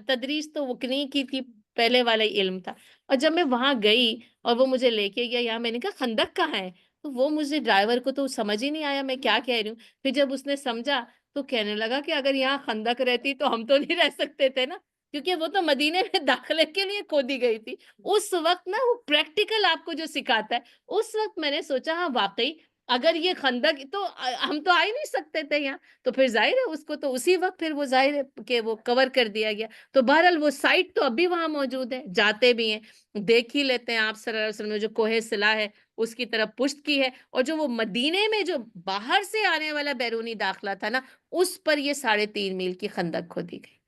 Speaker 1: تدریس تو وکنی کی تھی، پہلے والا ہی علم تھا، اور جب میں وہاں گئی اور وہ مجھے لے کے گیا، یہاں میں نے کہا خندق کہاں ہے، تو وہ مجھے ڈرائیور کو تو سمجھ ہی نہیں آیا میں کیا کہہ رہی ہوں، پھر جب اس نے سمجھا تو کہنے لگا کہ اگر یہاں خندق رہتی تو ہم تو نہیں رہ سکتے تھے نا، کیونکہ وہ تو مدینے میں داخلے کے لیے کھودی گئی تھی۔ اس وقت نا وہ پریکٹیکل آپ کو جو سکھاتا ہے، اس وقت میں نے سوچا ہاں واقعی اگر یہ خندق تو ہم تو آ ہی نہیں سکتے تھے یہاں، تو پھر ظاہر ہے اس کو تو اسی وقت پھر وہ ظاہر ہے کہ وہ کور کر دیا گیا. تو بہرحال وہ سائٹ تو اب بھی وہاں موجود ہے، جاتے بھی ہیں، دیکھ ہی لیتے ہیں. آپ صلی اللہ علیہ وسلم نے جو کوہ صلا ہے اس کی طرف پشت کی ہے، اور جو وہ مدینے میں جو باہر سے آنے والا بیرونی داخلہ تھا نا، اس پر یہ 3.5 میل کی خندق کھودی گئی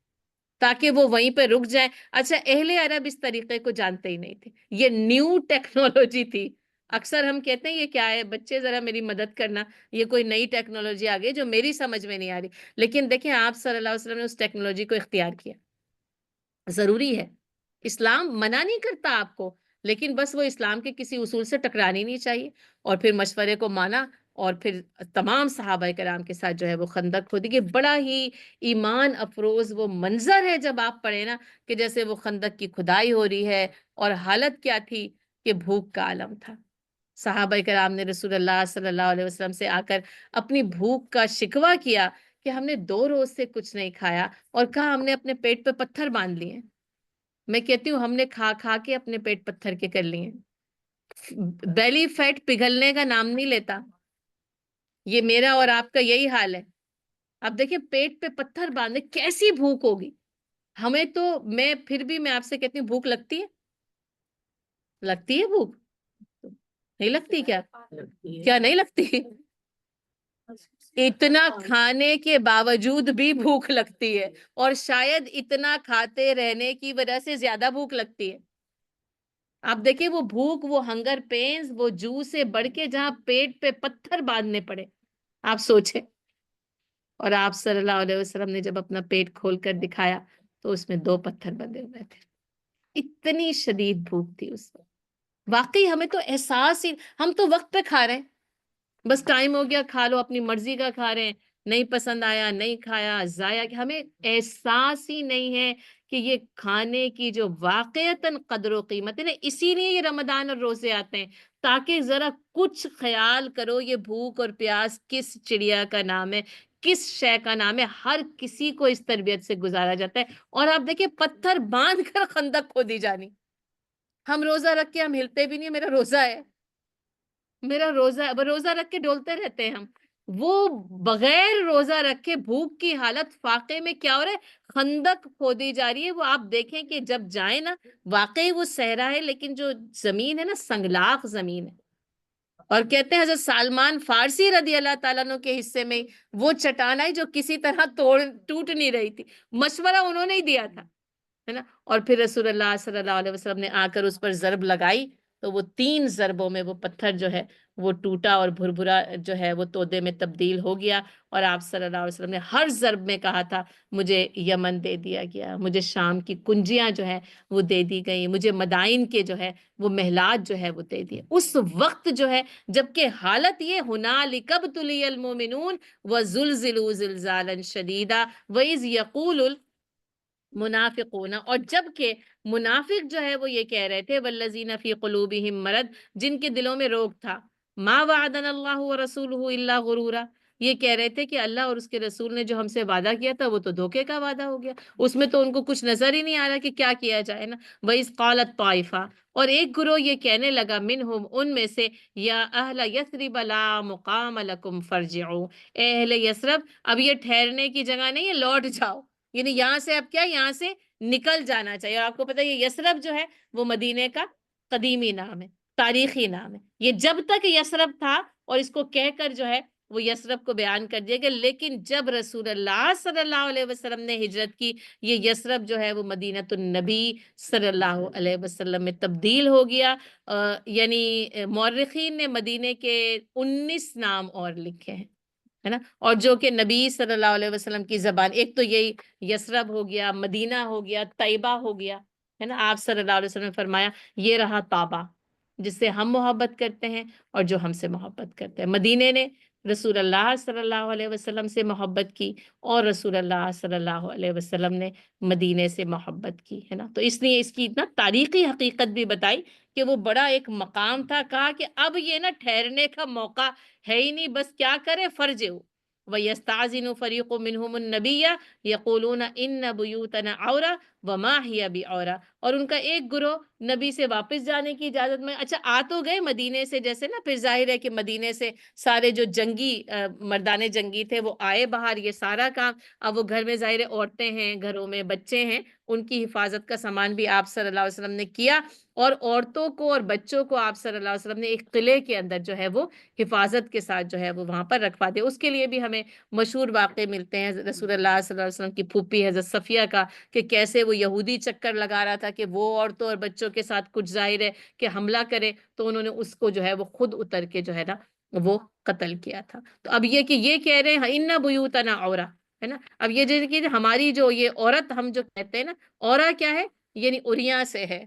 Speaker 1: تاکہ وہ وہیں پہ رک جائیں. اچھا، اہل عرب اس طریقے کو جانتے ہی نہیں تھے، یہ نیو ٹیکنالوجی تھی. اکثر ہم کہتے ہیں یہ کیا ہے، بچے ذرا میری مدد کرنا، یہ کوئی نئی ٹیکنالوجی آ گئی جو میری سمجھ میں نہیں آ رہی. لیکن دیکھیں آپ صلی اللہ علیہ وسلم نے اس ٹیکنالوجی کو اختیار کیا. ضروری ہے، اسلام منع نہیں کرتا آپ کو، لیکن بس وہ اسلام کے کسی اصول سے ٹکرانی نہیں چاہیے. اور پھر مشورے کو مانا، اور پھر تمام صحابہ کرام کے ساتھ جو ہے وہ خندق کھودی گئی. بڑا ہی ایمان افروز وہ منظر ہے جب آپ پڑھیں نا، کہ جیسے وہ خندق کی کھدائی ہو رہی ہے، اور حالت کیا تھی کہ بھوک کا عالم تھا. صحابہ کرام نے رسول اللہ صلی اللہ علیہ وسلم سے آ کر اپنی بھوک کا شکوہ کیا کہ ہم نے 2 روز سے کچھ نہیں کھایا، اور کہا ہم نے اپنے پیٹ پہ پتھر باندھ لیے. میں کہتی ہوں ہم نے کھا کھا کے اپنے پیٹ پتھر کے کر لیے. بیلی فیٹ پگھلنے کا نام نہیں لیتا. یہ میرا اور آپ کا یہی حال ہے. اب دیکھیں پیٹ پہ پتھر باندھے کیسی بھوک ہوگی. ہمیں تو، میں پھر بھی میں آپ سے کہتی ہوں بھوک لگتی ہے؟ لگتی ہے بھوک؟ نہیں لگتی کیا؟ کیا نہیں لگتی؟ اتنا کھانے کے باوجود بھی بھوک لگتی ہے، اور شاید اتنا کھاتے رہنے کی وجہ سے زیادہ بھوک لگتی ہے. آپ دیکھیں وہ بھوک، وہ ہنگر پینز، وہ جو سے بڑھ کے جہاں پیٹ پہ پتھر باندھنے پڑے. آپ سوچیں. اور آپ صلی اللہ علیہ وسلم نے جب اپنا پیٹ کھول کر دکھایا تو اس میں 2 پتھر بندے ہوئے تھے. اتنی شدید بھوک تھی اس وقت. واقعی ہمیں تو احساس ہی، ہم تو وقت پہ کھا رہے ہیں، بس ٹائم ہو گیا کھا لو، اپنی مرضی کا کھا رہے ہیں، نہیں پسند آیا نہیں کھایا، ضائع. کہ ہمیں احساس ہی نہیں ہے کہ یہ کھانے کی جو واقعتاً قدر و قیمت ہے نا. اسی لیے یہ رمضان اور روزے آتے ہیں، تاکہ ذرا کچھ خیال کرو یہ بھوک اور پیاس کس چڑیا کا نام ہے، کس شے کا نام ہے. ہر کسی کو اس تربیت سے گزارا جاتا ہے. اور آپ دیکھیں پتھر باندھ کر خندق کھودی جانی. ہم روزہ رکھ کے ہم ہلتے بھی نہیں، میرا روزہ ہے، میرا روزہ، روزہ رکھ کے ڈولتے رہتے ہیں ہم. وہ بغیر روزہ رکھے بھوک کی حالت فاقے میں کیا ہو رہا ہے، خندق کھودی جا رہی ہے. وہ آپ دیکھیں کہ جب جائیں نا، واقعی وہ صحرا ہے، لیکن جو زمین ہے نا سنگلاخ زمین ہے. اور کہتے ہیں حضرت سلمان فارسی رضی اللہ تعالیٰ عنہ کے حصے میں وہ چٹان آئی جو کسی طرح ٹوٹ نہیں رہی تھی. مشورہ انہوں نے ہی دیا تھا، ہے نا. اور پھر رسول اللہ صلی اللہ علیہ وسلم نے آ کر اس پر ضرب لگائی تو وہ 3 ضربوں میں وہ پتھر جو ہے وہ ٹوٹا، اور بھربھرا جو ہے وہ تودے میں تبدیل ہو گیا. اور آپ صلی اللہ علیہ وسلم نے ہر ضرب میں کہا تھا مجھے یمن دے دیا گیا، مجھے شام کی کنجیاں جو ہے وہ دے دی گئی، مجھے مدائن کے جو ہے وہ محلات جو ہے وہ دے دیے. اس وقت جو ہے، جبکہ حالت یہ ہنالک ابتلی المؤمنون وزلزلوا زلزالا شدیدا واذ یقول منافقون. اور جبکہ منافق جو ہے وہ یہ کہہ رہے تھے والذین فی قلوبہم مرض، جن کے دلوں میں روگ تھا، ما وعدنا اللہ ورسولہ الا غرورا. یہ کہہ رہے تھے کہ اللہ اور اس کے رسول نے جو ہم سے وعدہ کیا تھا وہ تو دھوکے کا وعدہ ہو گیا، اس میں تو ان کو کچھ نظر ہی نہیں آ رہا کہ کیا کیا جائے نا. وَإِذْ قَالَتْ طَائِفَةٌ، اور ایک گروہ یہ کہنے لگا، منہم ان میں سے، یا اہل یثرب لا مقام لکم فارجعوا، اے اہل یثرب اب یہ ٹھہرنے کی جگہ نہیں ہے، لوٹ جاؤ. یعنی یہاں سے اب کیا، یہاں سے نکل جانا چاہیے. اور آپ کو پتہ ہے یہ یثرب جو ہے وہ مدینے کا قدیمی نام ہے، تاریخی نام ہے. یہ جب تک یثرب تھا اور اس کو کہہ کر جو ہے وہ یثرب کو بیان کر دیا گیا، لیکن جب رسول اللہ صلی اللہ علیہ وسلم نے ہجرت کی، یہ یثرب جو ہے وہ مدینۃ النبی صلی اللہ علیہ وسلم میں تبدیل ہو گیا. یعنی مورخین نے مدینے کے 19 نام اور لکھے ہیں، ہے نا. اور جو کہ نبی صلی اللہ علیہ وسلم کی زبان، ایک تو یہی یثرب ہو گیا، مدینہ ہو گیا، طیبہ ہو گیا، ہے نا. آپ صلی اللہ علیہ وسلم نے فرمایا یہ رہا طابہ، جس سے ہم محبت کرتے ہیں اور جو ہم سے محبت کرتے ہیں. مدینے نے رسول اللہ صلی اللہ علیہ وسلم سے محبت کی، اور رسول اللہ صلی اللہ علیہ وسلم نے مدینے سے محبت کی، ہے نا. تو اس لیے اس کی اتنا تاریخی حقیقت بھی بتائی کہ وہ بڑا ایک مقام تھا. کہا کہ اب یہ نا ٹھہرنے کا موقع ہے ہی نہیں، بس کیا کرے، فرجعوا وَيَسْتَعْذِنُ فَرِيقٌ مِّنْهُمُ النَّبِيَّ يَقُولُونَ إِنَّ بُيُوتَنَا عَوْرَةٌ وما ہی بعورہ، اور ان کا ایک گروہ نبی سے واپس جانے کی اجازت میں، اچھا آ تو گئے مدینے سے جیسے نا، پھر ظاہر ہے کہ مدینے سے سارے جو جنگی مردان جنگی تھے وہ آئے باہر، یہ سارا کام اب وہ گھر میں ظاہر ہے عورتیں ہیں، گھروں میں بچے ہیں، ان کی حفاظت کا سامان بھی آپ صلی اللہ علیہ وسلم نے کیا، اور عورتوں کو اور بچوں کو آپ صلی اللہ علیہ وسلم نے ایک قلعے کے اندر جو ہے وہ حفاظت کے ساتھ جو ہے وہ وہاں پر رکھوا دے۔ اس کے لیے بھی ہمیں مشہور واقعے ملتے ہیں رسول اللہ صلی اللہ علیہ وسلم کی پھوپھی حضرت صفیہ کا، کہ کیسے وہ یہودی چکر لگا رہا تھا کہ وہ عورتوں اور بچوں کے ساتھ کچھ ظاہر ہے کہ حملہ کرے، تو انہوں نے اس کو جو ہے وہ خود اتر کے جو ہے نا وہ قتل کیا تھا۔ تو اب یہ کہ یہ کہہ رہے ہیں ان بیوتنا عورہ، ہے نا، اب یہ جیسے کہ ہماری جو یہ عورت ہم جو کہتے ہیں نا، عورہ کیا ہے، یعنی اریاں سے ہے،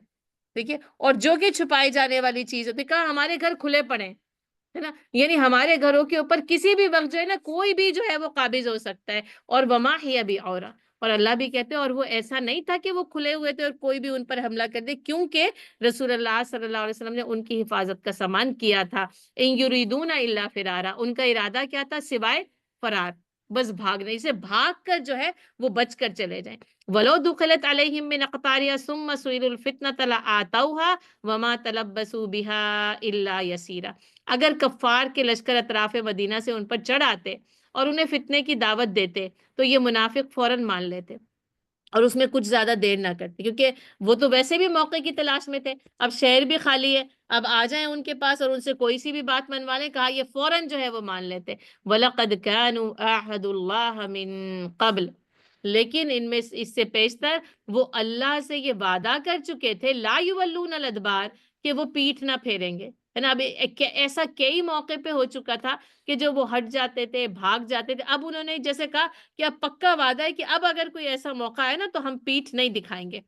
Speaker 1: دیکھیے، اور جو کہ چھپائی جانے والی چیز ہوتی ہے، کہا ہمارے گھر کھلے پڑے ہیں، ہے نا، یعنی ہمارے گھروں کے اوپر کسی بھی وقت جو ہے نا کوئی بھی جو ہے وہ قابض ہو سکتا ہے، اور وما ہی بعورہ، اور اللہ بھی کہتے ہیں اور وہ ایسا نہیں تھا کہ وہ کھلے ہوئے تھے اور کوئی بھی ان پر حملہ کر دے، کیونکہ رسول اللہ صلی اللہ علیہ وسلم نے ان کی حفاظت کا سامان کیا تھا۔ ان یریدون الا فرارا، ان کا ارادہ کیا تھا سوائے فرار، بس بھاگنے سے، بھاگ کر جو ہے وہ بچ کر چلے جائیں۔ ولو دخلت علیہم من اقطارها ثم سئلوا الفتنة لآتوها وما تلبسوا بها الا یسیرا، اگر کفار کے لشکر اطراف مدینہ سے ان پر چڑھ آتے اور انہیں فتنے کی دعوت دیتے تو یہ منافق فوراً مان لیتے اور اس میں کچھ زیادہ دیر نہ کرتے، کیونکہ وہ تو ویسے بھی موقع کی تلاش میں تھے، اب شہر بھی خالی ہے، اب آ جائیں ان کے پاس اور ان سے کوئی سی بھی بات منوا لیں، کہا یہ فوراً جو ہے وہ مان لیتے۔ وَلَقَدْ كَانُوا عَاهَدُوا اللَّهَ مِن قَبْلِ، لیکن ان میں اس سے پیشتر وہ اللہ سے یہ وعدہ کر چکے تھے، لا یولون الادبار، کہ وہ پیٹھ نہ پھیریں گے، ہے نا، اب ایسا کئی موقع پہ ہو چکا تھا کہ جو وہ ہٹ جاتے تھے، بھاگ جاتے تھے، اب انہوں نے جیسے کہا کہ اب پکا وعدہ ہے کہ اب اگر کوئی ایسا موقع ہے نا تو ہم پیٹھ نہیں دکھائیں گے۔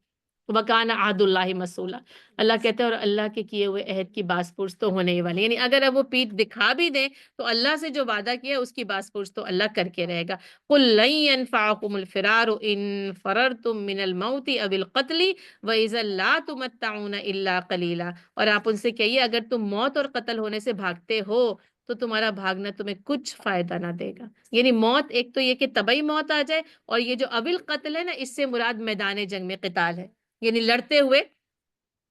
Speaker 1: وَكَانَ عَهْدُ اللَّهِ مَسْئُولًا، اللہ کہتے ہیں اور اللہ کے کیے ہوئے عہد کی باز پرس تو ہونے ہی والی، یعنی اگر اب وہ پیٹھ دکھا بھی دیں تو اللہ سے جو وعدہ کیا اس کی باز پرس تو اللہ کر کے رہے گا۔ قُل لَن يَنفَعَكُمُ الْفِرَارُ إِن فَرَرْتُم مِّنَ الْمَوْتِ أَوِ الْقَتْلِ وَإِذًا لَّا تُمَتَّعُونَ إِلَّا قَلِيلًا، اور آپ ان سے کہیے اگر تم موت اور قتل ہونے سے بھاگتے ہو تو تمہارا بھاگنا تمہیں کچھ فائدہ نہ دے گا، یعنی موت، ایک تو یہ کہ طبعی موت آ جائے، اور یہ جو اول قتل ہے نا اس سے مراد میدان جنگ میں قتال ہے، یعنی لڑتے ہوئے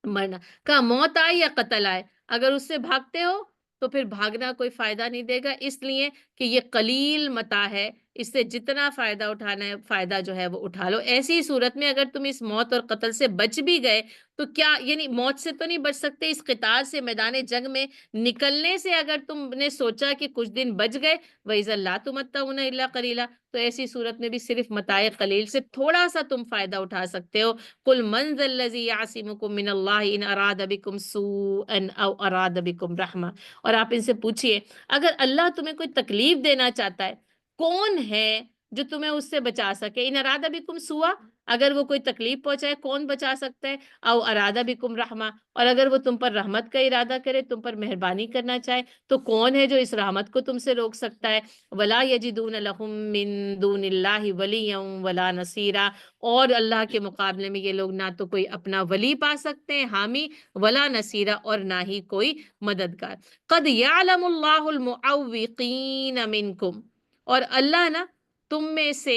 Speaker 1: مرنا، کہا موت آئے یا قتل آئے، اگر اس سے بھاگتے ہو تو پھر بھاگنا کوئی فائدہ نہیں دے گا، اس لیے کہ یہ قلیل متاع ہے، اس سے جتنا فائدہ اٹھانا ہے فائدہ جو ہے وہ اٹھا لو۔ ایسی صورت میں اگر تم اس موت اور قتل سے بچ بھی گئے تو کیا، یعنی موت سے تو نہیں بچ سکتے، اس قتال سے، میدان جنگ میں نکلنے سے اگر تم نے سوچا کہ کچھ دن بچ گئے، وَإِذًا لَّا تُمَتَّعُونَ إِلَّا قَلِيلًا، تو ایسی صورت میں بھی صرف متاع قلیل سے تھوڑا سا تم فائدہ اٹھا سکتے ہو۔ قُلْ مَنْ ذَا الَّذِي يَعْصِمُكُم مِّنَ اللَّهِ إِنْ أَرَادَ بِكُمْ سُوءًا أَوْ أَرَادَ بِكُمْ رَحْمَةً، اور آپ ان سے پوچھئے اگر اللہ تمہیں کوئی تکلیف دینا چاہتا ہے کون ہے جو تمہیں اس سے بچا سکے، ان ارادہ بکم سوا، اگر وہ کوئی تکلیف پہنچائے کون بچا سکتا ہے، او ارادہ بکم رحمہ، اور اگر وہ تم پر رحمت کا ارادہ کرے، تم پر مہربانی کرنا چاہے تو کون ہے جو اس رحمت کو تم سے روک سکتا ہے۔ ولا یجدون لهم من دون اللہ ولیا ولا نصیرا، اور اللہ کے مقابلے میں یہ لوگ نہ تو کوئی اپنا ولی پا سکتے ہیں، حامی، ولا نصیرا، اور نہ ہی کوئی مددگار۔ قد یعلم اللہ المعوقین منکم، اور اللہ نا تم میں سے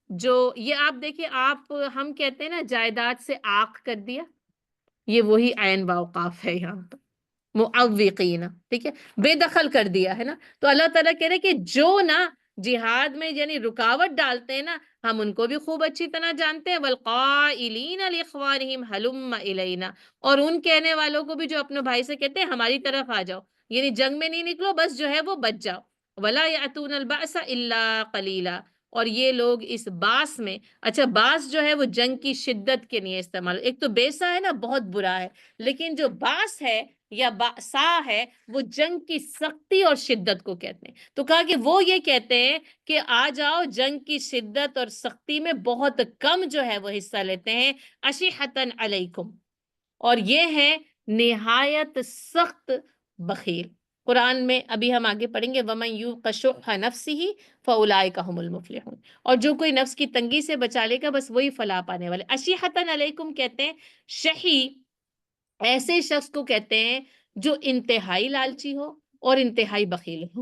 Speaker 1: جو، یہ آپ دیکھیں، آپ ہم کہتے ہیں نا جائیداد سے عاق کر دیا، یہ وہی عین واؤقاف ہے یہاں پر، معوقین، ٹھیک ہے، بے دخل کر دیا ہے نا، تو اللہ تعالیٰ کہہ رہے کہ جو نا جہاد میں یعنی رکاوٹ ڈالتے ہیں نا، ہم ان کو بھی خوب اچھی طرح جانتے ہیں، والقائلین لاخوانہم ہلم الینا، اور ان کہنے والوں کو بھی جو اپنے بھائی سے کہتے ہیں ہماری طرف آ جاؤ، یعنی جنگ میں نہیں نکلو، بس جو ہے وہ بچ جاؤ۔ ولا یاتون البأس الا قلیلا، اور یہ لوگ اس باس میں، اچھا باس جو ہے وہ جنگ کی شدت کے لیے استعمال، ایک تو بیسا ہے نا بہت برا ہے، لیکن جو باس ہے یا باسا ہے وہ جنگ کی سختی اور شدت کو کہتے ہیں، تو کہا کہ وہ یہ کہتے ہیں کہ آ جاؤ، جنگ کی شدت اور سختی میں بہت کم جو ہے وہ حصہ لیتے ہیں، اشحتن علیکم، اور یہ ہے نہایت سخت بخیل۔ قرآن میں ابھی ہم آگے پڑھیں گے وَمَن یُوقَ شُحَّ نَفْسِهِ فَأُولَٰئِکَ هُمُ الْمُفْلِحُونَ، اور جو کوئی نفس کی تنگی سے بچا لے گا بس وہی فلاح پانے والے۔ اشیحتن علیکم کہتے ہیں، شہی ایسے شخص کو کہتے ہیں جو انتہائی لالچی ہو اور انتہائی بخیل ہو،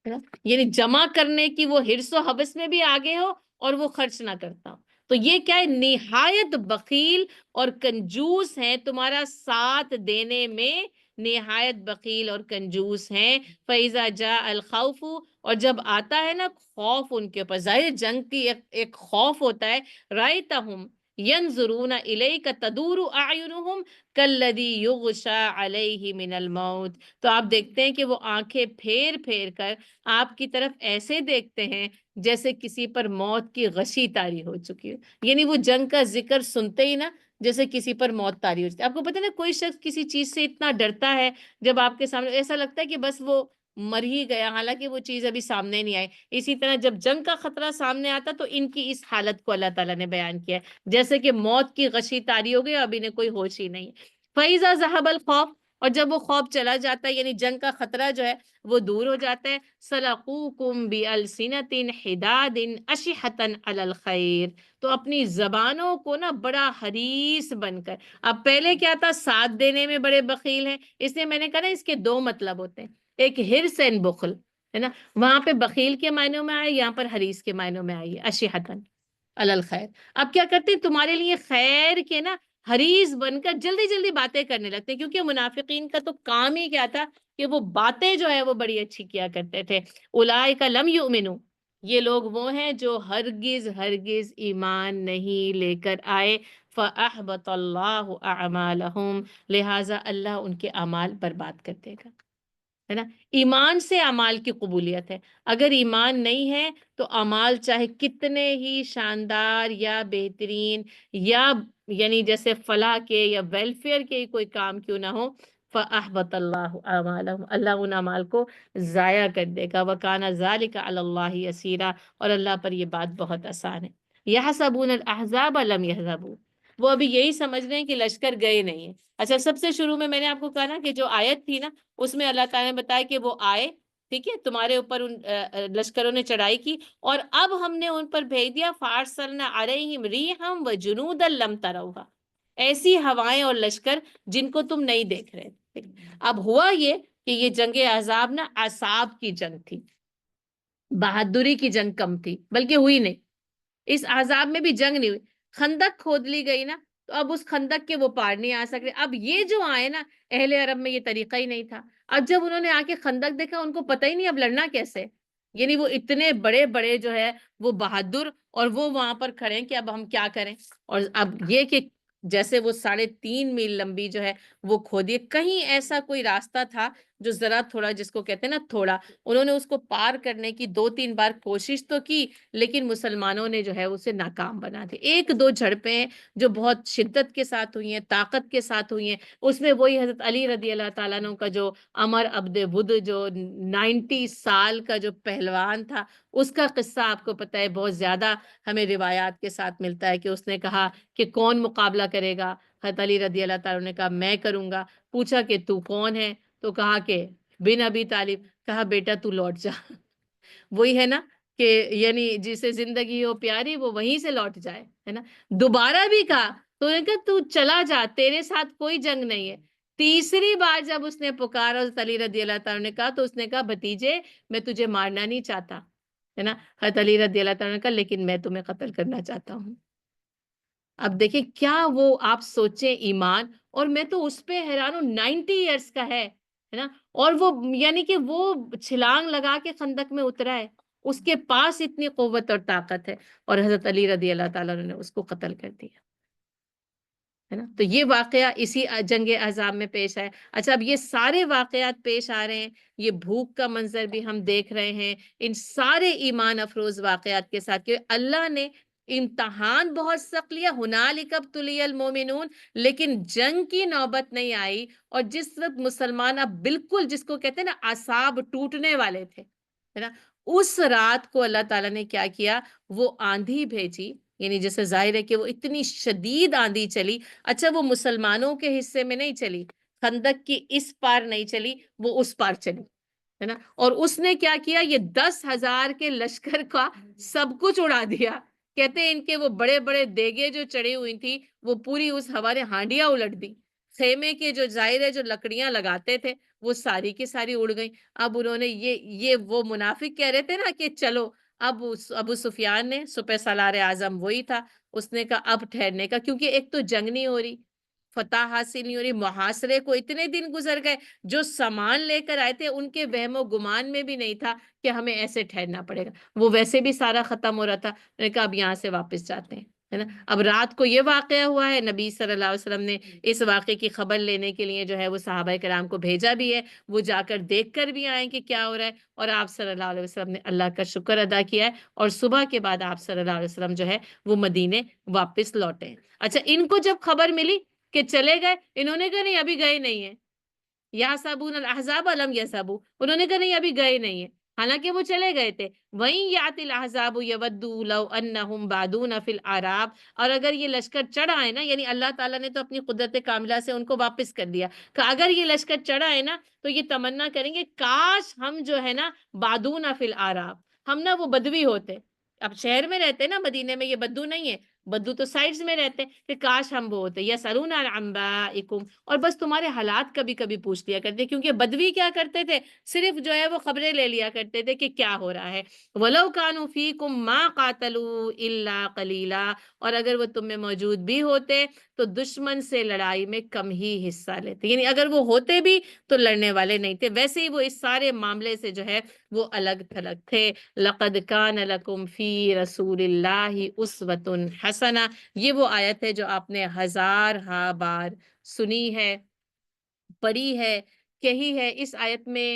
Speaker 1: ہے نا؟ یعنی جمع کرنے کی وہ حرص و حوث میں بھی آگے ہو اور وہ خرچ نہ کرتا ہو۔ تو یہ کیا ہے؟ نہایت بخیل اور کنجوس ہیں، تمہارا ساتھ دینے میں نہایت بخیل اور کنجوس ہیں۔ فَإِذَا جَاءَ الْخَوْفُ، اور جب آتا ہے نا خوف ان کے اوپر، ظاہر جنگ کی ایک خوف ہوتا ہے، رَأَيْتَهُمْ يَنْظُرُونَ إِلَيْكَ تَدُورُ أَعْيُنُهُمْ كَالَّذِي يُغْشَى عَلَيْهِ مِنَ الْمَوْتِ، تو آپ دیکھتے ہیں کہ وہ آنکھیں پھیر پھیر کر آپ کی طرف ایسے دیکھتے ہیں جیسے کسی پر موت کی غشی طاری ہو چکی ہے، یعنی وہ جنگ کا ذکر سنتے ہی نا جیسے کسی پر موت طاری ہو جاتی ہے۔ آپ کو پتہ ہے نا کوئی شخص کسی چیز سے اتنا ڈرتا ہے، جب آپ کے سامنے ایسا لگتا ہے کہ بس وہ مر ہی گیا، حالانکہ وہ چیز ابھی سامنے نہیں آئی۔ اسی طرح جب جنگ کا خطرہ سامنے آتا تو ان کی اس حالت کو اللہ تعالیٰ نے بیان کیا ہے، جیسے کہ موت کی غشی طاری ہو گئی اور ابھی انہیں کوئی ہوش ہی نہیں۔ فَإِذَا ذَهَبَ الْخَوْفُ، اور جب وہ خوف چلا جاتا ہے، یعنی جنگ کا خطرہ جو ہے وہ دور ہو جاتا ہے، سَلَقُوكُم بِأَلْسِنَةٍ حِدَادٍ أَشِحَّةً عَلَى الْخَيْرِ، تو اپنی زبانوں کو نا بڑا حریص بن کر، اب پہلے کیا تھا؟ ساتھ دینے میں بڑے بخیل ہیں، اس لیے میں نے کہا نا اس کے دو مطلب ہوتے ہیں، ایک حرص اینڈ بخل ہے نا، وہاں پہ بخیل کے معنوں میں آئے، یہاں پر حریص کے معنوں میں آئی ہے، اشحتن علی الخیر۔ اب کیا کرتے ہیں؟ تمہارے لیے خیر کے نا حریص بن کر جلدی جلدی باتیں کرنے لگتے ہیں، کیونکہ منافقین کا تو کام ہی کیا تھا کہ وہ باتیں جو ہے وہ بڑی اچھی کیا کرتے تھے۔ اولئک لم یؤمنوا، یہ لوگ وہ ہیں جو ہرگز ہرگز ایمان نہیں لے کر آئے، فَأَحْبَطَ اللَّهُ أَعْمَالَهُمْ، لہٰذا اللہ ان کے اعمال برباد کر دے گا، ہے نا۔ ایمان سے اعمال کی قبولیت ہے، اگر ایمان نہیں ہے تو اعمال چاہے کتنے ہی شاندار یا بہترین یا یعنی جیسے فلاح کے یا ویلفیئر کے کوئی کام کیوں نہ ہو، فَأَحْبَطَ اللَّهُ أَعْمَالَهُمْ، اللہ ان اعمال کو ضائع کر دے گا۔ وَكَانَ ذَلِكَ عَلَى اللَّهِ يَسِيرًا، اور اللہ پر یہ بات بہت آسان ہے۔ يَحْسَبُونَ الْأَحْزَابَ لَمْ يَذْهَبُوا، وہ ابھی یہی سمجھ رہے ہیں کہ لشکر گئے نہیں ہیں۔ اچھا، سب سے شروع میں نے آپ کو کہا نا کہ جو آیت تھی نا اس میں اللہ تعالیٰ نے بتایا کہ وہ آئے، ٹھیک ہے، تمہارے اوپر ان لشکروں نے چڑھائی کی، اور اب ہم نے ان پر بھیج دیا فَأَرْسَلْنَا عَلَيْهِمْ رِيحًا وَجُنُودًا لَمْ تَرَوْهَا، ایسی ہوائیں اور لشکر جن کو تم نہیں دیکھ رہے تھے۔ اب ہوا یہ کہ یہ جنگ احزاب نا اعصاب کی جنگ تھی، بہادری کی جنگ کم تھی، بلکہ ہوئی نہیں، اس عذاب میں بھی جنگ نہیں ہوئی، خندق کھود لی گئی نا، تو اب اس خندق کے وہ پار نہیں آ سکتے۔ اب یہ جو آئے نا، اہل عرب میں یہ طریقہ ہی نہیں تھا، اب جب انہوں نے آ کے خندق دیکھا ان کو پتہ ہی نہیں اب لڑنا کیسے، یعنی وہ اتنے بڑے بڑے جو ہے وہ بہادر، اور وہ وہاں پر کھڑے ہیں کہ اب ہم کیا کریں، اور اب یہ کہ جیسے وہ 3.5 میل لمبی جو ہے وہ کھودی، کہیں ایسا کوئی راستہ تھا جو ذرا تھوڑا، جس کو کہتے ہیں نا تھوڑا، انہوں نے اس کو پار کرنے کی 2-3 بار کوشش تو کی، لیکن مسلمانوں نے جو ہے اسے ناکام بنا دیا۔ ایک دو جھڑپیں جو بہت شدت کے ساتھ ہوئی ہیں، طاقت کے ساتھ ہوئی ہیں، اس میں وہی حضرت علی رضی اللہ تعالیٰ عنہ کا جو امر عبد بدر، جو 90 سال کا جو پہلوان تھا، اس کا قصہ آپ کو پتہ ہے، بہت زیادہ ہمیں روایات کے ساتھ ملتا ہے کہ اس نے کہا کہ کون مقابلہ کرے گا؟ حضرت علی رضی اللہ تعالیٰ نے کہا میں کروں گا۔ پوچھا کہ تو کون ہے؟ تو کہا کہ بن ابی طالب۔ کہا بیٹا تو لوٹ جا، وہی ہے نا کہ یعنی جسے زندگی ہو پیاری وہ وہیں سے لوٹ جائے، ہے نا۔ دوبارہ بھی کہا تو نے کہا تو چلا جا، تیرے ساتھ کوئی جنگ نہیں ہے۔ تیسری بار جب اس نے پکارا، حضرت علی رضی اللہ تعالیٰ نے کہا، تو اس نے کہا بھتیجے میں تجھے مارنا نہیں چاہتا، ہے نا۔ حضرت علی رضی اللہ تعالیٰ نے کہا لیکن میں تمہیں قتل کرنا چاہتا ہوں۔ اب دیکھیں کیا وہ آپ سوچیں ایمان، اور میں تو اس پہ حیران ہوں، 90 ایئرس کا ہے نا، اور وہ یعنی کہ وہ چھلانگ لگا کے خندق میں اترا ہے، اس کے پاس اتنی قوت اور طاقت ہے، اور حضرت علی رضی اللہ تعالیٰ نے اس کو قتل کر دیا، ہے نا۔ تو یہ واقعہ اسی جنگ احزاب میں پیش آئے۔ اچھا، اب یہ سارے واقعات پیش آ رہے ہیں، یہ بھوک کا منظر بھی ہم دیکھ رہے ہیں ان سارے ایمان افروز واقعات کے ساتھ، کہ اللہ نے امتحان بہت سخت لیا، ہنالک ابتلی المومنون، لیکن جنگ کی نوبت نہیں آئی، اور جس وقت مسلمان اب بالکل جس کو کہتے ہیں نا اعصاب ٹوٹنے والے تھے، ہے نا، اس رات کو اللہ تعالیٰ نے کیا کیا؟ وہ آندھی بھیجی، یعنی جیسے ظاہر ہے کہ وہ اتنی شدید آندھی چلی۔ اچھا، وہ مسلمانوں کے حصے میں نہیں چلی، خندق کی اس پار نہیں چلی، وہ اس پار چلی، ہے نا، اور اس نے کیا کیا؟ یہ 10,000 کے لشکر کا سب کچھ اڑا دیا۔ کہتے ہیں ان کے وہ بڑے بڑے دیگے جو چڑھی ہوئی تھی وہ پوری اس ہوا نے ہانڈیاں الٹ دی، خیمے کے جو ظاہر ہے جو لکڑیاں لگاتے تھے وہ ساری کی ساری اڑ گئیں۔ اب انہوں نے یہ وہ منافق کہہ رہے تھے نا کہ چلو، اب ابو سفیان نے، سپہ سالار اعظم وہی تھا، اس نے کہا اب ٹھہرنے کا، کیونکہ ایک تو جنگ نہیں ہو رہی، فتح حاصل نہیں ہو رہی، محاصرے کو اتنے دن گزر گئے، جو سامان لے کر آئے تھے ان کے وہم و گمان میں بھی نہیں تھا کہ ہمیں ایسے ٹھہرنا پڑے گا، وہ ویسے بھی سارا ختم ہو رہا تھا، میں نے کہا اب یہاں سے واپس جاتے ہیں، ہے نا۔ اب رات کو یہ واقعہ ہوا ہے، نبی صلی اللہ علیہ وسلم نے اس واقعے کی خبر لینے کے لیے جو ہے وہ صحابہ کرام کو بھیجا بھی ہے، وہ جا کر دیکھ کر بھی آئیں کہ کیا ہو رہا ہے، اور آپ صلی اللہ علیہ وسلم نے اللہ کا شکر ادا کیا ہے، اور صبح کے بعد آپ صلی اللہ علیہ وسلم جو ہے وہ مدینے واپس لوٹے ہیں۔ اچھا، ان کو جب خبر ملی کہ چلے گئے، انہوں نے کہا نہیں ابھی گئے نہیں ہیں، یا صابون الاحزاب علم یصبو، انہوں نے کہا نہیں ابھی گئے نہیں ہیں، حالانکہ وہ چلے گئے تھے۔ وَإِن يَأْتِ الْأَحْزَابُ يَوَدُّوا لَوْ أَنَّهُمْ بَعْدُونَ فِي الْأَعْرَابِ، اور اگر یہ لشکر چڑھ آئے نا، یعنی اللہ تعالیٰ نے تو اپنی قدرت کاملہ سے ان کو واپس کر دیا کہ اگر یہ لشکر چڑھ آئے نا تو یہ تمنا کریں گے کاش ہم جو ہے نا بادون فی الأعراب، ہم نا وہ بدوی ہوتے، اب شہر میں رہتے نا، مدینے میں یہ بدو نہیں ہے، بدو تو سائڈز میں رہتے، کہ کاش ہم وہ ہوتے۔ یسألون عن انبائکم، اور بس تمہارے حالات کبھی کبھی پوچھ لیا کرتے، کیونکہ بدوی کیا کرتے تھے، صرف جو ہے وہ خبریں لے لیا کرتے تھے کہ کیا ہو رہا ہے۔ وَلَوْ كَانُوا فِيكُمْ مَا قَاتَلُوا إِلَّا قَلِيلًا، اور اگر وہ تم میں موجود بھی ہوتے تو دشمن سے لڑائی میں کم ہی حصہ لیتے، یعنی اگر وہ ہوتے بھی تو لڑنے والے نہیں تھے، ویسے ہی وہ اس سارے معاملے سے جو ہے وہ الگ تھلگ تھے۔ لَقَدْ كَانَ لَكُمْ فِي رَسُولِ اللَّهِ أُسْوَةٌ حَسَنَةٌ، یہ وہ آیت ہے جو آپ نے ہزار بار سنی ہے، پڑھی ہے، کہی ہے۔ اس آیت میں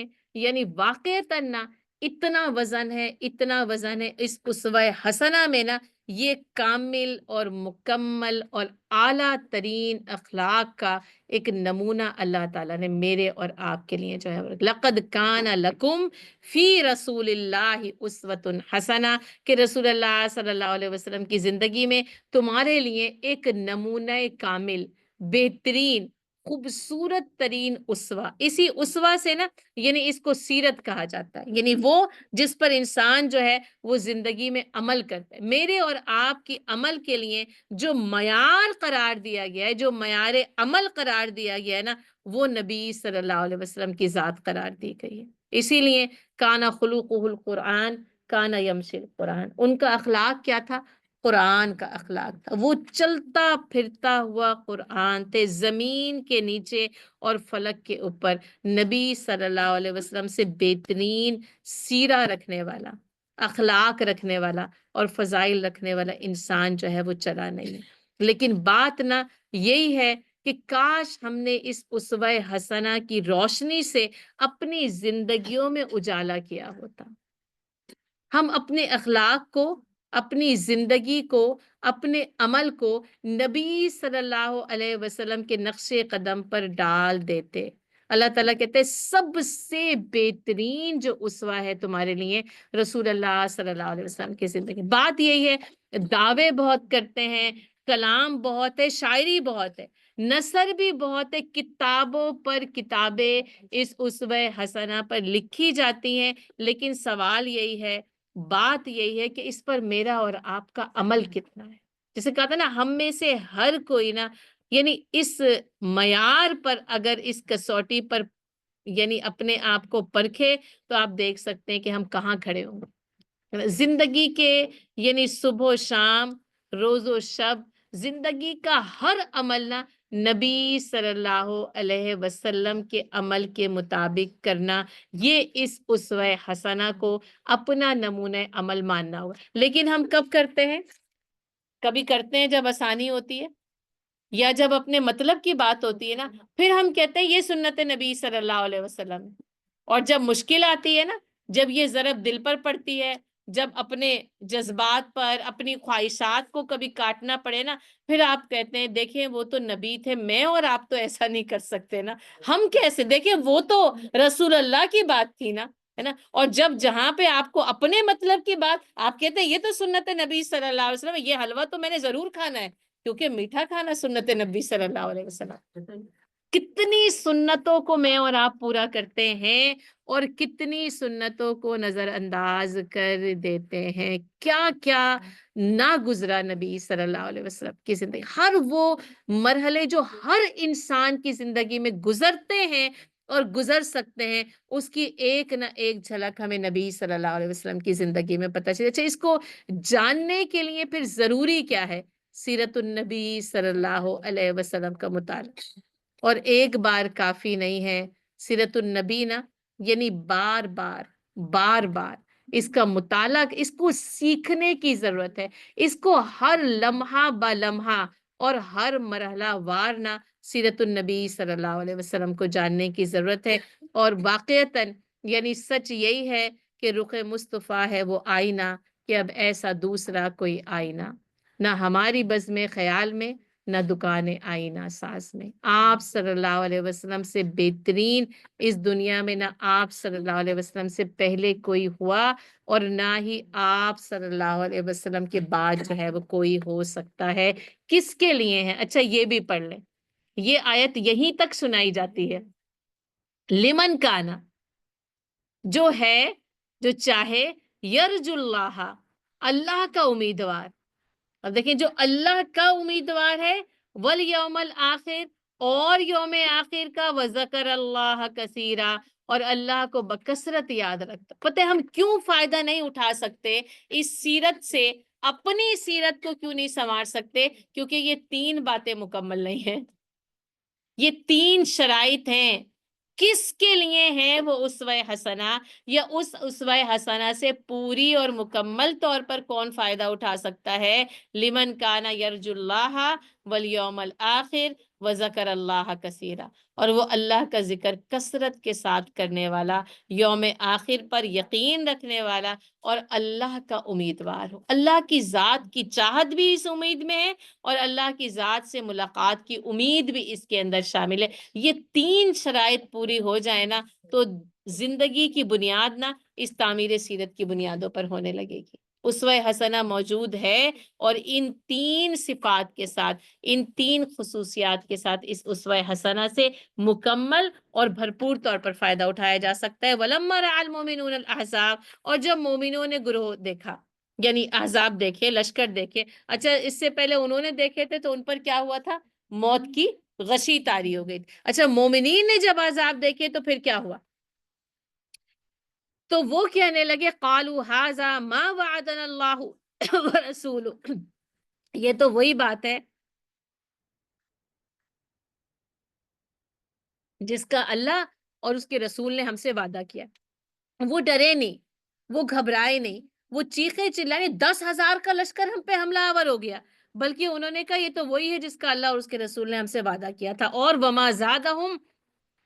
Speaker 1: یعنی واقعتاً نا اتنا وزن ہے، اتنا وزن ہے اس اسوہ حسنہ میں نا، یہ کامل اور مکمل اور اعلیٰ ترین اخلاق کا ایک نمونہ اللہ تعالیٰ نے میرے اور آپ کے لیے جو ہے لَقَدْ كَانَ لَكُمْ فِي رَسُولِ اللَّهِ أُسْوَةٌ حَسَنَةٌ، کہ رسول اللہ صلی اللہ علیہ وسلم کی زندگی میں تمہارے لیے ایک نمونہ کامل، بہترین، خوبصورت ترین اسوہ، اسی اسوہ سے نا یعنی اس کو سیرت کہا جاتا ہے، یعنی وہ جس پر انسان جو ہے وہ زندگی میں عمل کرتا ہے۔ میرے اور آپ کی عمل کے لیے جو معیار قرار دیا گیا ہے، جو معیار عمل قرار دیا گیا ہے نا، وہ نبی صلی اللہ علیہ وسلم کی ذات قرار دی گئی ہے۔ اسی لیے کانا خلقہ القرآن کانا یمشی القرآن، ان کا اخلاق کیا تھا؟ قرآن کا اخلاق تھا، وہ چلتا پھرتا ہوا قرآن تھے، زمین کے نیچے اور فلک کے اوپر نبی صلی اللہ علیہ وسلم سے بہترین سیرہ رکھنے والا، اخلاق رکھنے والا اور فضائل رکھنے والا انسان جو ہے وہ چلا نہیں ہے۔ لیکن بات نا یہی ہے کہ کاش ہم نے اس اسوہ حسنہ کی روشنی سے اپنی زندگیوں میں اجالا کیا ہوتا، ہم اپنے اخلاق کو، اپنی زندگی کو، اپنے عمل کو نبی صلی اللہ علیہ وسلم کے نقش قدم پر ڈال دیتے۔ اللہ تعالیٰ کہتے ہیں سب سے بہترین جو اسوہ ہے تمہارے لیے رسول اللہ صلی اللہ علیہ وسلم کی زندگی۔ بات یہی ہے، دعوے بہت کرتے ہیں، کلام بہت ہے، شاعری بہت ہے، نثر بھی بہت ہے، کتابوں پر کتابیں اس اسوہ حسنہ پر لکھی جاتی ہیں، لیکن سوال یہی ہے، بات یہی ہے کہ اس پر میرا اور آپ کا عمل کتنا ہے۔ جیسے کہا تھا نا، ہم میں سے ہر کوئی نا یعنی اس معیار پر اگر اس کسوٹی پر یعنی اپنے آپ کو پرکھے تو آپ دیکھ سکتے ہیں کہ ہم کہاں کھڑے ہوں گے۔ زندگی کے یعنی صبح و شام، روز و شب، زندگی کا ہر عمل نا نبی صلی اللہ علیہ وسلم کے عمل کے مطابق کرنا، یہ اس اسوہ حسنہ کو اپنا نمونہ عمل ماننا ہوا۔ لیکن ہم کب کرتے ہیں؟ کبھی کرتے ہیں جب آسانی ہوتی ہے، یا جب اپنے مطلب کی بات ہوتی ہے نا، پھر ہم کہتے ہیں یہ سنت نبی صلی اللہ علیہ وسلم ہے۔ اور جب مشکل آتی ہے نا، جب یہ ضرب دل پر پڑتی ہے، جب اپنے جذبات پر، اپنی خواہشات کو کبھی کاٹنا پڑے نا، پھر آپ کہتے ہیں دیکھیں وہ تو نبی تھے، میں اور آپ تو ایسا نہیں کر سکتے نا، ہم کیسے؟ دیکھیں وہ تو رسول اللہ کی بات تھی نا، ہے نا۔ اور جب جہاں پہ آپ کو اپنے مطلب کی بات، آپ کہتے ہیں یہ تو سنت نبی صلی اللہ علیہ وسلم، یہ حلوہ تو میں نے ضرور کھانا ہے، کیونکہ میٹھا کھانا سنت نبی صلی اللہ علیہ وسلم۔ کتنی سنتوں کو میں اور آپ پورا کرتے ہیں اور کتنی سنتوں کو نظر انداز کر دیتے ہیں، کیا کیا نہ گزرا نبی صلی اللہ علیہ وسلم کی زندگی، ہر وہ مرحلے جو ہر انسان کی زندگی میں گزرتے ہیں اور گزر سکتے ہیں، اس کی ایک نہ ایک جھلک ہمیں نبی صلی اللہ علیہ وسلم کی زندگی میں پتہ چلے۔ اچھا، اس کو جاننے کے لیے پھر ضروری کیا ہے؟ سیرت النبی صلی اللہ علیہ وسلم کا مطالعہ، اور ایک بار کافی نہیں ہے، سیرت النبی نا یعنی بار بار بار بار اس کا مطالعہ، اس کو سیکھنے کی ضرورت ہے، اس کو ہر لمحہ با لمحہ اور ہر مرحلہ وار نا سیرت النبی صلی اللہ علیہ وسلم کو جاننے کی ضرورت ہے۔ اور واقعتاً یعنی سچ یہی ہے کہ رخ مصطفیٰ ہے وہ آئینہ، کہ اب ایسا دوسرا کوئی آئینہ نہ ہماری بزم خیال میں، نہ دکان آئینہ ساز میں۔ آپ صلی اللہ علیہ وسلم سے بہترین اس دنیا میں نہ آپ صلی اللہ علیہ وسلم سے پہلے کوئی ہوا، اور نہ ہی آپ صلی اللہ علیہ وسلم کے بعد جو ہے وہ کوئی ہو سکتا ہے۔ کس کے لیے ہے؟ اچھا یہ بھی پڑھ لیں، یہ آیت یہیں تک سنائی جاتی ہے، لمن کانا، جو ہے، جو چاہے، یرج اللہ، اللہ کا امیدوار، اور دیکھیں جو اللہ کا امیدوار ہے، والیوم الآخر، اور یوم آخر کا، وذکر اللہ کثیرا، اور اللہ کو بکثرت یاد رکھتا۔ پتہ ہے ہم کیوں فائدہ نہیں اٹھا سکتے اس سیرت سے، اپنی سیرت کو کیوں نہیں سنوار سکتے؟ کیونکہ یہ تین باتیں مکمل نہیں ہیں، یہ تین شرائط ہیں۔ کس کے لیے ہیں وہ اسوہ حسنہ، یا اس اسوہ حسنہ سے پوری اور مکمل طور پر کون فائدہ اٹھا سکتا ہے؟ لمن کانا یرجو اللہ والیوم الآخر وذکر اللہ کثیرا، اور وہ اللہ کا ذکر کثرت کے ساتھ کرنے والا، یوم آخر پر یقین رکھنے والا، اور اللہ کا امیدوار ہو۔ اللہ کی ذات کی چاہت بھی اس امید میں ہے، اور اللہ کی ذات سے ملاقات کی امید بھی اس کے اندر شامل ہے۔ یہ تین شرائط پوری ہو جائے نا تو زندگی کی بنیاد نا اس تعمیر سیرت کی بنیادوں پر ہونے لگے گی۔ اسوہ حسنہ موجود ہے، اور ان تین صفات کے ساتھ، ان تین خصوصیات کے ساتھ اس اسوہ حسنہ سے مکمل اور بھرپور طور پر فائدہ اٹھایا جا سکتا ہے۔ وَلَمَّا رَأَى الْمُؤْمِنُونَ الْأَحْزَابَ، اور جب مومنوں نے گروہ دیکھا، یعنی احزاب دیکھے، لشکر دیکھے۔ اچھا اس سے پہلے انہوں نے دیکھے تھے تو ان پر کیا ہوا تھا؟ موت کی غشی طاری ہو گئی۔ اچھا مومنین نے جب عذاب دیکھے تو پھر کیا ہوا؟ تو وہ کہنے لگے قالوا ھذا ما وعدنا اللہ ورسولہ، یہ تو وہی بات ہے جس کا اللہ اور اس کے رسول نے ہم سے وعدہ کیا۔ وہ ڈرے نہیں، وہ گھبرائے نہیں، وہ چیخے چلائے، 10,000 کا لشکر ہم پہ حملہ آور ہو گیا، بلکہ انہوں نے کہا یہ تو وہی ہے جس کا اللہ اور اس کے رسول نے ہم سے وعدہ کیا تھا۔ اور وما زادہم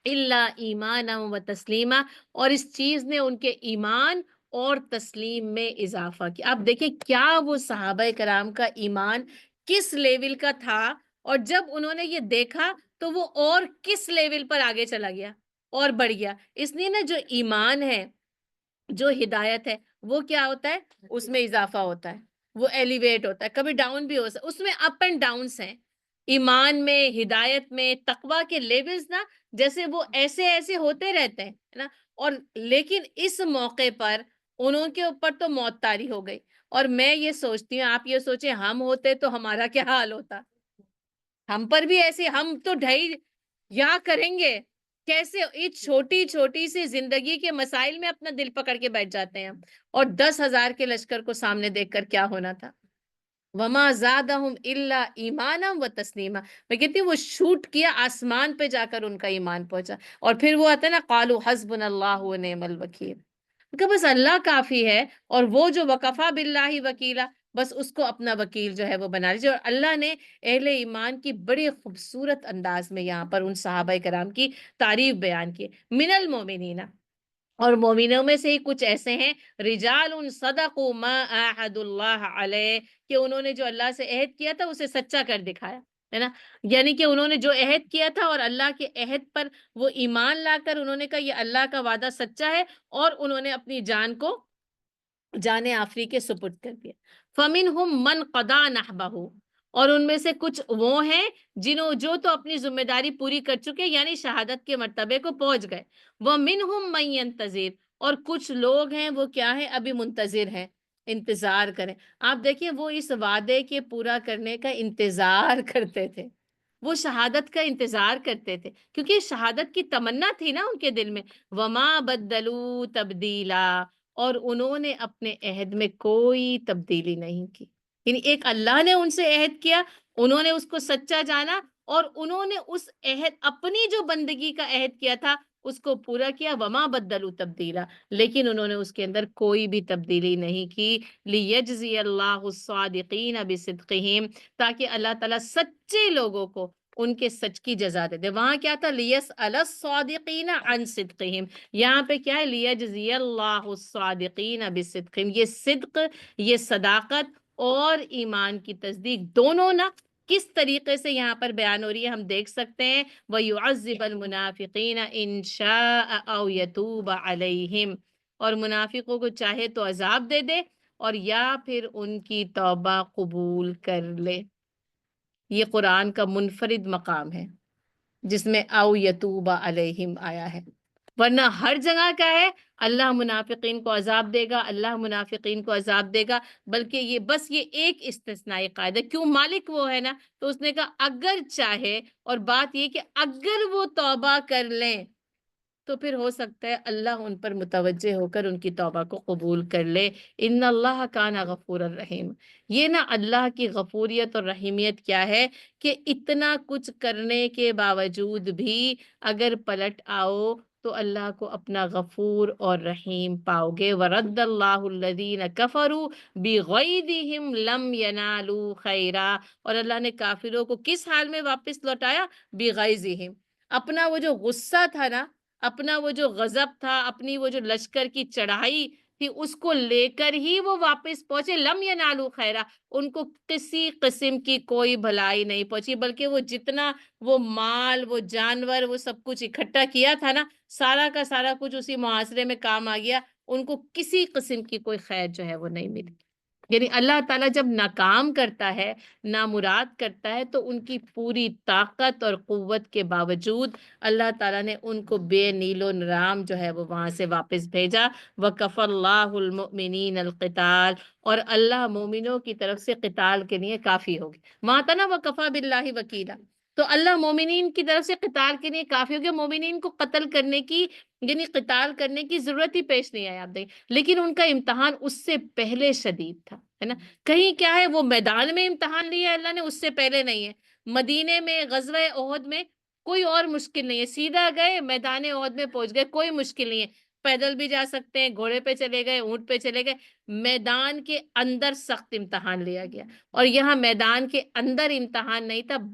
Speaker 1: الا ایمانا و تسلیما، اور اس چیز نے ان کے ایمان اور تسلیم میں اضافہ کیا۔ آپ دیکھیں کیا وہ صحابہ کرام کا ایمان کس لیول کا تھا، اور جب انہوں نے یہ دیکھا تو وہ اور کس لیول پر آگے چلا گیا اور بڑھ گیا۔ اس لیے نا جو ایمان ہے، جو ہدایت ہے، وہ کیا ہوتا ہے؟ اس میں اضافہ ہوتا ہے، وہ ایلیویٹ ہوتا ہے، کبھی ڈاؤن بھی ہو سکتا ہے، اس میں اپ اینڈ ڈاؤنس ہیں۔ ایمان میں، ہدایت میں، تقوی کے لیولز نا جیسے وہ ایسے ایسے ہوتے رہتے ہیں نا۔ اور لیکن اس موقع پر انہوں کے اوپر تو موت طاری ہو گئی، اور میں یہ سوچتی ہوں، آپ یہ سوچیں ہم ہوتے تو ہمارا کیا حال ہوتا؟ ہم پر بھی ایسے، ہم تو ڈھائی یا کریں گے کیسے اس چھوٹی چھوٹی سی زندگی کے مسائل میں اپنا دل پکڑ کے بیٹھ جاتے ہیں ہم، اور 10,000 کے لشکر کو سامنے دیکھ کر کیا ہونا تھا؟ وما زادہم الا ایمانا و تسلیما، میں کہتی ہوں وہ شوٹ کیا آسمان پہ جا کر ان کا ایمان پہنچا، اور پھر وہ آتا ہے نا قالوا حسبنا اللہ و نعم الوکیل، کہ بس اللہ کافی ہے، اور وہ جو وکفا باللہ وکیلا، بس اس کو اپنا وکیل جو ہے وہ بنا لیجیے۔ اور اللہ نے اہل ایمان کی بڑی خوبصورت انداز میں یہاں پر ان صحابہ کرام کی تعریف بیان کی، من المومنین، اور مومنوں میں سے ہی کچھ ایسے ہیں، رجال صدقوا ما عاہدوا اللہ علیہ، کہ انہوں نے جو اللہ سے عہد کیا تھا اسے سچا کر دکھایا، ہے نا؟ یعنی کہ انہوں نے جو عہد کیا تھا اور اللہ کے عہد پر وہ ایمان لا کر انہوں نے کہا یہ اللہ کا وعدہ سچا ہے، اور انہوں نے اپنی جان کو جان آفری کے سپرد کر دیا۔ فَمِنْهُمْ مَنْ قَضَى نَحْبَهُ، اور ان میں سے کچھ وہ ہیں جنہوں جو تو اپنی ذمہ داری پوری کر چکے، یعنی شہادت کے مرتبے کو پہنچ گئے۔ وَمِنْهُمْ مَنْ يَنْتَظِرُ، اور کچھ لوگ ہیں وہ کیا ہیں؟ ابھی منتظر ہیں، انتظار کریں۔ آپ دیکھیں وہ اس وعدے کے پورا کرنے کا انتظار کرتے تھے، وہ شہادت کا انتظار کرتے تھے، کیونکہ شہادت کی تمنا تھی نا ان کے دل میں۔ وَمَا بَدَّلُوا تَبْدِيلًا، اور انہوں نے اپنے عہد میں کوئی تبدیلی نہیں کی، یعنی ایک اللہ نے ان سے عہد کیا، انہوں نے اس کو سچا جانا، اور انہوں نے اس عہد، اپنی جو بندگی کا عہد کیا تھا اس کو پورا کیا، وما بدلوا تبدیلا، لیکن انہوں نے اس کے اندر کوئی بھی تبدیلی نہیں کی، لیجزی اللہ الصادقین بصدقہم، تاکہ اللہ تعالیٰ سچے لوگوں کو ان کے سچ کی جزا دے دے۔ وہاں کیا تھا، لیسأل الصادقین عن صدقہم، یہاں پہ کیا ہے، لیجزی اللہ الصادقین بصدقہم۔ یہ صدق، یہ صداقت اور ایمان کی تصدیق دونوں نا کس طریقے سے یہاں پر بیان ہو رہی ہے ہم دیکھ سکتے ہیں، وَيُعَذِّبَ الْمُنَافِقِينَ إِن شَاءَ أَوْ يَتُوبَ عَلَيْهِمْ، اور منافقوں کو چاہے تو عذاب دے دے اور یا پھر ان کی توبہ قبول کر لے۔ یہ قرآن کا منفرد مقام ہے جس میں او یتوب علیہم آیا ہے، ورنہ ہر جگہ کا ہے اللہ منافقین کو عذاب دے گا، اللہ منافقین کو عذاب دے گا، بلکہ یہ بس یہ ایک استثنائی قاعدہ، کیوں، مالک وہ ہے نا، تو اس نے کہا اگر چاہے، اور بات یہ کہ اگر وہ توبہ کر لیں تو پھر ہو سکتا ہے اللہ ان پر متوجہ ہو کر ان کی توبہ کو قبول کر لے۔ ان اللہ کان غفور الرحیم، یہ نا اللہ کی غفوریت اور رحیمیت کیا ہے کہ اتنا کچھ کرنے کے باوجود بھی اگر پلٹ آؤ تو اللہ کو اپنا غفور اور رحیم پاؤ گے۔ وَرَدَّ اللَّهُ الَّذِينَ كَفَرُوا بِغَيْظِهِمْ لَمْ يَنَالُوا خَيْرًا، اور اللہ نے کافروں کو کس حال میں واپس لوٹایا، بِغَيْظِهِمْ، اپنا وہ جو غصہ تھا نا، اپنا وہ جو غضب تھا، اپنی وہ جو لشکر کی چڑھائی تھی، اس کو لے کر ہی وہ واپس پہنچے، لم ینالو خیرہ، ان کو کسی قسم کی کوئی بھلائی نہیں پہنچی، بلکہ وہ جتنا وہ مال، وہ جانور، وہ سب کچھ اکٹھا کیا تھا نا، سارا کا سارا کچھ اسی محاصرے میں کام آ گیا، ان کو کسی قسم کی کوئی خیر جو ہے وہ نہیں ملی۔ یعنی اللہ تعالیٰ جب ناکام کرتا ہے، نامراد کرتا ہے، تو ان کی پوری طاقت اور قوت کے باوجود اللہ تعالیٰ نے ان کو بے نیل و نرام جو ہے وہ وہاں سے واپس بھیجا۔ وَكَفَى اللَّهُ الْمُؤْمِنِينَ الْقِتَالَ، اور اللہ مومنوں کی طرف سے قتال کے لیے کافی ہوگی۔ وہاں تھا نا وَكَفَى بِاللَّهِ وَكِيلًا، تو اللہ مومنین کی طرف سے قتال کے لیے کافی ہو گیا، مومنین کو قتل کرنے کی، یعنی قتال کرنے کی ضرورت ہی پیش نہیں آئی، آپ دیکھیں، لیکن ان کا امتحان اس سے پہلے شدید تھا، ہے نا۔ کہیں کیا ہے، وہ میدان میں امتحان لیا اللہ نے، اس سے پہلے نہیں ہے۔ مدینے میں غزوہ احد میں کوئی اور مشکل نہیں ہے، سیدھا گئے میدان احد میں پہنچ گئے، کوئی مشکل نہیں ہے، پیدل بھی جا سکتے ہیں، گھوڑے پہ چلے گئے، اونٹ پہ چلے گئے، میدان کے اندر سخت امتحان لیا گیا، اور یہاں میدان کے اندر امتحان نہیں تھا،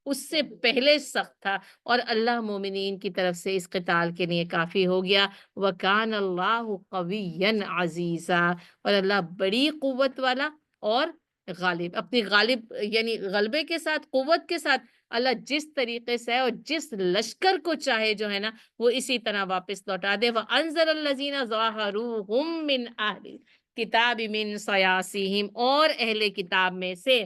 Speaker 1: اس سے پہلے سخت تھا، اور اللہ مومنین کی طرف سے اس قتال کے لیے کافی ہو گیا۔ وَكَانَ اللَّهُ قَوِيًّا عَزِيزًا، اور اللہ بڑی قوت والا اور غالب، اپنی غالب یعنی غلبے کے ساتھ، قوت کے ساتھ اللہ جس طریقے سے ہے اور جس لشکر کو چاہے جو ہے نا وہ اسی طرح واپس لوٹا دے۔ وَأَنزَلَ الَّذِينَ ظَاهَرُوهُم مِّنْ أَهْلِ الْكِتَابِ مِنْ صَيَاصِيهِمْ، اور اہل کتاب میں سے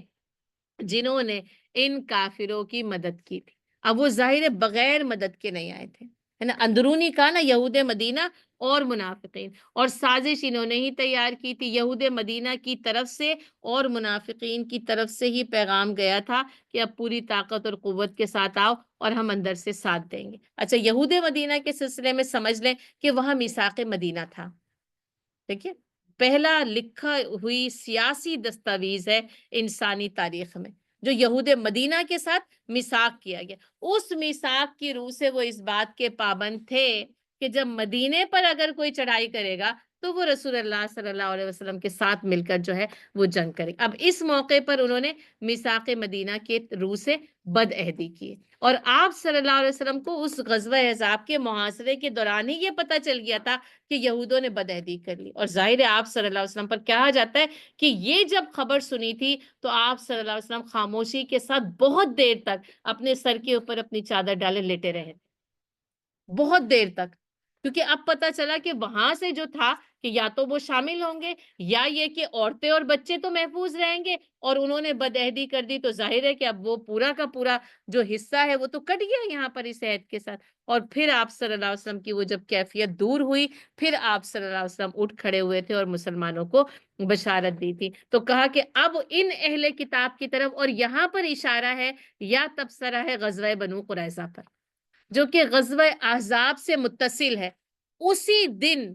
Speaker 1: جنہوں نے ان کافروں کی مدد کی تھی۔ اب وہ ظاہر بغیر مدد کے نہیں آئے تھے، ہے نا، اندرونی کہا نا، یہود مدینہ اور منافقین، اور سازش انہوں نے ہی تیار کی تھی، یہود مدینہ کی طرف سے اور منافقین کی طرف سے ہی پیغام گیا تھا کہ اب پوری طاقت اور قوت کے ساتھ آؤ اور ہم اندر سے ساتھ دیں گے۔ اچھا، یہود مدینہ کے سلسلے میں سمجھ لیں کہ وہاں میثاق مدینہ تھا، دیکھیے، پہلا لکھا ہوئی سیاسی دستاویز ہے انسانی تاریخ میں، جو یہود مدینہ کے ساتھ میثاق کیا گیا، اس میثاق کی روح سے وہ اس بات کے پابند تھے کہ جب مدینے پر اگر کوئی چڑھائی کرے گا تو وہ رسول اللہ صلی اللہ علیہ وسلم کے ساتھ مل کر جو ہے وہ جنگ کرے گا۔ اب اس موقع پر انہوں نے میثاق مدینہ کے روح سے بد عہدی کی، اور آپ صلی اللہ علیہ وسلم کو اس غزوہ احزاب کے محاصرے کے دوران ہی یہ پتہ چل گیا تھا کہ یہودوں نے بد عہدی کر لی، اور ظاہر ہے آپ صلی اللہ علیہ وسلم پر کہا جاتا ہے کہ یہ جب خبر سنی تھی تو آپ صلی اللہ علیہ وسلم خاموشی کے ساتھ بہت دیر تک اپنے سر کے اوپر اپنی چادر ڈالے لیٹے رہے، بہت دیر تک، کیونکہ اب پتا چلا کہ وہاں سے جو تھا کہ یا تو وہ شامل ہوں گے یا یہ کہ عورتیں اور بچے تو محفوظ رہیں گے، اور انہوں نے بد عہدی کر دی تو ظاہر ہے کہ اب وہ پورا کا پورا جو حصہ ہے وہ تو کٹ گیا یہاں پر اس عہد کے ساتھ۔ اور پھر آپ صلی اللہ علیہ وسلم کی وہ جب کیفیت دور ہوئی، پھر آپ صلی اللہ علیہ وسلم اٹھ کھڑے ہوئے تھے اور مسلمانوں کو بشارت دی تھی، تو کہا کہ اب ان اہل کتاب کی طرف، اور یہاں پر اشارہ ہے یا تبصرہ ہے غزوہ بنو قریظہ پر، جو کہ غزوہ احزاب سے متصل ہے، اسی دن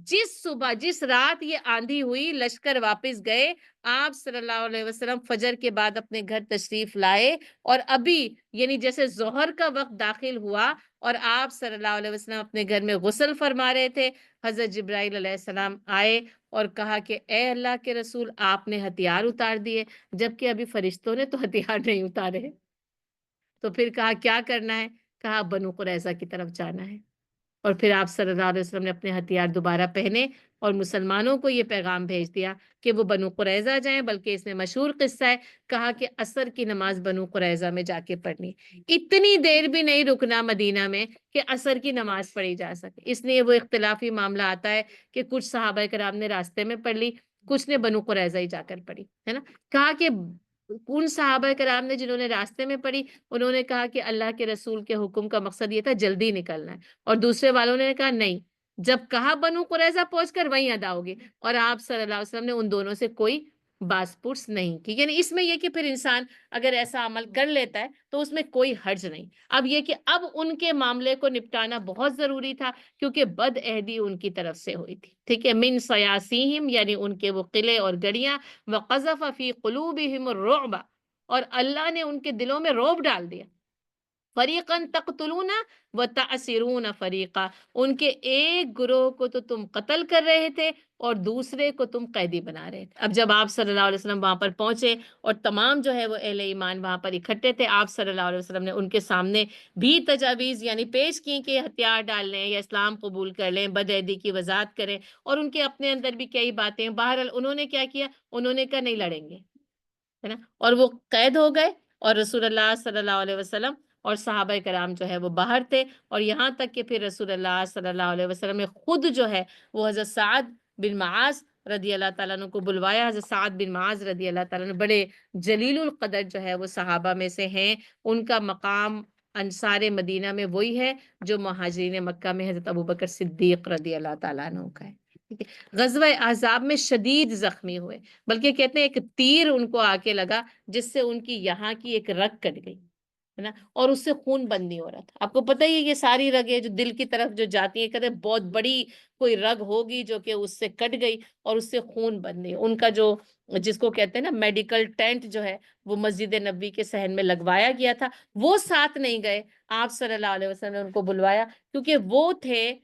Speaker 1: جس صبح جس رات یہ آندھی ہوئی لشکر واپس گئے، آپ صلی اللہ علیہ وسلم فجر کے بعد اپنے گھر تشریف لائے، اور ابھی یعنی جیسے ظہر کا وقت داخل ہوا اور آپ صلی اللہ علیہ وسلم اپنے گھر میں غسل فرما رہے تھے، حضرت جبرائیل علیہ السلام آئے اور کہا کہ اے اللہ کے رسول، آپ نے ہتھیار اتار دیے، جبکہ ابھی فرشتوں نے تو ہتھیار نہیں اتارے۔ تو پھر کہا کیا کرنا ہے؟ کہا بنو قریظہ کی طرف جانا ہے۔ اور پھر آپ صلی اللہ علیہ وسلم نے اپنے ہتھیار دوبارہ پہنے اور مسلمانوں کو یہ پیغام بھیج دیا کہ وہ بنو قریظہ جائیں، بلکہ اس میں مشہور قصہ ہے، کہا کہ عصر کی نماز بنو قریظہ میں جا کے پڑھنی، اتنی دیر بھی نہیں رکنا مدینہ میں کہ عصر کی نماز پڑھی جا سکے۔ اس لیے وہ اختلافی معاملہ آتا ہے کہ کچھ صحابہ کرام نے راستے میں پڑھ لی، کچھ نے بنو قریظہ ہی جا کر پڑھی، ہے نا۔ کہا کہ ان صحابہ کرام نے جنہوں نے راستے میں پڑھی، انہوں نے کہا کہ اللہ کے رسول کے حکم کا مقصد یہ تھا جلدی نکلنا ہے، اور دوسرے والوں نے کہا نہیں، جب کہا بنو قریظہ پہنچ کر وہیں ادا ہوگی، اور آپ صلی اللہ علیہ وسلم نے ان دونوں سے کوئی باس پرس نہیں کی۔ یعنی اس میں یہ کہ پھر انسان اگر ایسا عمل کر لیتا ہے تو اس میں کوئی حرج نہیں۔ اب یہ کہ اب ان کے معاملے کو نپٹانا بہت ضروری تھا، کیونکہ بد عہدی ان کی طرف سے ہوئی تھی، ٹھیک ہے، من سیاسیہم، یعنی ان کے وہ قلعے اور گڑیاں، وقذف فی قلوبہم الرعب، اور اللہ نے ان کے دلوں میں رعب ڈال دیا، فریقاً تقتلون و تعصرون فریقا، ان کے ایک گروہ کو تو تم قتل کر رہے تھے اور دوسرے کو تم قیدی بنا رہے تھے۔ اب جب آپ صلی اللہ علیہ وسلم وہاں پر پہنچے اور تمام جو ہے وہ اہل ایمان وہاں پر اکٹھے تھے، آپ صلی اللہ علیہ وسلم نے ان کے سامنے بھی تجاویز یعنی پیش کی کہ ہتھیار ڈال لیں یا اسلام قبول کر لیں، بدعہدی کی وضاحت کریں، اور ان کے اپنے اندر بھی کئی باتیں، بہرحال انہوں نے کیا کیا، انہوں نے کہا نہیں لڑیں گے، ہے نا، اور وہ قید ہو گئے، اور رسول اللہ صلی اللہ علیہ وسلم اور صحابہ کرام جو ہے وہ باہر تھے، اور یہاں تک کہ پھر رسول اللہ صلی اللہ علیہ وسلم نے خود جو ہے وہ حضرت سعد بن معاذ رضی اللہ تعالیٰ عنہ کو بلوایا۔ حضرت سعد بن معاذ رضی اللہ تعالیٰ عنہ بڑے جلیل القدر جو ہے وہ صحابہ میں سے ہیں، ان کا مقام انصار مدینہ میں وہی ہے جو مہاجرین مکہ میں حضرت ابوبکر صدیق رضی اللہ تعالیٰ عنہ کا ہے، ٹھیک ہے۔ غزوہ احزاب میں شدید زخمی ہوئے، بلکہ کہتے ہیں ایک تیر ان کو آ کے لگا جس سے ان کی یہاں کی ایک رگ کٹ گئی، ہے نا، اور اس سے خون بند نہیں ہو رہا تھا۔ آپ کو پتہ ہی ہے یہ ساری رگیں جو دل کی طرف جو جاتی ہیں، کہتے ہیں بہت بڑی کوئی رگ ہوگی جو کہ اس سے کٹ گئی اور اس سے خون بند نہیں، ان کا جو جس کو کہتے ہیں نا میڈیکل ٹینٹ جو ہے وہ مسجد نبوی کے صحن میں لگوایا گیا تھا، وہ ساتھ نہیں گئے، آپ صلی اللہ علیہ وسلم نے ان کو بلوایا، کیونکہ وہ تھے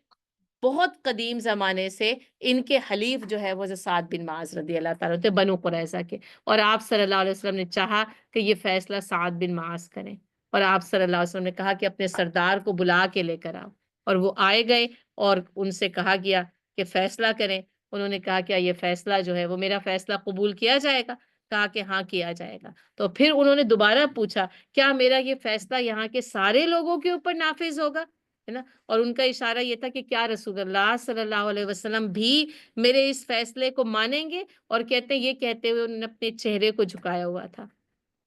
Speaker 1: بہت قدیم زمانے سے ان کے حلیف جو ہے وہ سعد بن معاذ رضی اللہ تعالیٰ تھے بنو قریظہ کے، اور آپ صلی اللہ علیہ وسلم نے چاہا کہ یہ فیصلہ سعد بن معاذ کریں، اور آپ صلی اللہ علیہ وسلم نے کہا کہ اپنے سردار کو بلا کے لے کر آؤ، اور وہ آئے گئے اور ان سے کہا گیا کہ فیصلہ کریں۔ انہوں نے کہا کیا یہ فیصلہ جو ہے وہ میرا فیصلہ قبول کیا جائے گا؟ کہا کہ ہاں کیا جائے گا۔ تو پھر انہوں نے دوبارہ پوچھا کیا میرا یہ فیصلہ یہاں کے سارے لوگوں کے اوپر نافذ ہوگا، ہے نا، اور ان کا اشارہ یہ تھا کہ کیا رسول اللہ صلی اللہ علیہ وسلم بھی میرے اس فیصلے کو مانیں گے؟ اور کہتے ہیں یہ کہتے ہوئے انہوں نے اپنے چہرے کو جھکایا ہوا تھا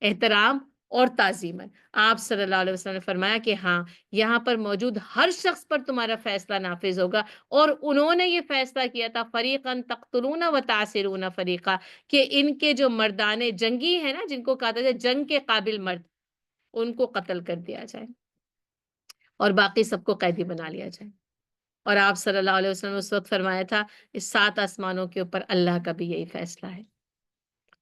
Speaker 1: احترام اور تعظیماً۔ آپ صلی اللہ علیہ وسلم نے فرمایا کہ ہاں، یہاں پر موجود ہر شخص پر تمہارا فیصلہ نافذ ہوگا، اور انہوں نے یہ فیصلہ کیا تھا فریقاً تقتلون و تعصرون فریقا، کہ ان کے جو مردان جنگی ہیں نا، جن کو کہا جاتا ہے جنگ کے قابل مرد، ان کو قتل کر دیا جائے اور باقی سب کو قیدی بنا لیا جائے۔ اور آپ صلی اللہ علیہ وسلم نے اس وقت فرمایا تھا اس 7 آسمانوں کے اوپر اللہ کا بھی یہی فیصلہ ہے۔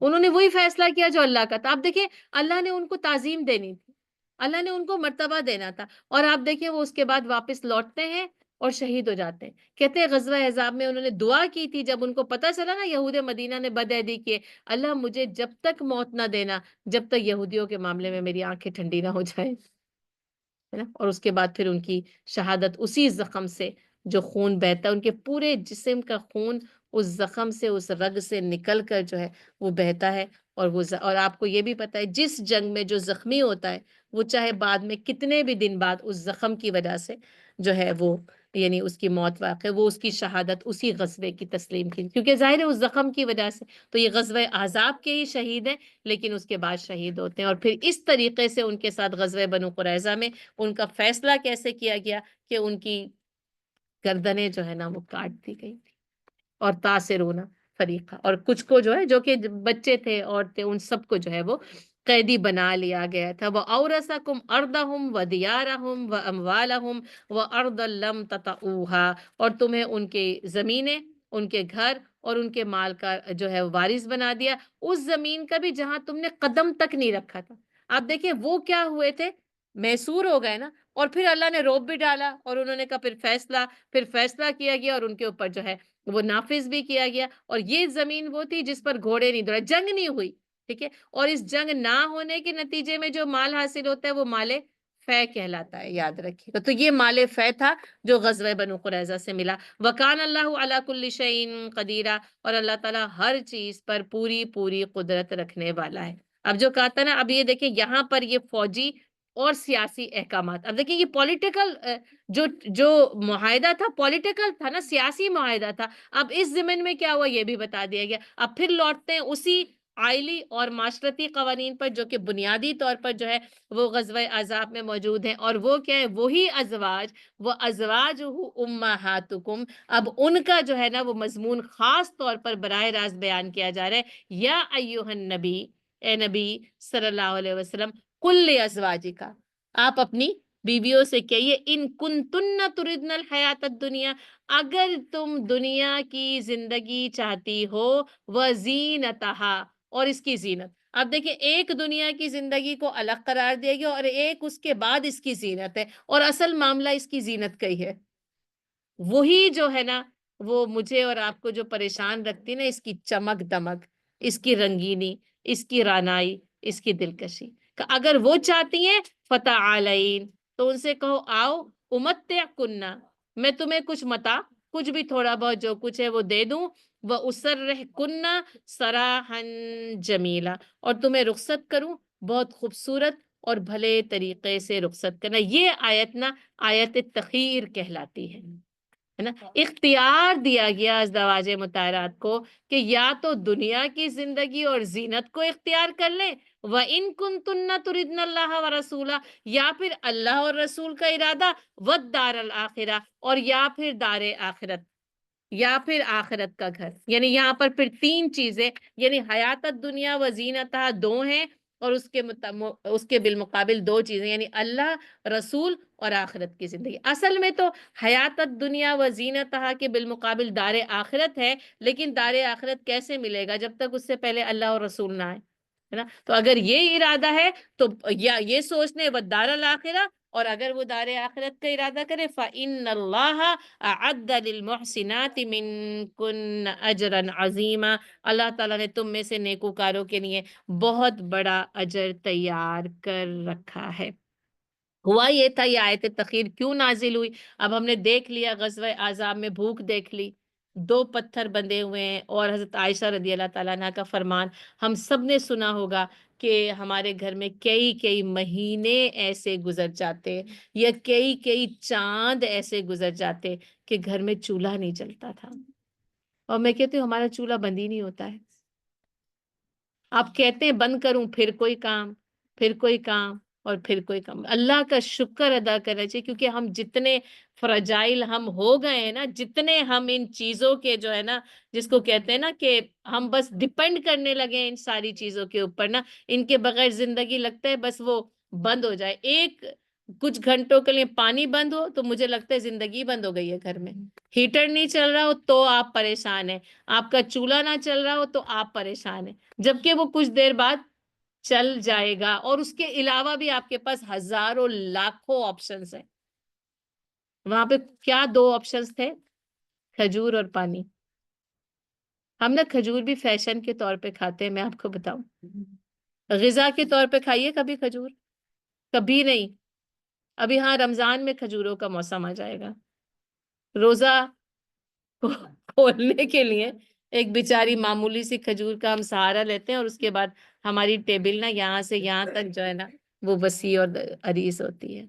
Speaker 1: انہوں نے وہی فیصلہ کیا جو اللہ کا تھا۔ آپ دیکھیں اللہ نے ان کو تعظیم دینی تھی، اللہ نے ان کو مرتبہ دینا تھا، اور آپ دیکھیں وہ اس کے بعد واپس لوٹتے ہیں اور شہید ہو جاتے ہیں۔ کہتے ہیں غزوہ احزاب میں انہوں نے دعا کی تھی، جب ان کو پتہ چلا نا یہود مدینہ نے بدعہدی کی، اللہ مجھے جب تک موت نہ دینا جب تک یہودیوں کے معاملے میں میری آنکھیں ٹھنڈی نہ ہو جائیں، ہے نا، اور اس کے بعد پھر ان کی شہادت اسی زخم سے جو خون بہتا ہے، ان کے پورے جسم کا خون اس زخم سے اس رگ سے نکل کر جو ہے وہ بہتا ہے، اور اور آپ کو یہ بھی پتا ہے جس جنگ میں جو زخمی ہوتا ہے وہ چاہے بعد میں کتنے بھی دن بعد اس زخم کی وجہ سے جو ہے وہ یعنی اس کی موت واقع وہ اس کی شہادت اسی غزوے کی تسلیم کی، کیونکہ ظاہر ہے اس زخم کی وجہ سے تو یہ غزوہ احزاب کے ہی شہید ہیں، لیکن اس کے بعد شہید ہوتے ہیں، اور پھر اس طریقے سے ان کے ساتھ غزوہ بنو قریظہ میں ان کا فیصلہ کیسے کیا گیا کہ ان کی گردنیں جو ہے نا وہ کاٹ دی گئی تھی، اور تاثرون فریقہ، اور کچھ کو جو ہے جو کہ بچے تھے عورتیں ان سب کو جو ہے وہ قیدی بنا لیا گیا تھا۔ وَأَوْرَثَكُمْ أَرْضَهُمْ وَدِيَارَهُمْ وَأَمْوَالَهُمْ وَأَرْضًا لَّمْ تَطَئُوهَا، اور تمہیں ان کے زمینیں، ان کے گھر اور ان کے مال کا جو ہے وارث بنا دیا، اس زمین کا بھی جہاں تم نے قدم تک نہیں رکھا تھا۔ آپ دیکھیں وہ کیا ہوئے تھے، محصور ہو گئے نا، اور پھر اللہ نے روب بھی ڈالا، اور انہوں نے کہا پھر فیصلہ کیا گیا، اور ان کے اوپر جو ہے وہ نافذ بھی کیا گیا۔ اور یہ زمین وہ تھی جس پر گھوڑے نہیں دوڑے، جنگ نہیں ہوئی، ٹھیک ہے، اور اس جنگ نہ ہونے کے نتیجے میں جو مال حاصل ہوتا ہے وہ مال فے کہلاتا ہے، یاد رکھیے گا۔ تو یہ مال فے تھا جو غزوہ بنو قریظہ سے ملا۔ وَكَانَ اللَّهُ عَلَى كُلِّ شَيْءٍ قَدِيرًا، اور اللہ تعالیٰ ہر چیز پر پوری پوری قدرت رکھنے والا ہے۔ اب جو کہا تھا نا، اب یہ دیکھیں یہاں پر یہ فوجی اور سیاسی احکامات، اب دیکھیں یہ پولیٹیکل جو جو معاہدہ تھا، پولیٹیکل تھا نا، سیاسی معاہدہ تھا۔ اب اس ضمن میں کیا ہوا یہ بھی بتا دیا گیا۔ اب پھر لوٹتے ہیں اسی آئلی اور معاشرتی قوانین پر، جو کہ بنیادی طور پر جو ہے وہ غزوہ احزاب میں موجود ہیں، اور وہ کیا ہے، وہی ازواج، وہ ازواج امہاتکم۔ اب ان کا جو ہے نا وہ مضمون خاص طور پر براہ راست بیان کیا جا رہا ہے۔ یا ایھا النبی، اے نبی صلی اللہ علیہ وسلم، کل ازواج کا، آپ اپنی بیویوں سے کہیے، ان کنتن تردن الحیات الدنیا، اگر تم دنیا کی زندگی چاہتی ہو، وزینتہا، اور اس کی زینت۔ اب دیکھیں ایک دنیا کی زندگی کو الگ قرار دیا گیا، اور ایک اس کے بعد اس کی زینت ہے، اور اصل معاملہ اس کی زینت کا ہی ہے۔ وہی جو ہے نا وہ مجھے اور آپ کو جو پریشان رکھتی نا، اس کی چمک دمک، اس کی رنگینی، اس کی رانائی، اس کی دلکشی، کہ اگر وہ چاہتی ہیں فتعالین، تو ان سے کہو آؤ، امتعکنہ، میں تمہیں کچھ متاع، کچھ بھی تھوڑا بہت جو کچھ ہے وہ دے دوں، وَأُسَرِّحْكُنَّ سَرَاحًا جَمِيلًا، اور تمہیں رخصت کروں بہت خوبصورت اور بھلے طریقے سے رخصت کرنا۔ یہ آیت نا آیت تخیر کہلاتی ہے نا، اختیار دیا گیا ازواج مطہرات کو کہ یا تو دنیا کی زندگی اور زینت کو اختیار کر لیں، وَإِن كُنتُنَّ تُرِدْنَ اللَّهَ وَرَسُولَهُ، یا پھر اللہ اور رسول کا ارادہ، وَالدَّارَ الْآخِرَةَ، اور یا پھر دار آخرت، یا پھر آخرت کا گھر۔ یعنی یہاں پر پھر تین چیزیں، یعنی حیات الدنیا و زینتہا دو ہیں، اور اس کے بالمقابل دو چیزیں، یعنی اللہ، رسول اور آخرت کی زندگی۔ اصل میں تو حیات الدنیا و زینتہا کے بالمقابل دار آخرت ہے، لیکن دار آخرت کیسے ملے گا جب تک اس سے پہلے اللہ اور رسول نہ آئے، ہے نا؟ تو اگر یہ ارادہ ہے تو یا یہ سوچنے وَالدَّارَ الْآخِرَةَ، اور اگر وہ دار آخرت کا ارادہ کرے فَإِنَّ اللَّهَ أَعَدَّ لِلْمُحْسِنَاتِ مِنْكُنَّ أَجْرًا عَظِيمًا، اللہ تعالیٰ نے تم میں سے نیکوکاروں کے لیے بہت بڑا اجر تیار کر رکھا ہے۔ ہوا یہ تھا، یہ آیت تخیر کیوں نازل ہوئی؟ اب ہم نے دیکھ لیا غزوہ احزاب میں بھوک دیکھ لی، دو پتھر بندھے ہوئے ہیں، اور حضرت عائشہ رضی اللہ تعالیٰ عنہ کا فرمان ہم سب نے سنا ہوگا کہ ہمارے گھر میں کئی کئی مہینے ایسے گزر جاتے، یا کئی کئی چاند ایسے گزر جاتے کہ گھر میں چولہا نہیں جلتا تھا۔ اور میں کہتی ہوں ہمارا چولہا بند ہی نہیں ہوتا ہے۔ آپ کہتے ہیں بند کروں، پھر کوئی کام، پھر کوئی کام، اور پھر کوئی کام۔ اللہ کا شکر ادا کرنا چاہیے، کیونکہ ہم جتنے فرجائل ہم ہو گئے ہیں نا، جتنے ہم ان چیزوں کے جو ہے نا، جس کو کہتے ہیں نا کہ ہم بس ڈیپینڈ کرنے لگے ہیں ان ساری چیزوں کے اوپر نا، ان کے بغیر زندگی لگتا ہے بس وہ بند ہو جائے۔ ایک کچھ گھنٹوں کے لیے پانی بند ہو تو مجھے لگتا ہے زندگی بند ہو گئی ہے گھر میں۔ ہیٹر نہیں چل رہا ہو تو آپ پریشان ہیں، آپ کا چولہا نہ چل رہا ہو تو آپ پریشان ہیں، جبکہ وہ کچھ دیر بعد چل جائے گا، اور اس کے علاوہ بھی آپ کے پاس ہزاروں لاکھوں آپشنز ہیں۔ وہاں پہ کیا دو آپشنز تھے؟ کھجور اور پانی۔ ہم نا کھجور بھی فیشن کے طور پہ کھاتے ہیں، میں آپ کو بتاؤں، غذا کے طور پہ کھائیے کبھی کھجور؟ کبھی نہیں۔ ابھی ہاں رمضان میں کھجوروں کا موسم آ جائے گا، روزہ کھولنے کے لیے ایک بیچاری معمولی سی کھجور کا ہم سہارا لیتے ہیں، اور اس کے بعد ہماری ٹیبل نا یہاں سے یہاں تک جو ہے نا وہ وسیع اور عریض ہوتی ہے۔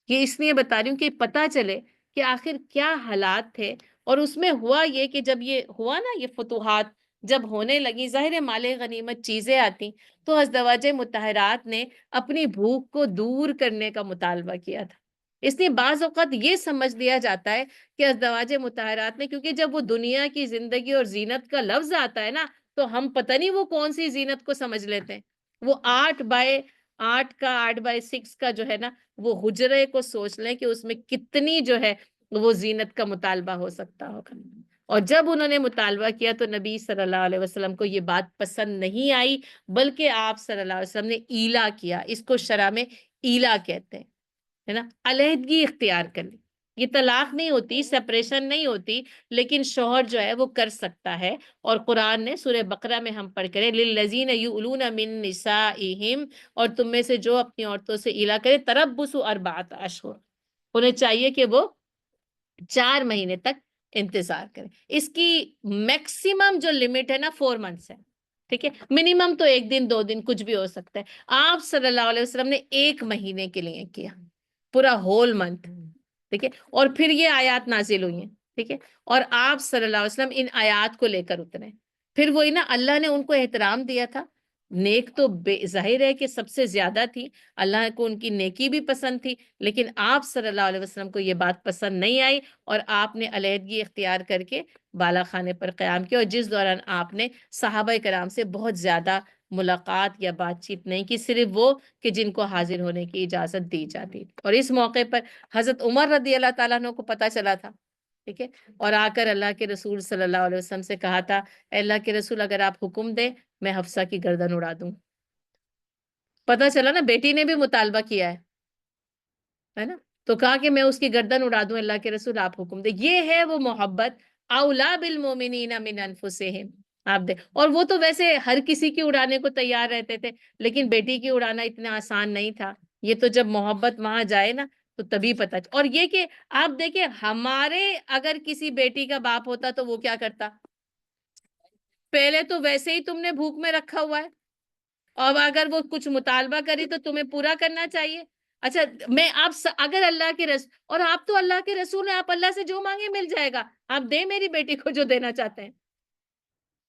Speaker 1: یہ اس لیے بتا رہی ہوں کہ پتہ چلے کہ آخر کیا حالات تھے، اور اس میں ہوا یہ کہ جب یہ ہوا نا، یہ فتوحات جب ہونے لگی، ظاہر مال غنیمت چیزیں آتی، تو ازواج مطہرات نے اپنی بھوک کو دور کرنے کا مطالبہ کیا تھا۔ اس لیے بعض اوقات یہ سمجھ لیا جاتا ہے کہ ازواج مطہرات نے، کیونکہ جب وہ دنیا کی زندگی اور زینت کا لفظ آتا ہے نا، تو ہم پتہ نہیں وہ کون سی زینت کو سمجھ لیتے ہیں۔ وہ 8x6 کا جو ہے نا وہ حجرے کو سوچ لیں کہ اس میں کتنی جو ہے وہ زینت کا مطالبہ ہو سکتا ہوگا. اور جب انہوں نے مطالبہ کیا تو نبی صلی اللہ علیہ وسلم کو یہ بات پسند نہیں آئی، بلکہ آپ صلی اللہ علیہ وسلم نے ایلا کیا. اس کو شرع میں ایلا کہتے ہیں، ہے نا، علیحدگی اختیار کر لی. یہ طلاق نہیں ہوتی، سپریشن نہیں ہوتی، لیکن شوہر جو ہے وہ کر سکتا ہے. اور قرآن نے سورہ بقرہ میں ہم پڑھ کرے للذین یؤلون من نسائہم، اور تم میں سے جو اپنی عورتوں سے ایلا کرے تربص 4 اشہر، انہیں چاہیے کہ وہ 4 مہینے تک انتظار کریں. اس کی میکسیمم جو لمٹ ہے نا 4 منتھس ہے. ٹھیک ہے، منیمم تو 1 دن 2 دن کچھ بھی ہو سکتا ہے. آپ صلی اللہ علیہ وسلم نے 1 مہینے کے لیے کیا، پورا ہول منتھ. ٹھیک ہے، اور پھر یہ آیات نازل ہوئی ہیں. ٹھیک ہے، اور آپ صلی اللہ علیہ وسلم ان آیات کو لے کر اترے. پھر وہی نا اللہ نے ان کو احترام دیا تھا. نیک تو ظاہر ہے کہ سب سے زیادہ تھی، اللہ کو ان کی نیکی بھی پسند تھی، لیکن آپ صلی اللہ علیہ وسلم کو یہ بات پسند نہیں آئی، اور آپ نے علیحدگی اختیار کر کے بالا خانے پر قیام کیا. اور جس دوران آپ نے صحابہ کرام سے بہت زیادہ ملاقات یا بات چیت نہیں کی، صرف وہ کہ جن کو حاضر ہونے کی اجازت دی جاتی. اور اس موقع پر حضرت عمر رضی اللہ تعالیٰ عنہ کو پتہ چلا تھا. ٹھیک ہے، اور آ کر اللہ کے رسول صلی اللہ علیہ وسلم سے کہا تھا اے اللہ کے رسول اگر آپ حکم دیں میں حفصہ کی گردن اڑا دوں. پتہ چلا نا بیٹی نے بھی مطالبہ کیا ہے نا، تو کہا کہ میں اس کی گردن اڑا دوں، اللہ کے رسول آپ حکم دیں. یہ ہے وہ محبت، اولا بالمومنین من انفسہم. آپ دے، اور وہ تو ویسے ہر کسی کی اڑانے کو تیار رہتے تھے، لیکن بیٹی کی اڑانا اتنا آسان نہیں تھا. یہ تو جب محبت وہاں جائے نا تو تبھی پتہ. اور یہ کہ آپ دیکھیں ہمارے اگر کسی بیٹی کا باپ ہوتا تو وہ کیا کرتا؟ پہلے تو ویسے ہی تم نے بھوک میں رکھا ہوا ہے، اور اگر وہ کچھ مطالبہ کری تو تمہیں پورا کرنا چاہیے. اچھا میں آپ اگر اللہ کے رسول، اور آپ تو اللہ کے رسول ہیں، آپ اللہ سے جو مانگے مل جائے گا، آپ دیں میری بیٹی کو جو دینا چاہتے ہیں.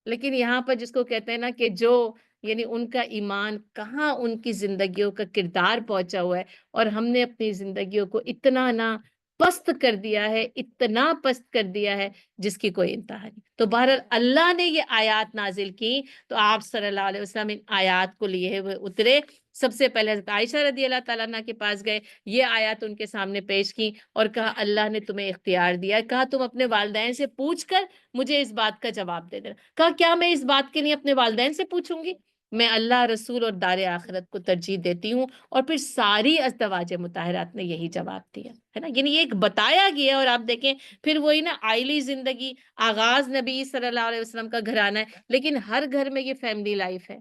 Speaker 1: لیکن یہاں پر جس کو کہتے ہیں نا کہ جو یعنی ان کا ایمان کہاں ان کی زندگیوں کا کردار پہنچا ہوا ہے، اور ہم نے اپنی زندگیوں کو اتنا نہ پست کر دیا ہے، اتنا پست کر دیا ہے جس کی کوئی انتہا نہیں. تو بہرحال اللہ نے یہ آیات نازل کی تو آپ صلی اللہ علیہ وسلم ان آیات کو لیے ہوئے اترے. سب سے پہلے حضرت عائشہ رضی اللہ تعالیٰ عنہ کے پاس گئے، یہ آیات ان کے سامنے پیش کی اور کہا اللہ نے تمہیں اختیار دیا ہے. کہا تم اپنے والدین سے پوچھ کر مجھے اس بات کا جواب دے دینا. کہا کیا میں اس بات کے لیے اپنے والدین سے پوچھوں گی؟ میں اللہ رسول اور دار آخرت کو ترجیح دیتی ہوں. اور پھر ساری ازدواج مطہرات نے یہی جواب دیا ہے نا. یعنی یہ ایک بتایا گیا. اور آپ دیکھیں پھر وہی نا آئلی زندگی، آغاز نبی صلی اللہ علیہ وسلم کا گھرانہ ہے، لیکن ہر گھر میں یہ فیملی لائف ہے.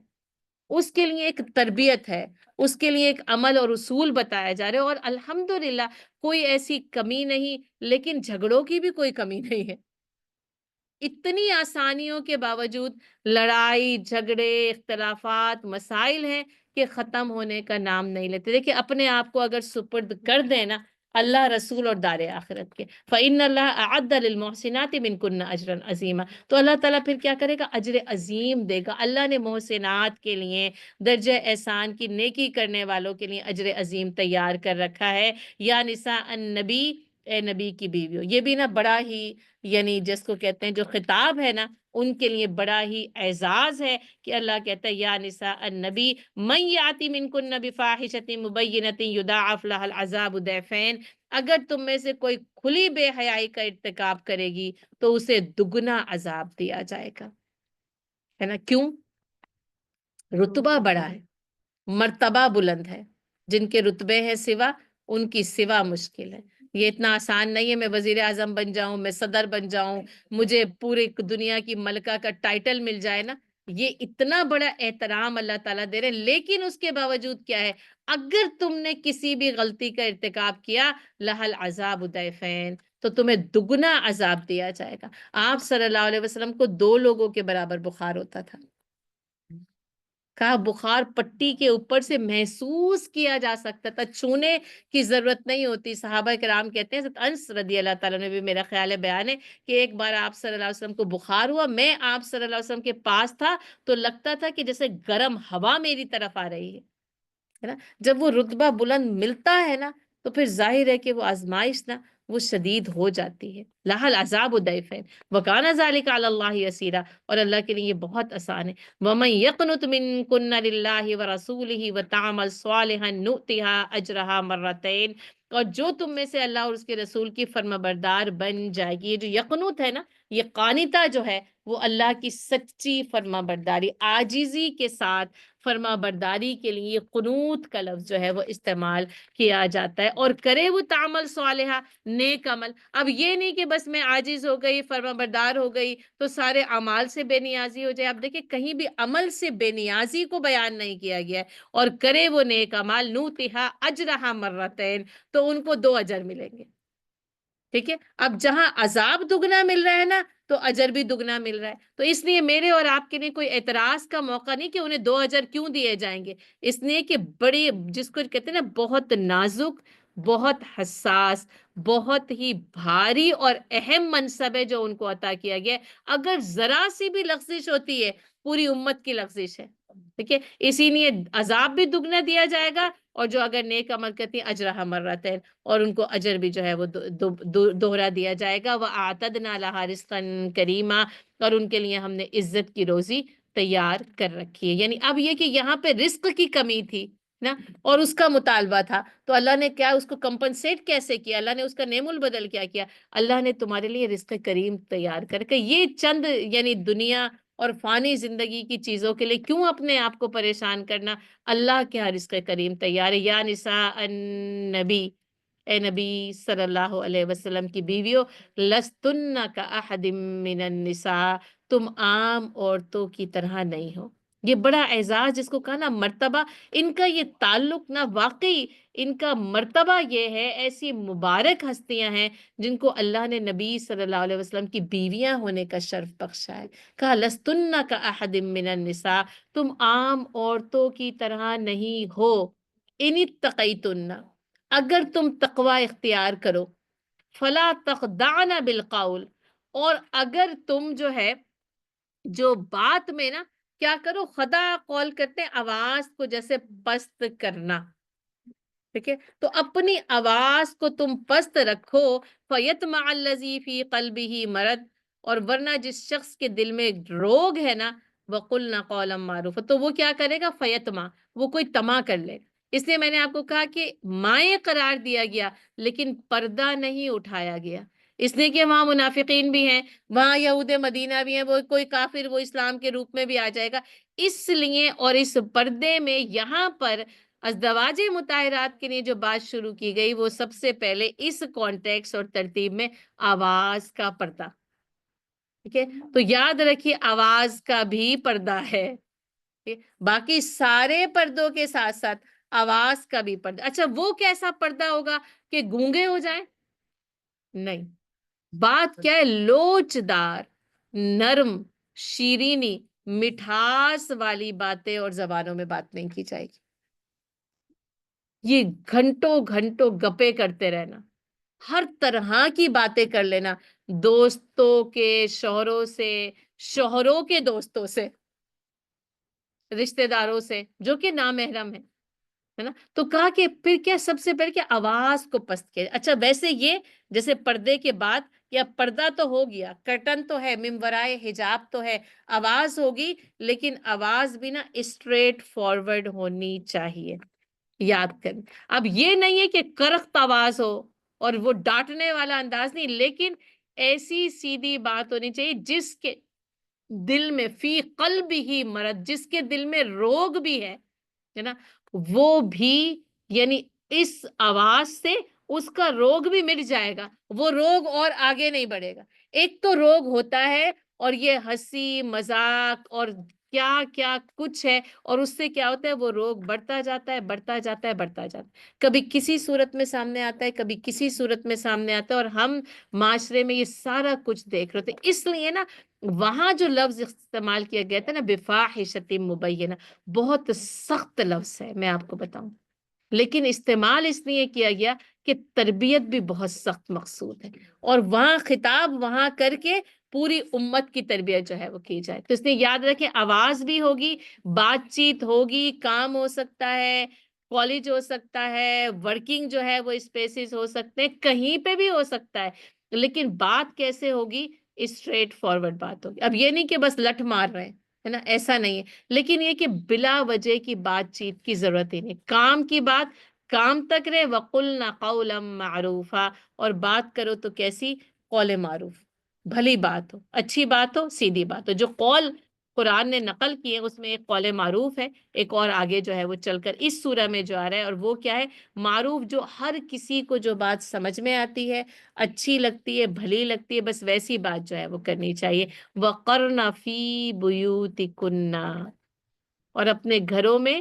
Speaker 1: اس کے لیے ایک تربیت ہے، اس کے لیے ایک عمل اور اصول بتایا جا رہے ہیں. اور الحمدللہ کوئی ایسی کمی نہیں، لیکن جھگڑوں کی بھی کوئی کمی نہیں ہے. اتنی آسانیوں کے باوجود لڑائی جھگڑے اختلافات مسائل ہیں کہ ختم ہونے کا نام نہیں لیتے. دیکھیں اپنے آپ کو اگر سپرد کر دیں نا اللہ رسول اور دار آخرت کے، فَإِنَّ اللَّهَ أَعَدَّ لِلْمُحْسِنَاتِ مِنْكُنَّ أَجْرًا عَظِيمًا، تو اللہ تعالیٰ پھر کیا کرے گا؟ اجر عظیم دے گا. اللہ نے محسنات کے لیے، درجہ احسان کی نیکی کرنے والوں کے لیے اجر عظیم تیار کر رکھا ہے. یا نساء النبی، اے نبی کی بیویوں. یہ بھی نا بڑا ہی یعنی جس کو کہتے ہیں جو خطاب ہے نا ان کے لیے بڑا ہی اعزاز ہے کہ اللہ کہتا ہے یا نساء النبی من یاتی منکن بفاحشۃ مبینۃ یضاعف لها العذاب ضعفین، اگر تم میں سے کوئی کھلی بے حیائی کا ارتکاب کرے گی تو اسے دگنا عذاب دیا جائے گا. ہے نا؟ کیوں؟ رتبہ بڑا ہے، مرتبہ بلند ہے. جن کے رتبے ہیں سوا، ان کی سوا مشکل ہے. یہ اتنا آسان نہیں ہے میں وزیر اعظم بن جاؤں، میں صدر بن جاؤں، مجھے پوری دنیا کی ملکہ کا ٹائٹل مل جائے نا. یہ اتنا بڑا احترام اللہ تعالیٰ دے رہے، لیکن اس کے باوجود کیا ہے؟ اگر تم نے کسی بھی غلطی کا ارتکاب کیا لہل عذاب ضعفین، تو تمہیں دگنا عذاب دیا جائے گا. آپ صلی اللہ علیہ وسلم کو 2 لوگوں کے برابر بخار ہوتا تھا. کہا بخار پٹی کے اوپر سے محسوس کیا جا سکتا تھا، چھونے کی ضرورت نہیں ہوتی. صحابہ کرام کہتے ہیں، حضرت انس رضی اللہ تعالیٰ نے بھی میرا خیال ہے بیان ہے کہ ایک بار آپ صلی اللہ علیہ وسلم کو بخار ہوا، میں آپ صلی اللہ علیہ وسلم کے پاس تھا تو لگتا تھا کہ جیسے گرم ہوا میری طرف آ رہی ہے نا. جب وہ رتبہ بلند ملتا ہے نا تو پھر ظاہر ہے کہ وہ آزمائش نا وہ شدید ہو جاتی ہے. لَهَا الْعَذَابُ ضَعِفًا وَكَانَ ذَلِكَ عَلَى اللَّهِ يَسِيرًا، اور اللہ کے لیے یہ بہت آسان ہے. وَمَن يَقْنُتْ مِنكُنَّ لِلَّهِ وَرَسُولِهِ وَتَعْمَلْ صَالِحًا نُؤْتِهَا أَجْرَهَا مرتين، اور جو تم میں سے اللہ اور اس کے رسول کی فرما بردار بن جائے گی. یہ جو یقنوت ہے نا، یہ قانتہ جو ہے وہ اللہ کی سچی فرما برداری، عاجزی کے ساتھ فرما برداری کے لیے قنوت کا لفظ جو ہے وہ استعمال کیا جاتا ہے. اور کرے وہ تعمل صالحہ، نیک عمل. اب یہ نہیں کہ بس میں عاجز ہو گئی، فرما بردار ہو گئی تو سارے اعمال سے بے نیازی ہو جائے. اب دیکھیں کہیں بھی عمل سے بے نیازی کو بیان نہیں کیا گیا ہے. اور کرے وہ نیک عمل نوتہا اجرہا مرتین، تو ان کو 2 اجر ملیں گے. ٹھیک ہے. اب جہاں عذاب دگنا مل رہا ہے نا، تو اجر بھی دگنا مل رہا ہے. تو اس لیے میرے اور آپ کے لیے کوئی اعتراض کا موقع نہیں کہ انہیں 2 اجر کیوں دیے جائیں گے. اس لیے کہ بڑی، جس کو کہتے ہیں نا، بہت نازک، بہت حساس، بہت ہی بھاری اور اہم منصب ہے جو ان کو عطا کیا گیا ہے. اگر ذرا سی بھی لغزش ہوتی ہے، پوری امت کی لغزش ہے. ٹھیک ہے. اسی لیے عذاب بھی دگنا دیا جائے گا، اور جو اگر نیک عمل کرتی ہیں اجرہا مرتین، اور ان کو اجر بھی جو ہے وہ دوہرا دیا جائے گا. وَأَعْتَدْنَا لَهَا رِزْقًا كَرِيمًا، اور ان کے لیے ہم نے عزت کی روزی تیار کر رکھی ہے. یعنی اب یہ کہ یہاں پہ رزق کی کمی تھی نا، اور اس کا مطالبہ تھا، تو اللہ نے کیا اس کو کمپنسیٹ کیسے کیا؟ اللہ نے اس کا نعم البدل کیا کیا؟ اللہ نے تمہارے لیے رزق کریم تیار کر کے، یہ چند یعنی دنیا اور فانی زندگی کی چیزوں کے لیے کیوں اپنے آپ کو پریشان کرنا؟ اللہ کے ہاں رزق کریم تیار ہے. یا نساء النبی، اے نبی صلی اللہ علیہ وسلم کی بیویوں، لستن کا احد من النساء، تم عام عورتوں کی طرح نہیں ہو. یہ بڑا اعزاز جس کو کہا نا مرتبہ، ان کا یہ تعلق نا، واقعی ان کا مرتبہ یہ ہے. ایسی مبارک ہستیاں ہیں جن کو اللہ نے نبی صلی اللہ علیہ وسلم کی بیویاں ہونے کا شرف بخشا ہے. کہا لستن کا احد من النساء، تم عام عورتوں کی طرح نہیں ہو. ان اتقیتن، اگر تم تقوی اختیار کرو، فلا تخدعن بالقول، اور اگر تم جو ہے جو بات میں نا کیا کرو، خدا قول کرتے ہیں آواز کو جیسے پست کرنا. ٹھیک ہے. تو اپنی آواز کو تم پست رکھو. فَيَطْمَعَ الَّذِي فِي قَلْبِهِ مرض، اور ورنہ جس شخص کے دل میں روگ ہے نا، وَقُلْنَا قَوْلًا مَعْرُوفًا، تو وہ کیا کرے گا؟ فَيَطْمَعَ، وہ کوئی طمع کر لے. اس لیے میں نے آپ کو کہا کہ مائیں قرار دیا گیا لیکن پردہ نہیں اٹھایا گیا. اس لیے کہ وہاں منافقین بھی ہیں، وہاں یہود مدینہ بھی ہیں، وہ کوئی کافر وہ اسلام کے روپ میں بھی آ جائے گا. اس لیے اور اس پردے میں یہاں پر ازدواج مطہرات کے لیے جو بات شروع کی گئی، وہ سب سے پہلے اس کانٹیکس اور ترتیب میں آواز کا پردہ. ٹھیک ہے. تو یاد رکھیے آواز کا بھی پردہ ہے. باقی سارے پردوں کے ساتھ ساتھ آواز کا بھی پردہ. اچھا وہ کیسا پردہ ہوگا کہ گونگے ہو جائیں؟ نہیں. بات کیا ہے؟ لوچ دار، نرم، شیرینی، مٹھاس والی باتیں اور زبانوں میں بات نہیں کی جائے گی. یہ گھنٹوں گھنٹوں گپے کرتے رہنا، ہر طرح کی باتیں کر لینا، دوستوں کے شوہروں سے، شوہروں کے دوستوں سے، رشتہ داروں سے جو کہ نامحرم ہے نا. تو کہا کہ پھر کیا سب سے پہلے کہ آواز کو پست کیا. اچھا ویسے یہ جیسے پردے کے بعد یا پردہ تو ہو گیا، کرٹن تو ہے، من ورائے حجاب تو ہے، آواز ہوگی، لیکن آواز بھی نا اسٹریٹ فارورڈ ہونی چاہیے. یاد کریں. اب یہ نہیں ہے کہ کرخت آواز ہو اور وہ ڈانٹنے والا انداز نہیں، لیکن ایسی سیدھی بات ہونی چاہیے جس کے دل میں فی قلب ہی مرض، جس کے دل میں روگ بھی ہے نا، وہ بھی یعنی اس آواز سے اس کا روگ بھی مٹ جائے گا، وہ روگ اور آگے نہیں بڑھے گا. ایک تو روگ ہوتا ہے اور یہ ہنسی مذاق اور کیا کیا کچھ ہے، اور اس سے کیا ہوتا ہے، وہ روگ بڑھتا جاتا ہے، بڑھتا جاتا ہے، بڑھتا جاتا ہے. کبھی کسی صورت میں سامنے آتا ہے، کبھی کسی صورت میں سامنے آتا ہے، اور ہم معاشرے میں یہ سارا کچھ دیکھ رہے تھے. اس لیے نا وہاں جو لفظ استعمال کیا گیا تھا نا، بفاحشۃ مبینہ، بہت سخت لفظ ہے، میں آپ کو بتاؤں، لیکن استعمال اس لیے کیا گیا کہ تربیت بھی بہت سخت مقصود ہے، اور وہاں خطاب وہاں کر کے پوری امت کی تربیت جو ہے وہ کی جائے. تو اس لیے یاد رکھیں آواز بھی ہوگی، بات چیت ہوگی، کام ہو سکتا ہے، کالج ہو سکتا ہے، ورکنگ جو ہے وہ اسپیسز ہو سکتے ہیں، کہیں پہ بھی ہو سکتا ہے، لیکن بات کیسے ہوگی؟ اسٹریٹ فارورڈ بات ہوگی. اب یہ نہیں کہ بس لٹ مار رہے ہیں، ہے نا، ایسا نہیں ہے، لیکن یہ کہ بلا وجہ کی بات چیت کی ضرورت ہی نہیں. کام کی بات کام تک رہے. وَقُلْنَا قَوْلًا مَعْرُوفًا، اور بات کرو تو کیسی؟ قول معروف، بھلی بات ہو، اچھی بات ہو، سیدھی بات ہو. جو قول قرآن نے نقل کیے اس میں ایک قول معروف ہے، ایک اور آگے جو ہے وہ چل کر اس سورہ میں جو آ رہا ہے، اور وہ کیا ہے؟ معروف، جو ہر کسی کو جو بات سمجھ میں آتی ہے، اچھی لگتی ہے، بھلی لگتی ہے، بس ویسی بات جو ہے وہ کرنی چاہیے. وَقَرْنَ فِي بُيُوتِكُنَّ، اور اپنے گھروں میں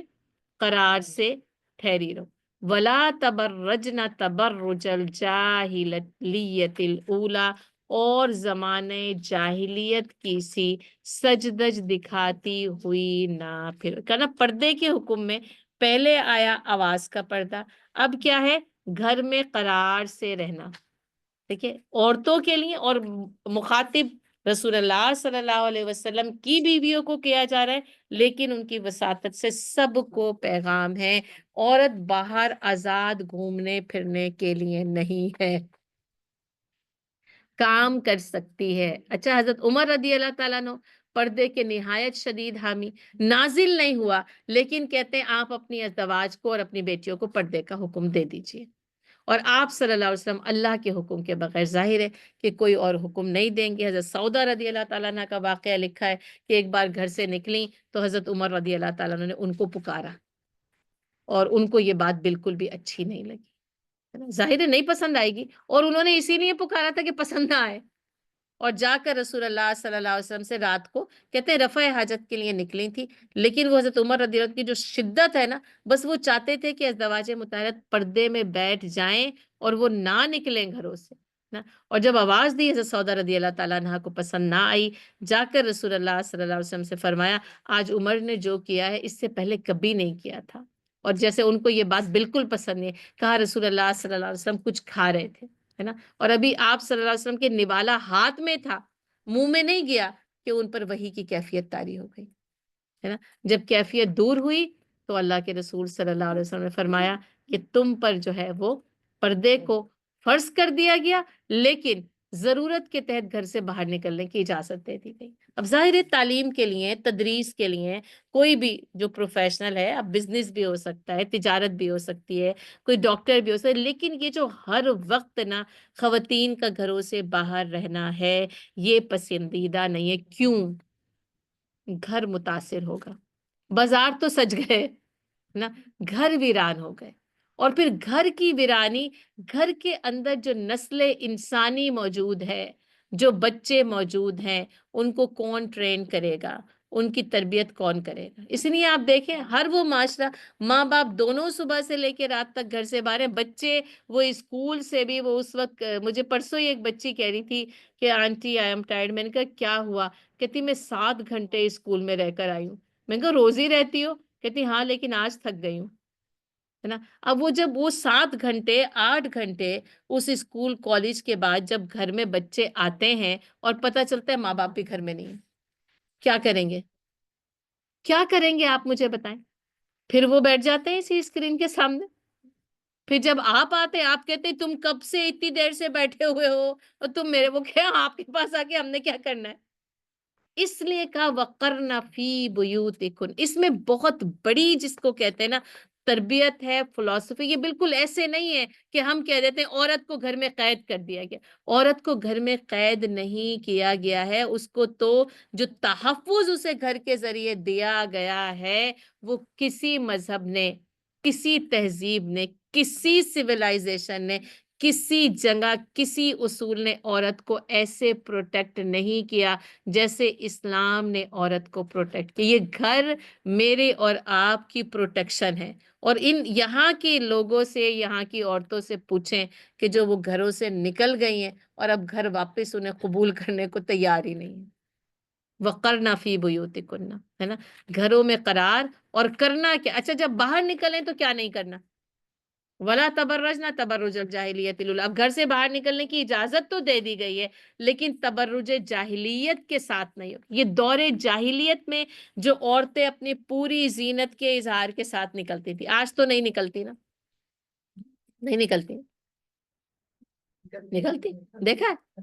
Speaker 1: قرار سے ٹھہری رہو. وَلَا تَبَرَّجْنَ تَبَرُّجَ الْجَاهِلِيَّةِ الْأُولَى، اور زمانے جاہلیت کی سی سجدج دکھاتی ہوئی نہ پھر. کہنا پردے کے حکم میں پہلے آیا آواز کا پردہ، اب کیا ہے؟ گھر میں قرار سے رہنا. دیکھیے، عورتوں کے لیے، اور مخاطب رسول اللہ صلی اللہ علیہ وسلم کی بیویوں کو کیا جا رہا ہے، لیکن ان کی وساطت سے سب کو پیغام ہے، عورت باہر آزاد گھومنے پھرنے کے لیے نہیں ہے، کام کر سکتی ہے. اچھا، حضرت عمر رضی اللہ تعالیٰ عنہ پردے کے نہایت شدید حامی، نازل نہیں ہوا، لیکن کہتے ہیں آپ اپنی ازدواج کو اور اپنی بیٹیوں کو پردے کا حکم دے دیجیے. اور آپ صلی اللہ علیہ وسلم اللہ کے حکم کے بغیر، ظاہر ہے کہ کوئی اور حکم نہیں دیں گے. حضرت سعودہ رضی اللہ تعالیٰ عنہ کا واقعہ لکھا ہے کہ ایک بار گھر سے نکلیں تو حضرت عمر رضی اللہ تعالیٰ عنہ نے ان کو پکارا، اور ان کو یہ بات بالکل بھی اچھی نہیں لگی، ہے نا، ظاہر ہے نہیں پسند آئے گی، اور انہوں نے اسی لیے پکارا تھا کہ پسند نہ آئے. اور جا کر رسول اللہ صلی اللہ علیہ وسلم سے رات کو کہتے ہیں رفع حاجت کے لیے نکلی تھی، لیکن وہ حضرت عمر رضی اللہ عنہ کی جو شدت ہے نا، بس وہ چاہتے تھے کہ ازدواج مطہرت پردے میں بیٹھ جائیں اور وہ نہ نکلیں گھروں سے نا. اور جب آواز دی حضرت سعودہ رضی اللہ تعالیٰ عنہ کو پسند نہ آئی، جا کر رسول اللہ صلی اللہ علیہ وسلم سے فرمایا آج عمر نے جو کیا ہے اس سے پہلے کبھی نہیں کیا تھا. اور جیسے ان کو یہ بات بالکل پسند نہیں ہے، کہا رسول اللہ صلی اللہ علیہ وسلم کچھ کھا رہے تھے، ہے نا، اور ابھی آپ صلی اللہ علیہ وسلم کے نوالا ہاتھ میں تھا، منہ میں نہیں گیا، کہ ان پر وحی کی کیفیت طاری ہو گئی، ہے نا. جب کیفیت دور ہوئی تو اللہ کے رسول صلی اللہ علیہ وسلم نے فرمایا کہ تم پر جو ہے وہ پردے کو فرض کر دیا گیا، لیکن ضرورت کے تحت گھر سے باہر نکلنے کی اجازت دے دی گئی. اب ظاہر ہے تعلیم کے لیے، تدریس کے لیے، کوئی بھی جو پروفیشنل ہے، اب بزنس بھی ہو سکتا ہے، تجارت بھی ہو سکتی ہے، کوئی ڈاکٹر بھی ہو سکتا ہے، لیکن یہ جو ہر وقت نا خواتین کا گھروں سے باہر رہنا ہے، یہ پسندیدہ نہیں ہے. کیوں؟ گھر متاثر ہوگا، بازار تو سج گئے نا، گھر ویران ہو گئے. اور پھر گھر کی ویرانی، گھر کے اندر جو نسل انسانی موجود ہے، جو بچے موجود ہیں، ان کو کون ٹرین کرے گا؟ ان کی تربیت کون کرے گا؟ اس لیے آپ دیکھیں ہر وہ معاشرہ، ماں باپ دونوں صبح سے لے کے رات تک گھر سے باہر ہیں، بچے وہ اسکول سے بھی، وہ اس وقت مجھے پرسوں ہی ایک بچی کہہ رہی تھی کہ آنٹی آئی ایم ٹائرڈ. میں نے کہا کیا ہوا؟ کہتی میں 7 گھنٹے اسکول میں رہ کر آئی ہوں. میں نے کہا روز ہی رہتی ہو؟ کہتی ہاں لیکن آج تھک گئی ہوں، ہے نا. اب وہ جب وہ 7 گھنٹے 8 گھنٹے اس اسکول کالج کے بعد جب گھر میں بچے آتے ہیں اور پتہ چلتا ہے ماں باپ بھی گھر میں نہیں ہیں، کیا کریں گے؟ کیا کریں گے آپ مجھے بتائیں؟ پھر وہ بیٹھ جاتے ہیں اسی اسکرین کے سامنے. پھر جب آپ آتے ہیں آپ کہتے ہیں تم کب سے اتنی دیر سے بیٹھے ہوئے ہو، اور تم میرے، وہ کیا آپ کے پاس آ کے ہم نے کیا کرنا ہے؟ اس لیے کہا وقرن فی بیوتکن. اس میں بہت بڑی جس کو کہتے ہیں نا تربیت ہے، فلسفی. یہ بالکل ایسے نہیں ہے کہ ہم کہہ دیتے ہیں عورت کو گھر میں قید کر دیا گیا. عورت کو گھر میں قید نہیں کیا گیا ہے، اس کو تو جو تحفظ اسے گھر کے ذریعے دیا گیا ہے، وہ کسی مذہب نے، کسی تہذیب نے، کسی سویلائزیشن نے، کسی جگہ، کسی اصول نے عورت کو ایسے پروٹیکٹ نہیں کیا جیسے اسلام نے عورت کو پروٹیکٹ کیا. یہ گھر میرے اور آپ کی پروٹیکشن ہے. اور یہاں کے لوگوں سے، یہاں کی عورتوں سے پوچھیں کہ جو وہ گھروں سے نکل گئی ہیں اور اب گھر واپس انہیں قبول کرنے کو تیار ہی نہیں ہے. وقرنا فی بیوتکن، ہے نا، گھروں میں قرار. اور کرنا کیا؟ اچھا جب باہر نکلیں تو کیا نہیں کرنا؟ ولا تبرجنا تبرج الجاہلیت الاولی، اب گھر سے باہر نکلنے کی اجازت تو دے دی گئی ہے لیکن تبرج جاہلیت کے ساتھ نہیں ہو. یہ دور جاہلیت میں جو عورتیں اپنی پوری زینت کے اظہار کے ساتھ نکلتی تھی، آج تو نہیں نکلتی نا، نہیں نکلتی، نکلتی، دیکھا ہے؟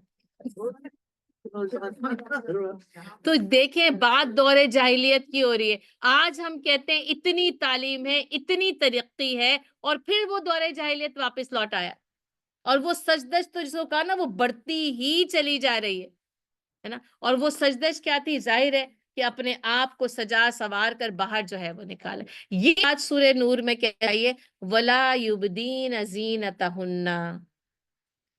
Speaker 1: تو دیکھیں بات دور جاہلیت کی ہو رہی ہے. آج ہم کہتے ہیں اتنی تعلیم ہے، اتنی ترقی ہے، اور پھر وہ دور جاہلیت واپس لوٹ آیا. اور وہ سجدش تو جس کو کہا نا وہ بڑھتی ہی چلی جا رہی ہے نا. اور وہ سجدش کیا تھی؟ ظاہر ہے کہ اپنے آپ کو سجا سوار کر باہر جو ہے وہ نکالا. یہ آج سورہ نور میں کیا ہے؟ وَلَا يُبْدِينَ زِينَتَهُنَّ،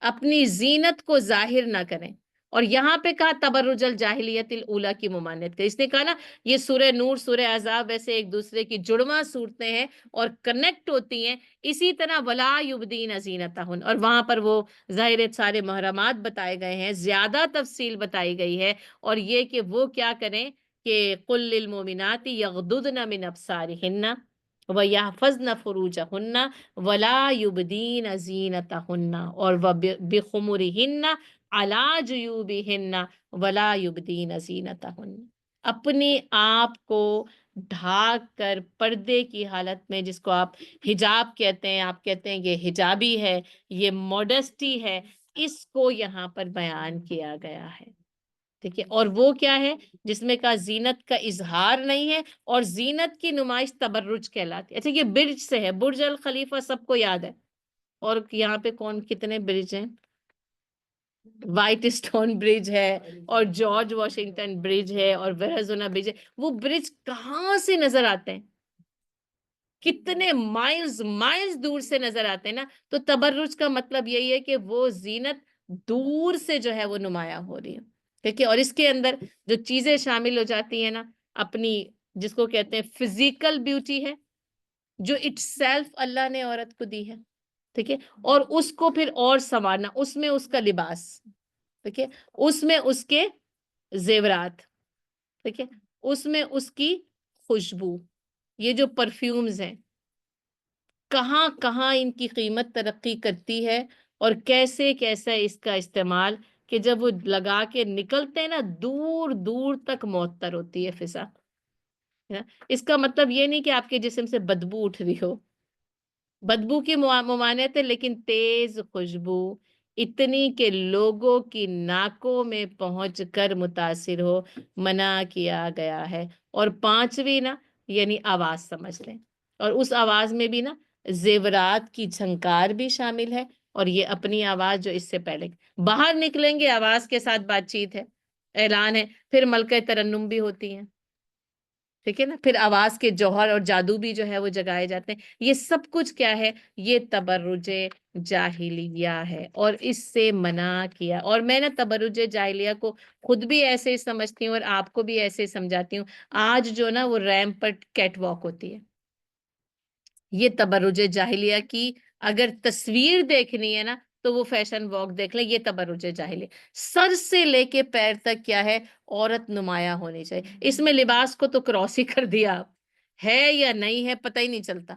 Speaker 1: اپنی زینت کو ظاہر نہ کریں. اور یہاں پہ کہا تبرج الجاہلیت الاولی کی ممانعت کریں. اس نے کہا نا یہ سورہ نور سورہ احزاب ویسے ایک دوسرے کی جڑواں صورتیں ہیں اور کنیکٹ ہوتی ہیں. اسی طرح ولا یبدین زینتہن، اور وہاں پر وہ ظاہر سارے محرمات بتائے گئے ہیں، زیادہ تفصیل بتائی گئی ہے. اور یہ کہ وہ کیا کریں کہ قل للمؤمنات یغضضن من ابصارہن وَيَحْفَظْنَ فُرُوجَهُنَّ وَلَا يُبْدِينَ زِينَتَهُنَّ اور وَبِخُمُرِهِنَّ عَلَى جُيُوبِهِنَّ وَلَا يُبْدِينَ زِينَتَهُنَّ، اپنے آپ کو ڈھاک کر پردے کی حالت میں، جس کو آپ حجاب کہتے ہیں، آپ کہتے ہیں یہ حجابی ہے، یہ موڈسٹی ہے، اس کو یہاں پر بیان کیا گیا ہے. ٹھیک ہے. اور وہ کیا ہے جس میں کا زینت کا اظہار نہیں ہے، اور زینت کی نمائش تبرج کہلاتی ہے. اچھا یہ برج سے ہے، برج الخلیفہ سب کو یاد ہے. اور یہاں پہ کتنے برج ہیں؟ وائٹ اسٹون برج ہے، اور جارج واشنگٹن برج ہے، اور ویرازونا برج ہے. وہ برج کہاں سے نظر آتے ہیں؟ کتنے مائلز مائلز دور سے نظر آتے ہیں نا. تو تبرج کا مطلب یہی ہے کہ وہ زینت دور سے جو ہے وہ نمایاں ہو رہی ہے. ٹھیک ہے. اور اس کے اندر جو چیزیں شامل ہو جاتی ہیں نا، اپنی جس کو کہتے ہیں فزیکل بیوٹی ہے جو اٹ سیلف اللہ نے عورت کو دی ہے. ٹھیک ہے. اور اس کو پھر اور سنوارنا، اس میں اس کا لباس، ٹھیک ہے، اس میں اس کے زیورات، ٹھیک ہے، اس میں اس کی خوشبو. یہ جو پرفیومز ہیں کہاں کہاں ان کی قیمت ترقی کرتی ہے، اور کیسے کیسا اس کا استعمال کہ جب وہ لگا کے نکلتے ہیں نا دور دور تک معطر ہوتی ہے فضا. اس کا مطلب یہ نہیں کہ آپ کے جسم سے بدبو اٹھ رہی ہو، بدبو کی ممانعت ہے، لیکن تیز خوشبو اتنی کہ لوگوں کی ناکوں میں پہنچ کر متاثر ہو، منع کیا گیا ہے. اور پانچویں نا یعنی آواز سمجھ لیں، اور اس آواز میں بھی نا زیورات کی جھنکار بھی شامل ہے. اور یہ اپنی آواز جو اس سے پہلے باہر نکلیں گے آواز کے ساتھ بات چیت ہے، اعلان ہے، پھر ملکہ ترنم بھی ہوتی ہیں. ٹھیک ہے نا. پھر آواز کے جوہر اور جادو بھی جو ہے وہ جگائے جاتے ہیں. یہ سب کچھ کیا ہے؟ یہ تبرج جاہلیہ ہے، اور اس سے منع کیا. اور میں نا تبرج جاہلیہ کو خود بھی ایسے ہی سمجھتی ہوں، اور آپ کو بھی ایسے ہی سمجھاتی ہوں. آج جو نا وہ ریمپ پر کیٹ واک ہوتی ہے، یہ تبرج جاہلیہ کی اگر تصویر دیکھنی ہے نا تو وہ فیشن واک دیکھ لیں. یہ تبرج جاہلیہ سر سے لے کے پیر تک کیا ہے؟ عورت نمایاں ہونی چاہیے. اس میں لباس کو تو کراس ہی کر دیا، آپ ہے یا نہیں ہے پتہ ہی نہیں چلتا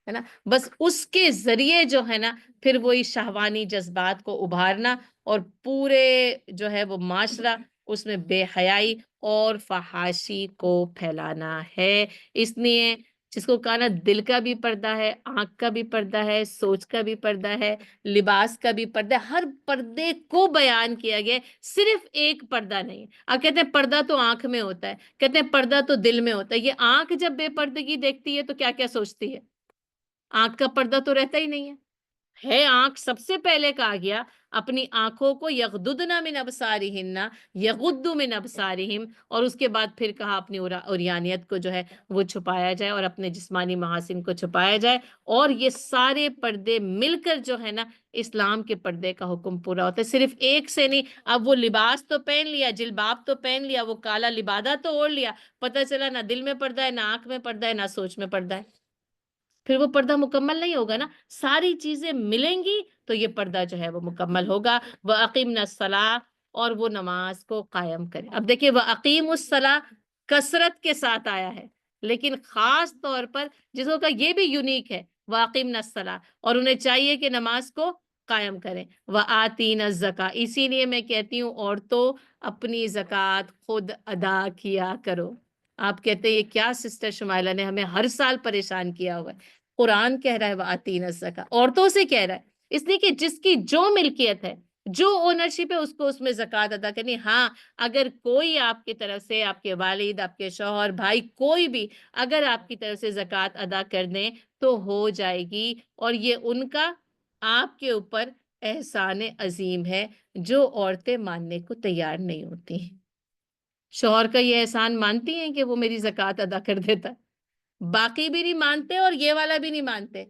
Speaker 1: ہے نا. بس اس کے ذریعے جو ہے نا پھر وہی شہوانی جذبات کو ابھارنا، اور پورے جو ہے وہ معاشرہ اس میں بے حیائی اور فحاشی کو پھیلانا ہے. اس لیے جس کو کہا نا دل کا بھی پردہ ہے، آنکھ کا بھی پردہ ہے، سوچ کا بھی پردہ ہے، لباس کا بھی پردہ ہے. ہر پردے کو بیان کیا گیا ہے، صرف ایک پردہ نہیں ہے. آپ کہتے ہیں پردہ تو آنکھ میں ہوتا ہے، کہتے ہیں پردہ تو دل میں ہوتا ہے. یہ آنکھ جب بے پردگی دیکھتی ہے تو کیا کیا سوچتی ہے؟ آنکھ کا پردہ تو رہتا ہی نہیں ہے. آنکھ سب سے پہلے کہا گیا اپنی آنکھوں کو یغضضن من ابصارہن، یغض من ابصارہم، اور اس کے بعد پھر کہا اپنی عریانیت کو جو ہے وہ چھپایا جائے، اور اپنے جسمانی محاسن کو چھپایا جائے. اور یہ سارے پردے مل کر جو ہے نا اسلام کے پردے کا حکم پورا ہوتا ہے، صرف ایک سے نہیں. اب وہ لباس تو پہن لیا، جلباب تو پہن لیا، وہ کالا لبادہ تو اوڑھ لیا، پتہ چلا نہ دل میں پردہ ہے، نہ آنکھ میں پردہ ہے، نہ سوچ میں پردہ ہے. پھر وہ پردہ مکمل نہیں ہوگا نا. ساری چیزیں ملیں گی تو یہ پردہ جو ہے وہ مکمل ہوگا. وَأَقِمْنَا الصَّلَاةَ، اور وہ نماز کو قائم کریں. اب دیکھیں وَأَقِيمُوا الصَّلَاةَ کثرت کے ساتھ آیا ہے، لیکن خاص طور پر جس کو کہا یہ بھی یونیک ہے، واقمنا الصلاۃ، اور انہیں چاہیے کہ نماز کو قائم کریں، وآتینا الزکاۃ، اسی لیے میں کہتی ہوں عورتوں اپنی زکوٰۃ خود ادا کیا کرو۔ آپ کہتے ہیں یہ کیا سسٹر شمائلہ نے ہمیں ہر سال پریشان کیا ہوا ہے؟ قرآن کہہ رہا ہے وآتینا الزکاۃ، عورتوں سے کہہ رہا ہے، اس لیے کہ جس کی جو ملکیت ہے، جو اونرشپ ہے، اس کو اس میں زکوٰۃ ادا کرنی۔ ہاں، اگر کوئی آپ کی طرف سے، آپ کے والد، آپ کے شوہر، بھائی، کوئی بھی اگر آپ کی طرف سے زکوٰۃ ادا کر دیں تو ہو جائے گی، اور یہ ان کا آپ کے اوپر احسان عظیم ہے جو عورتیں ماننے کو تیار نہیں ہوتی۔ شوہر کا یہ احسان مانتی ہیں کہ وہ میری زکوٰۃ ادا کر دیتا؟ باقی بھی نہیں مانتے اور یہ والا بھی نہیں مانتے،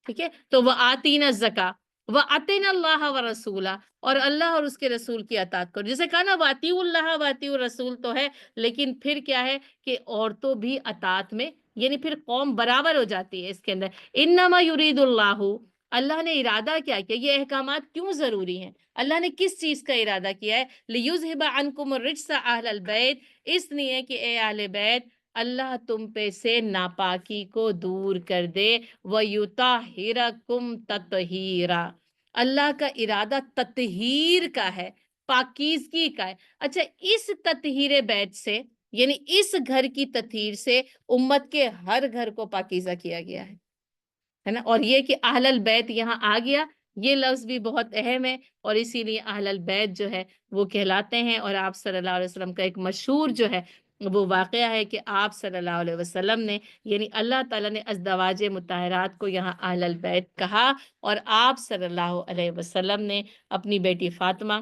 Speaker 1: ٹھیک ہے؟ تو وہ آتین الزکا وہ آتین اللہ و رسولہ، اور اللہ اور اس کے رسول کی اطاعت کرو۔ جسے کہا نا واطی اللہ واطی الرسول تو ہے، لیکن پھر کیا ہے کہ عورتوں بھی اطاعت میں، یعنی پھر قوم برابر ہو جاتی ہے اس کے اندر۔ انما یرید اللہ، اللہ نے ارادہ کیا یہ احکامات کیوں ضروری ہیں؟ اللہ نے کس چیز کا ارادہ کیا ہے؟ لیذھب عنکم الرجس اہل البیت، اس لیے کہ اے اہل بیت، اللہ تم پہ سے ناپاکی کو دور کر دے، وَيُطَهِّرَكُمْ تَطْهِيرًا، اللہ کا ارادہ تطہیر کا ہے، پاکیزگی کا ہے۔ اچھا، اس تطہیر بیت سے، یعنی اس گھر کی تطہیر سے امت کے ہر گھر کو پاکیزہ کیا گیا ہے نا؟ اور یہ کہ اہل البیت یہاں آ گیا، یہ لفظ بھی بہت اہم ہے، اور اسی لیے اہل البیت جو ہے وہ کہلاتے ہیں۔ اور آپ صلی اللہ علیہ وسلم کا ایک مشہور جو ہے وہ واقعہ ہے کہ آپ صلی اللہ علیہ وسلم نے، یعنی اللہ تعالیٰ نے ازدواج مطہرات کو یہاں اہل البیت کہا، اور آپ صلی اللہ علیہ وسلم نے اپنی بیٹی فاطمہ،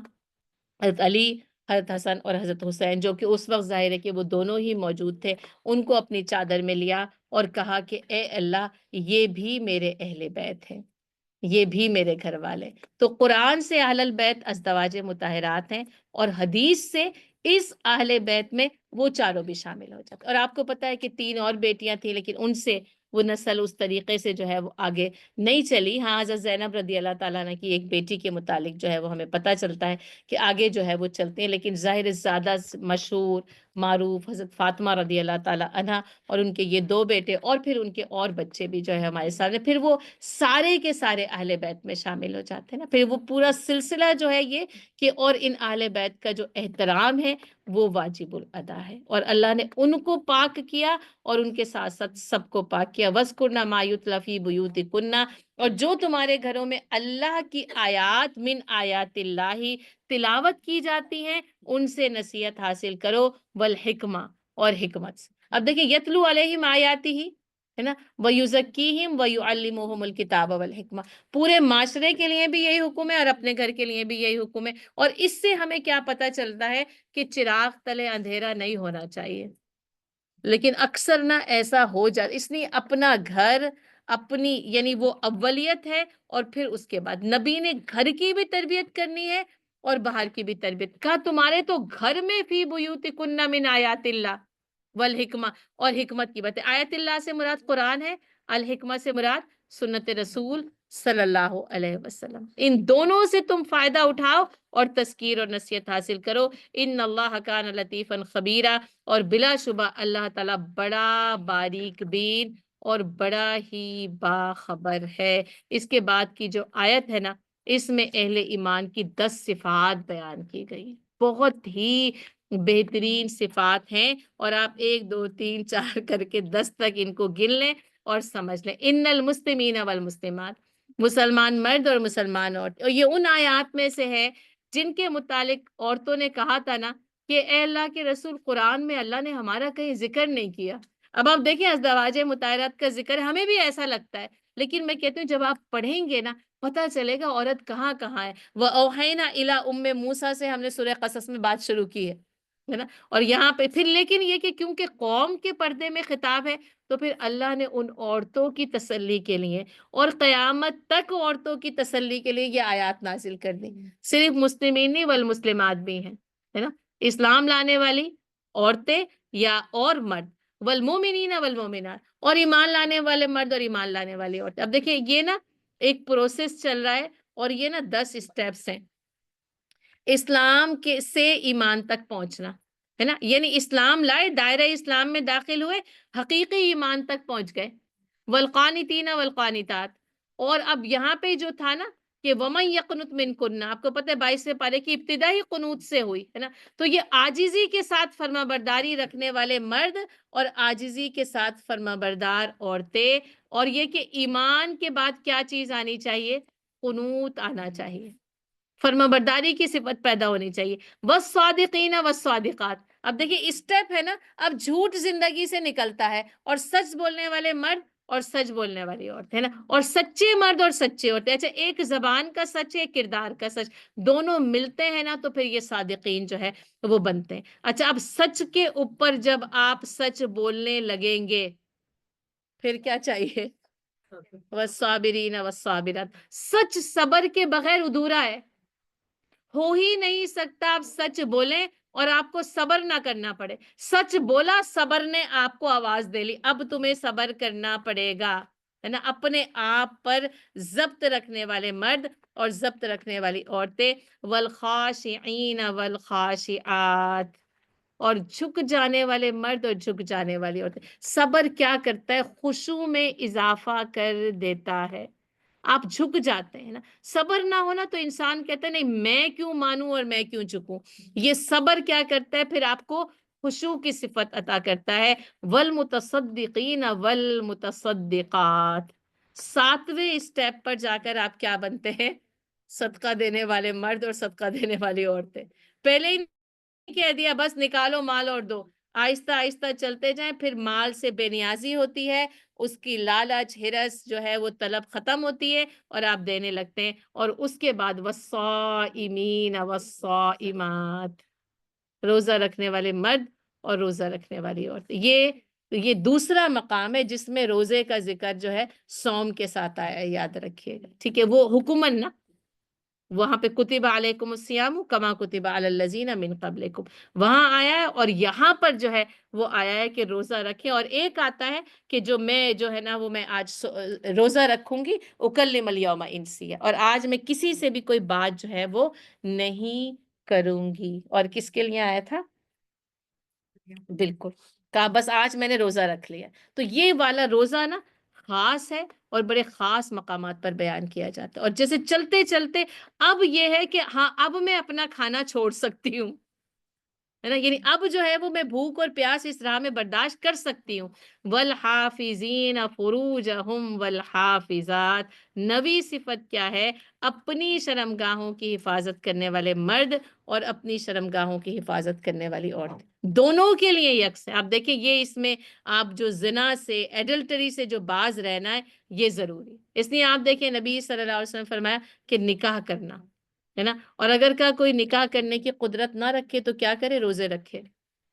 Speaker 1: حضرت علی، حضرت حسن اور حضرت حسین، جو کہ اس وقت ظاہر ہے کہ وہ دونوں ہی موجود تھے، ان کو اپنی چادر میں لیا اور کہا کہ اے اللہ، یہ بھی میرے اہل بیت ہیں، یہ بھی میرے گھر والے۔ تو قرآن سے اہل البیت ازدواج مطہرات ہیں، اور حدیث سے اس اہل بیت میں وہ چاروں بھی شامل ہو جاتے۔ اور آپ کو پتا ہے کہ 3 اور بیٹیاں تھیں، لیکن ان سے وہ نسل اس طریقے سے جو ہے وہ آگے نہیں چلی۔ ہاں، حضرت زینب رضی اللہ تعالیٰ عنہ کی ایک بیٹی کے متعلق جو ہے وہ ہمیں پتہ چلتا ہے کہ آگے جو ہے وہ چلتے ہیں، لیکن ظاہر زیادہ مشہور معروف حضرت فاطمہ رضی اللہ تعالیٰ عنہ، اور ان کے یہ 2 بیٹے، اور پھر ان کے اور بچے بھی جو ہے ہمارے سامنے، پھر وہ سارے کے سارے اہل بیت میں شامل ہو جاتے ہیں نا۔ پھر وہ پورا سلسلہ جو ہے یہ کہ، اور ان اہل بیت کا جو احترام ہے وہ واجب الادا ہے، اور اللہ نے ان کو پاک کیا اور ان کے ساتھ ساتھ سب کو پاک کیا۔ وَاذْكُرْنَ مَا يُتْلَىٰ فِي بُيُوتِكُنَّ، اور جو تمہارے گھروں میں اللہ کی آیات، من آیات اللہ، تلاوت کی جاتی ہیں، ان سے نصیحت حاصل کرو، والحکمہ، اور حکمت سے۔ اب دیکھیں، یتلو علیہم آیاتی ہی ہے نا، وَيُزَكِّيهِمْ وَيُعَلِّمُهُمُ الْكِتَابَ وَالْحِکمہ، پورے معاشرے کے لیے بھی یہی حکم ہے اور اپنے گھر کے لیے بھی یہی حکم ہے۔ اور اس سے ہمیں کیا پتہ چلتا ہے کہ چراغ تلے اندھیرا نہیں ہونا چاہیے، لیکن اکثر نہ ایسا ہو جاتا، اس لیے اپنا گھر، اپنی یعنی وہ اولیت ہے، اور پھر اس کے بعد نبی نے گھر کی بھی تربیت کرنی ہے اور باہر کی بھی تربیت۔ کہا تمہارے تو گھر میں فی بیوتکن من آیات اللہ والحکمہ، اور حکمت کی بات ہے۔ آیت اللہ سے مراد قرآن ہے، الحکمہ سے مراد سنت رسول صلی اللہ علیہ وسلم۔ ان دونوں سے تم فائدہ اٹھاؤ اور تذکیر اور نصیحت حاصل کرو۔ ان اللہ کان لطیفا خبیرا، اور بلا شبہ اللہ تعالیٰ بڑا باریک بین اور بڑا ہی باخبر ہے۔ اس کے بعد کی جو آیت ہے نا، اس میں اہل ایمان کی 10 صفات بیان کی گئی، بہت ہی بہترین صفات ہیں، اور آپ 1 2 3 4 کر کے 10 تک ان کو گن لیں اور سمجھ لیں۔ ان المسلمین والمسلمات، مسلمان مرد اور مسلمان عورت، اور یہ ان آیات میں سے ہے جن کے متعلق عورتوں نے کہا تھا نا کہ اے اللہ کے رسول، قرآن میں اللہ نے ہمارا کہیں ذکر نہیں کیا۔ اب آپ دیکھیں، ازدواج مطہرات کا ذکر ہمیں بھی ایسا لگتا ہے، لیکن میں کہتی ہوں جب آپ پڑھیں گے نا، پتہ چلے گا عورت کہاں کہاں ہے۔ وَأَوْحَيْنَا إِلَىٰ أُمِّ موسیٰ سے ہم نے سورہ قصص میں بات شروع کی ہے نا، اور یہاں پہ پھر لیکن یہ کہ کیونکہ قوم کے پردے میں خطاب ہے، تو پھر اللہ نے ان عورتوں کی تسلی کے لیے اور قیامت تک عورتوں کی تسلی کے لیے یہ آیات نازل کر دی۔ صرف مسلمین نہیں، والمسلمات بھی ہیں، ہے نا، اسلام لانے والی عورتیں یا اور مرد، والمومنین والمومنات، اور ایمان لانے والے مرد اور ایمان لانے والی عورتیں۔ اب دیکھیں یہ نا ایک پروسیس چل رہا ہے، اور یہ نا 10 اسٹیپس ہیں اسلام کے سے ایمان تک پہنچنا، ہے نا، یعنی اسلام لائے، دائرہ اسلام میں داخل ہوئے، حقیقی ایمان تک پہنچ گئے۔ والقانتین والقانتات. اور اب یہاں پہ جو تھا نا کہ وَمَن يَقْنُتْ مِنْكُنَّ، آپ کو پتہ ہے 22 پارے کی ابتدا ہی قنوت سے ہوئی ہے نا. تو یہ عاجزی کے ساتھ فرما برداری رکھنے والے مرد اور عاجزی کے ساتھ فرما بردار عورتیں، اور یہ کہ ایمان کے بعد کیا چیز آنی چاہیے؟ قنوت آنا چاہیے، فرما برداری کی صفت پیدا ہونی چاہیے. والصادقین والصادقات. اب دیکھیے اسٹیپ ہے نا، اب جھوٹ زندگی سے نکلتا ہے اور سچ بولنے والے مرد اور سچ بولنے والی عورت ہے نا، اور سچے مرد اور سچے عورتیں. اچھا ایک زبان کا سچ ہے، کردار کا سچ، دونوں ملتے ہیں نا تو پھر یہ صادقین جو ہے وہ بنتے ہیں. اچھا اب سچ کے اوپر جب آپ سچ بولنے لگیں گے پھر کیا چاہیے؟ والصابرین والصابرات. سچ صبر کے بغیر ادھورا ہے، ہو ہی نہیں سکتا آپ سچ بولیں اور آپ کو صبر نہ کرنا پڑے. سچ بولا، صبر نے آپ کو آواز دے لی، اب تمہیں صبر کرنا پڑے گا ہے نا. اپنے آپ پر ضبط رکھنے والے مرد اور ضبط رکھنے والی عورتیں. والخاشعین والخاشعات. اور جھک جانے والے مرد اور جھک جانے والی عورتیں. صبر کیا کرتا ہے؟ خشوع میں اضافہ کر دیتا ہے. آپ جھک جاتے ہیں نا. صبر نہ ہونا تو انسان کہتا ہے نہیں میں کیوں مانوں اور میں کیوں جھکوں. یہ صبر کیا کرتا ہے؟ پھر آپ کو خشوع کی صفت عطا کرتا ہے. والمتصدقین والمتصدقات. 7ویں اسٹیپ پر جا کر آپ کیا بنتے ہیں؟ صدقہ دینے والے مرد اور صدقہ دینے والی عورتیں. پہلے ہی کہہ دیا بس نکالو مال اور دو. آہستہ آہستہ چلتے جائیں، پھر مال سے بے نیازی ہوتی ہے، اس کی لالچ ہرس جو ہے وہ طلب ختم ہوتی ہے اور آپ دینے لگتے ہیں. اور اس کے بعد والصائمین والصائمات. روزہ رکھنے والے مرد اور روزہ رکھنے والی عورت. یہ دوسرا مقام ہے جس میں روزے کا ذکر جو ہے صوم کے ساتھ آیا ہے، یاد رکھیے گا. ٹھیک ہے، وہ حکمن نا، وہاں پہ کتب علیکم الصیام کما کتب علی الذین من قبلکم وہاں آیا ہے، اور یہاں پر جو ہے وہ آیا ہے کہ روزہ رکھیں. اور ایک آتا ہے کہ جو ہے نا وہ میں آج روزہ رکھوں گی اکلم الیوم انسیہ، اور آج میں کسی سے بھی کوئی بات جو ہے وہ نہیں کروں گی. اور کس کے لیے آیا تھا؟ بالکل، کہا بس آج میں نے روزہ رکھ لیا. تو یہ والا روزہ نا خاص ہے اور بڑے خاص مقامات پر بیان کیا جاتا ہے. اور جیسے چلتے چلتے اب یہ ہے کہ ہاں اب میں اپنا کھانا چھوڑ سکتی ہوں ہے نا، یعنی اب جو ہے وہ میں بھوک اور پیاس اس راہ میں برداشت کر سکتی ہوں. والحافظین فروجہم والحافظات. نوی صفت کیا ہے؟ اپنی شرمگاہوں کی حفاظت کرنے والے مرد اور اپنی شرمگاہوں کی حفاظت کرنے والی عورت، دونوں کے لیے یکس ہے. آپ دیکھیں یہ اس میں آپ جو زنا سے ایڈلٹری سے جو باز رہنا ہے یہ ضروری. اس لیے آپ دیکھیں نبی صلی اللہ علیہ وسلم فرمایا کہ نکاح کرنا ہے نا، اور اگر کا کوئی نکاح کرنے کی قدرت نہ رکھے تو کیا کرے؟ روزے رکھے.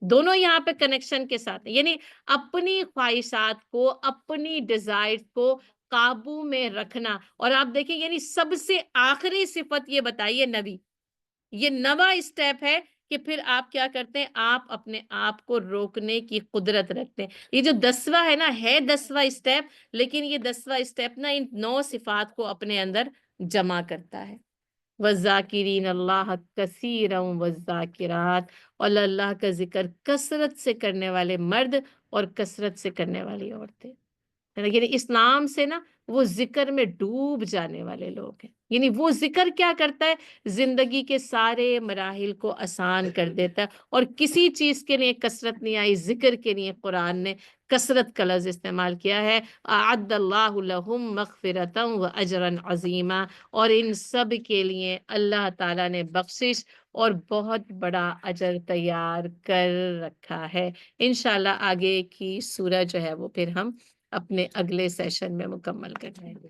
Speaker 1: دونوں یہاں پہ کنیکشن کے ساتھ ہیں. یعنی اپنی خواہشات کو، اپنی ڈیزائر کو قابو میں رکھنا. اور آپ دیکھیں یعنی سب سے آخری صفت یہ بتائیے نبی، یہ نواں اسٹیپ ہے کہ پھر آپ کیا کرتے ہیں؟ آپ اپنے آپ کو روکنے کی قدرت رکھتے ہیں. یہ جو 10واں ہے نا، ہے 10واں اسٹیپ، لیکن یہ 10واں اسٹیپ نا ان 9 صفات کو اپنے اندر جمع کرتا ہے. والذاکرین اللہ کثیرا والذاکرات. اور اللہ کا ذکر کثرت سے کرنے والے مرد اور کثرت سے کرنے والی عورتیں. یعنی اس نام سے نا وہ ذکر میں ڈوب جانے والے لوگ ہیں. یعنی وہ ذکر کیا کرتا ہے؟ زندگی کے سارے مراحل کو آسان کر دیتا ہے. اور کسی چیز کے لیے کثرت نہیں آئی، ذکر کے لیے قرآن نے کثرت کا لفظ استعمال کیا ہے. اعد اللہ لہم مغفرتا و اجرا عظیما. اور ان سب کے لیے اللہ تعالیٰ نے بخشش اور بہت بڑا اجر تیار کر رکھا ہے. انشاءاللہ آگے کی سورہ جو ہے وہ پھر ہم اپنے اگلے سیشن میں مکمل کریں گے.